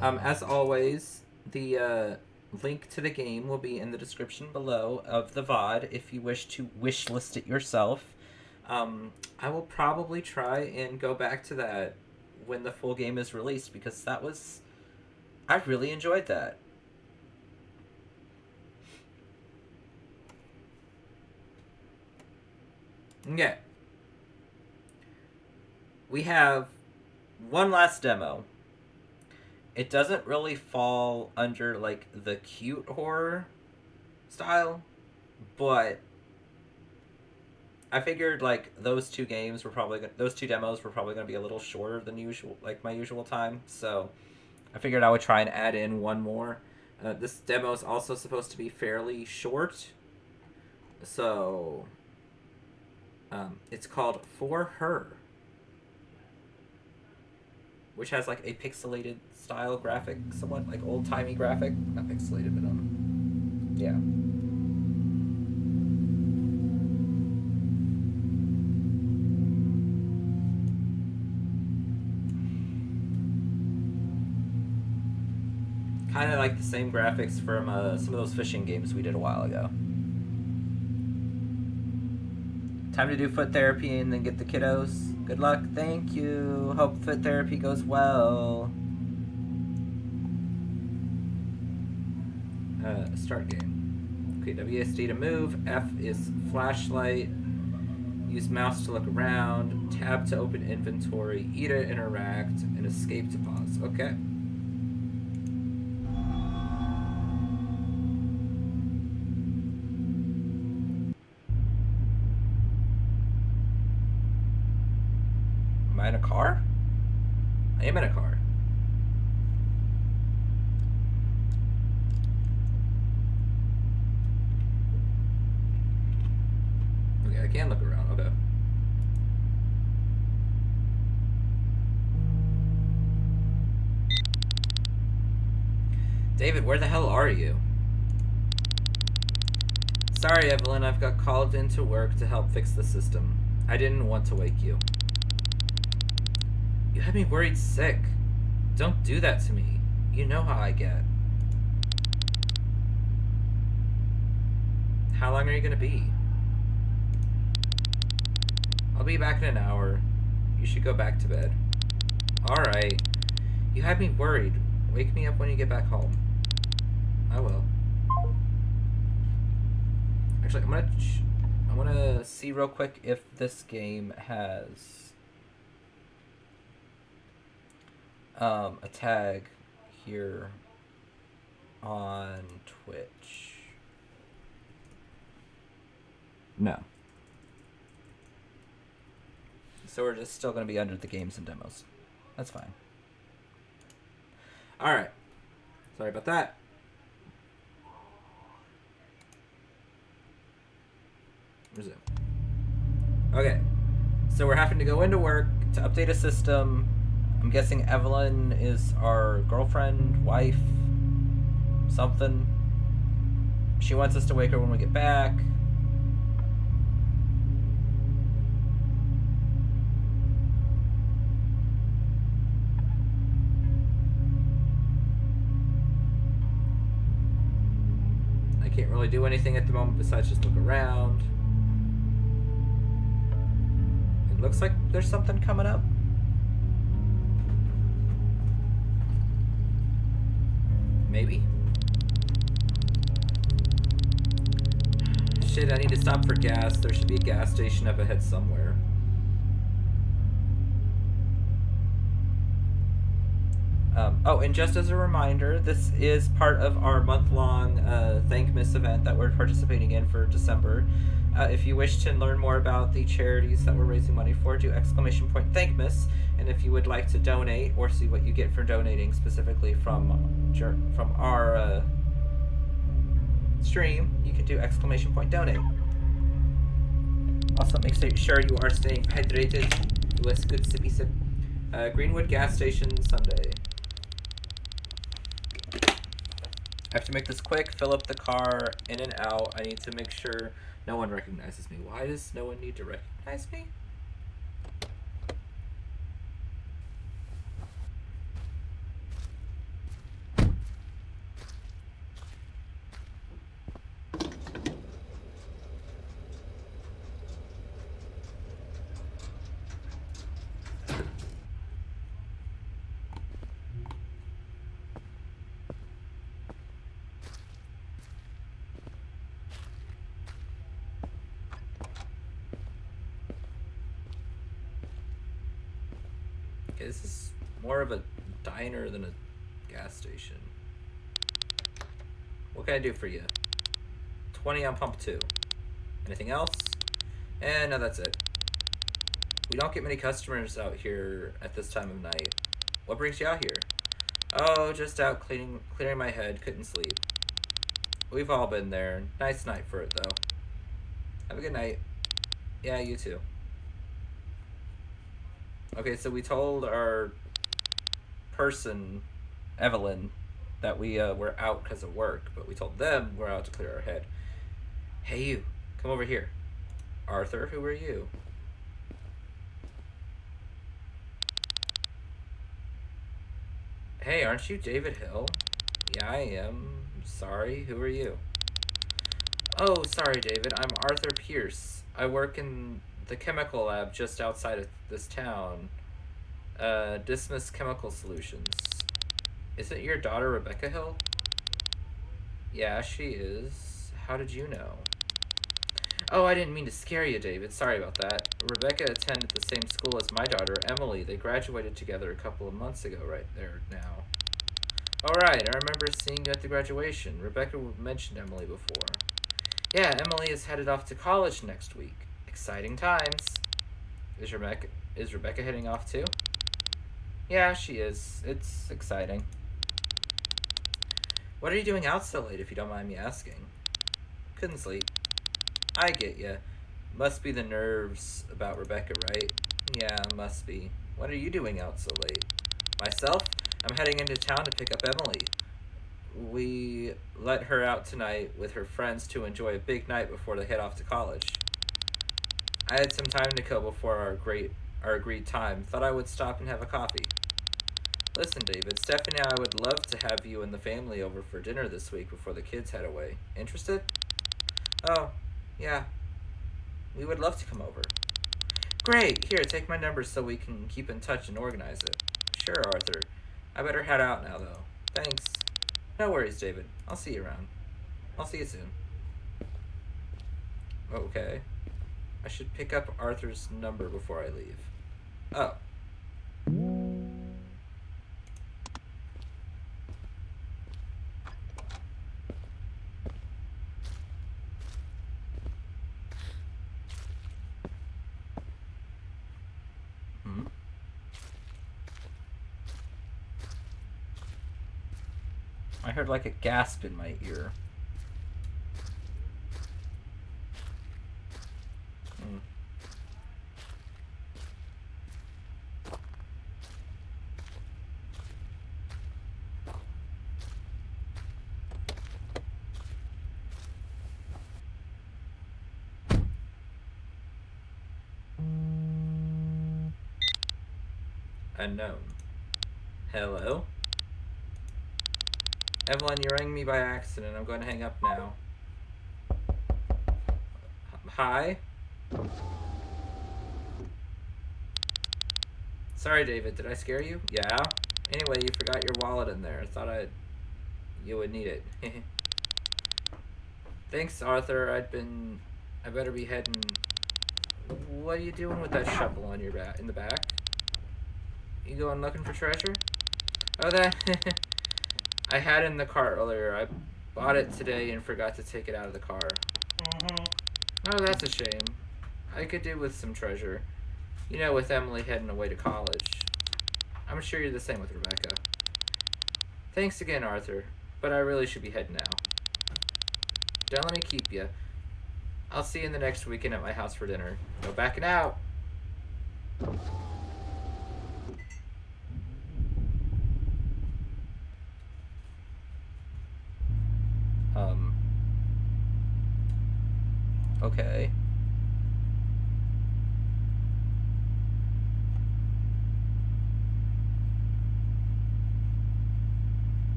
As always, the link to the game will be in the description below of the VOD if you wish to wishlist it yourself. I will probably try and go back to that when the full game is released, because I really enjoyed that. Okay. We have one last demo. It doesn't really fall under, like, the cute horror style, but I figured, like, those two demos were probably going to be a little shorter than usual, like my usual time, so I figured I would try and add in one more. This demo is also supposed to be fairly short, so it's called For Her, which has, like, a pixelated style graphic, somewhat like old-timey graphic. Not pixelated, but yeah. Kind of like the same graphics from some of those fishing games we did a while ago. Time to do foot therapy and then get the kiddos. Good luck. Thank you. Hope foot therapy goes well. Start game. Okay, WSD to move. F is flashlight. Use mouse to look around. Tab to open inventory. E to interact. And escape to pause. Okay. Am I in a car? I am in a car. Okay, I can look around. Okay. David, where the hell are you? Sorry, Evelyn, I've got called into work to help fix the system. I didn't want to wake you. You had me worried sick. Don't do that to me. You know how I get. How long are you gonna be? I'll be back in an hour. You should go back to bed. Alright. You had me worried. Wake me up when you get back home. I will. Actually, I want to see real quick if this game has a tag here on Twitch. No. So we're just still going to be under the games and demos. That's fine. All right. Sorry about that. Resume. Okay. So we're having to go into work to update a system. I'm guessing Evelyn is our girlfriend, wife, something. She wants us to wake her when we get back. I can't really do anything at the moment besides just look around. It looks like there's something coming up. Maybe. Shit, I need to stop for gas. There should be a gas station up ahead somewhere. And just as a reminder, this is part of our month-long Thankmas event that we're participating in for December. If you wish to learn more about the charities that we're raising money for, do ! Thankmas. And if you would like to donate or see what you get for donating specifically from our stream, you can do ! Donate. Also, make sure you are staying hydrated. Do a good sippy sip. Greenwood gas station Sunday. I have to make this quick, fill up the car, in and out. I need to make sure no one recognizes me. Why does no one need to recognize me? Okay, this is more of a diner than a gas station. What can I do for you? 20 on pump 2. Anything else? No, that's it. We don't get many customers out here at this time of night. What brings you out here? Oh, just out clearing my head. Couldn't sleep. We've all been there. Nice night for it, though. Have a good night. Yeah, you too. Okay, so we told our person, Evelyn, that we were out because of work, but we told them we're out to clear our head. Hey, you. Come over here. Arthur, who are you? Hey, aren't you David Hill? Yeah, I am. Sorry, who are you? Oh, sorry, David. I'm Arthur Pierce. I work in the chemical lab just outside of this town. Dismas Chemical Solutions. Isn't your daughter Rebecca Hill? Yeah, she is. How did you know? Oh, I didn't mean to scare you, David. Sorry about that. Rebecca attended the same school as my daughter, Emily. They graduated together a couple of months ago right there now. All right, I remember seeing you at the graduation. Rebecca mentioned Emily before. Yeah, Emily is headed off to college next week. Exciting times. Is Rebecca heading off too? Yeah, she is. It's exciting. What are you doing out so late, if you don't mind me asking? Couldn't sleep. I get ya. Must be the nerves about Rebecca, right? Yeah, must be. What are you doing out so late? Myself? I'm heading into town to pick up Emily. We let her out tonight with her friends to enjoy a big night before they head off to college. I had some time to kill before our agreed time. Thought I would stop and have a coffee. Listen, David, Stephanie and I would love to have you and the family over for dinner this week before the kids head away. Interested? Oh, yeah. We would love to come over. Great! Here, take my number so we can keep in touch and organize it. Sure, Arthur. I better head out now, though. Thanks. No worries, David. I'll see you around. I'll see you soon. Okay. I should pick up Arthur's number before I leave. Oh. I heard like a gasp in my ear. Unknown. Hello? Evelyn, you rang me by accident. I'm going to hang up now. Hi? Sorry, David. Did I scare you? Yeah? Anyway, you forgot your wallet in there. Thought you would need it. Thanks, Arthur. I better be heading... What are you doing with that shovel on your back, in the back? You going looking for treasure? Oh, that... I had it in the car earlier. I bought it today and forgot to take it out of the car. Oh, that's a shame. I could do with some treasure. You know, with Emily heading away to college. I'm sure you're the same with Rebecca. Thanks again, Arthur. But I really should be heading now. Don't let me keep you. I'll see you in the next weekend at my house for dinner. No backing out. Okay.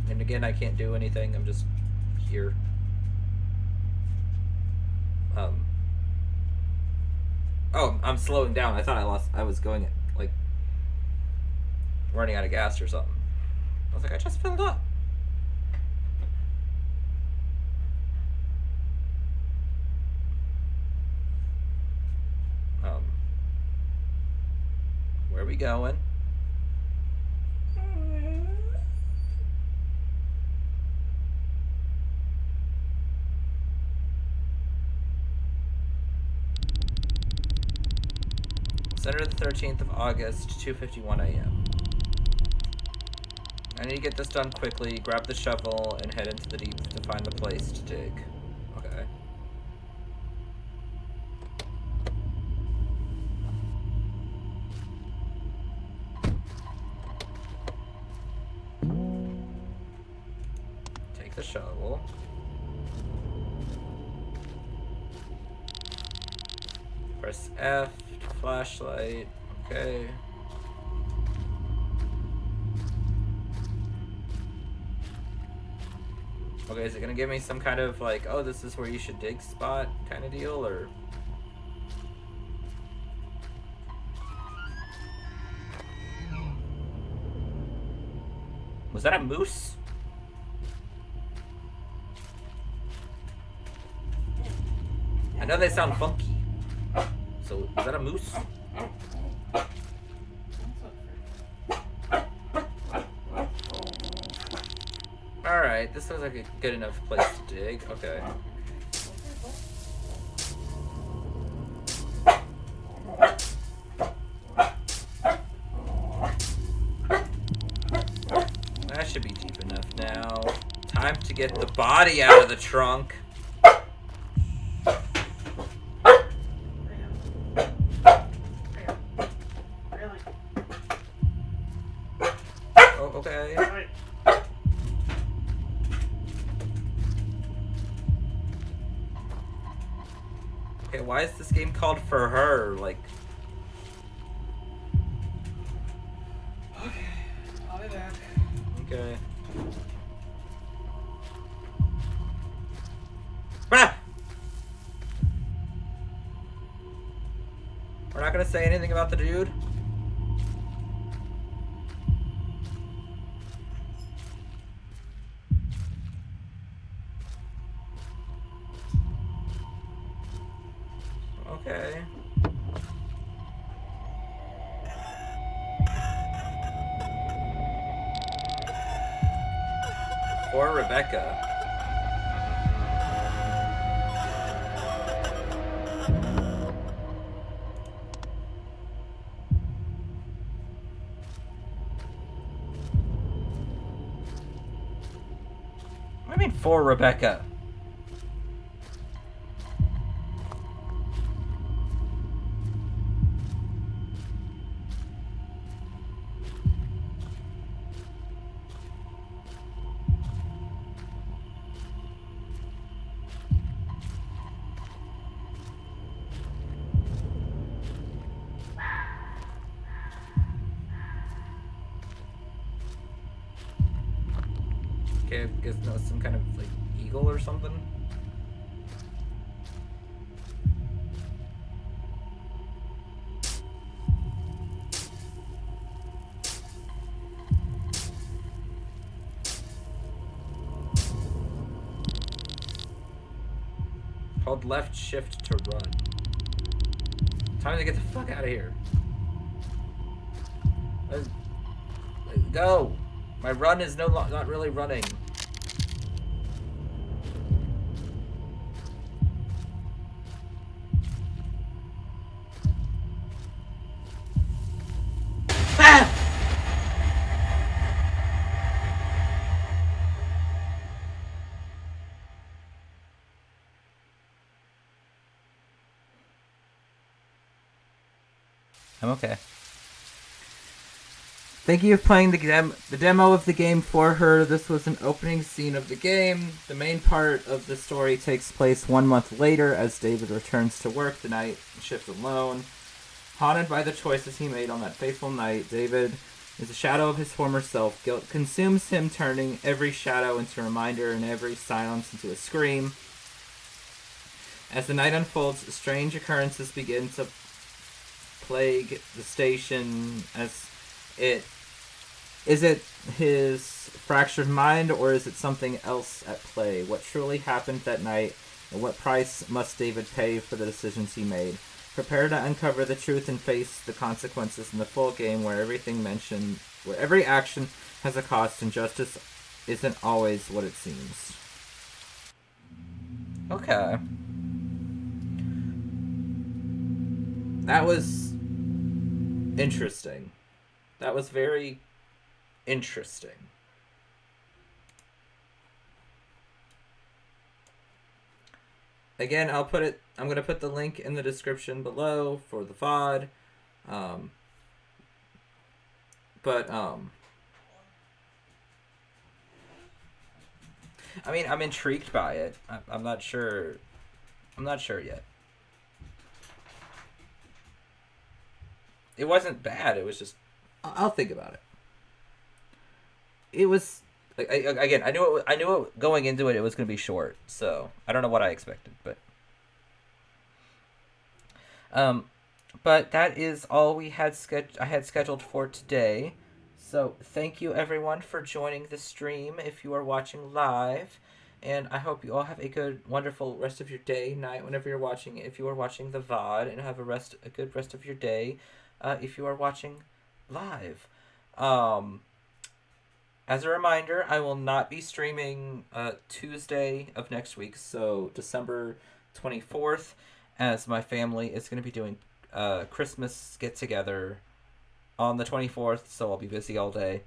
And again, I can't do anything. I'm just here. Oh, I'm slowing down. I thought I was going, like, running out of gas or something. I was like, I just filled up. Where are we going? Saturday the 13th of August, 2:51 a.m. I need to get this done quickly, grab the shovel, and head into the deep to find the place to dig. Okay. Take the shovel. Press F, flashlight, okay. Okay, is it gonna give me some kind of like, oh, this is where you should dig spot kind of deal, or? Was that a moose? I know they sound funky. So, is that a moose? Alright, this looks like a good enough place to dig. Okay. That should be deep enough now. Time to get the body out of the trunk. Oh, okay. Okay, why is this game called For Her? Like... Okay, I'll be back. Okay. Ah! We're not gonna say anything about the dude? Okay. Or Rebecca. mean for Rebecca? Okay, I guess no, some kind of like eagle or something. Hold left shift to run. Time to get the fuck out of here. Let's go. My run is not really running. Ah! I'm okay. Thank you for playing the demo of the game for her. This was an opening scene of the game. The main part of the story takes place 1 month later as David returns to work the night shift alone. Haunted by the choices he made on that fateful night, David is a shadow of his former self. Guilt consumes him, turning every shadow into a reminder and every silence into a scream. As the night unfolds, strange occurrences begin to plague the station. Is it his fractured mind, or is it something else at play? What truly happened that night, and what price must David pay for the decisions he made? Prepare to uncover the truth and face the consequences in the full game, where every action has a cost, and justice isn't always what it seems. Okay. That was interesting. That was very interesting. Again, I'm going to put the link in the description below for the VOD. I mean, I'm intrigued by it. I'm not sure. I'm not sure yet. It wasn't bad. It was just, I'll think about it. It was, again, I knew going into it was going to be short, so I don't know what I expected, but that is all I had scheduled for today. So thank you everyone for joining the stream if you are watching live, and I hope you all have a good, wonderful rest of your day, night, whenever you're watching it. If you are watching the VOD, and have a good rest of your day, if you are watching live. As a reminder, I will not be streaming Tuesday of next week, so December 24th, as my family is going to be doing Christmas get-together on the 24th, so I'll be busy all day.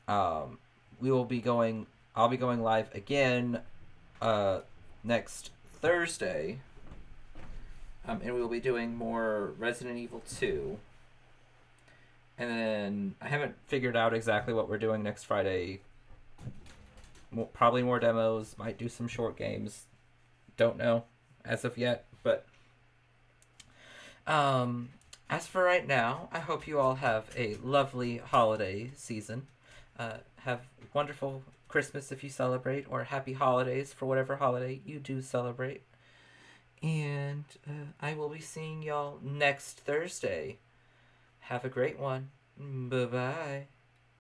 I'll be going live again next Thursday, and we will be doing more Resident Evil 2. And then I haven't figured out exactly what we're doing next Friday. Probably more demos. Might do some short games. Don't know as of yet. But as for right now, I hope you all have a lovely holiday season. Have wonderful Christmas if you celebrate, or happy holidays for whatever holiday you do celebrate. And I will be seeing y'all next Thursday. Have a great one. Bye-bye.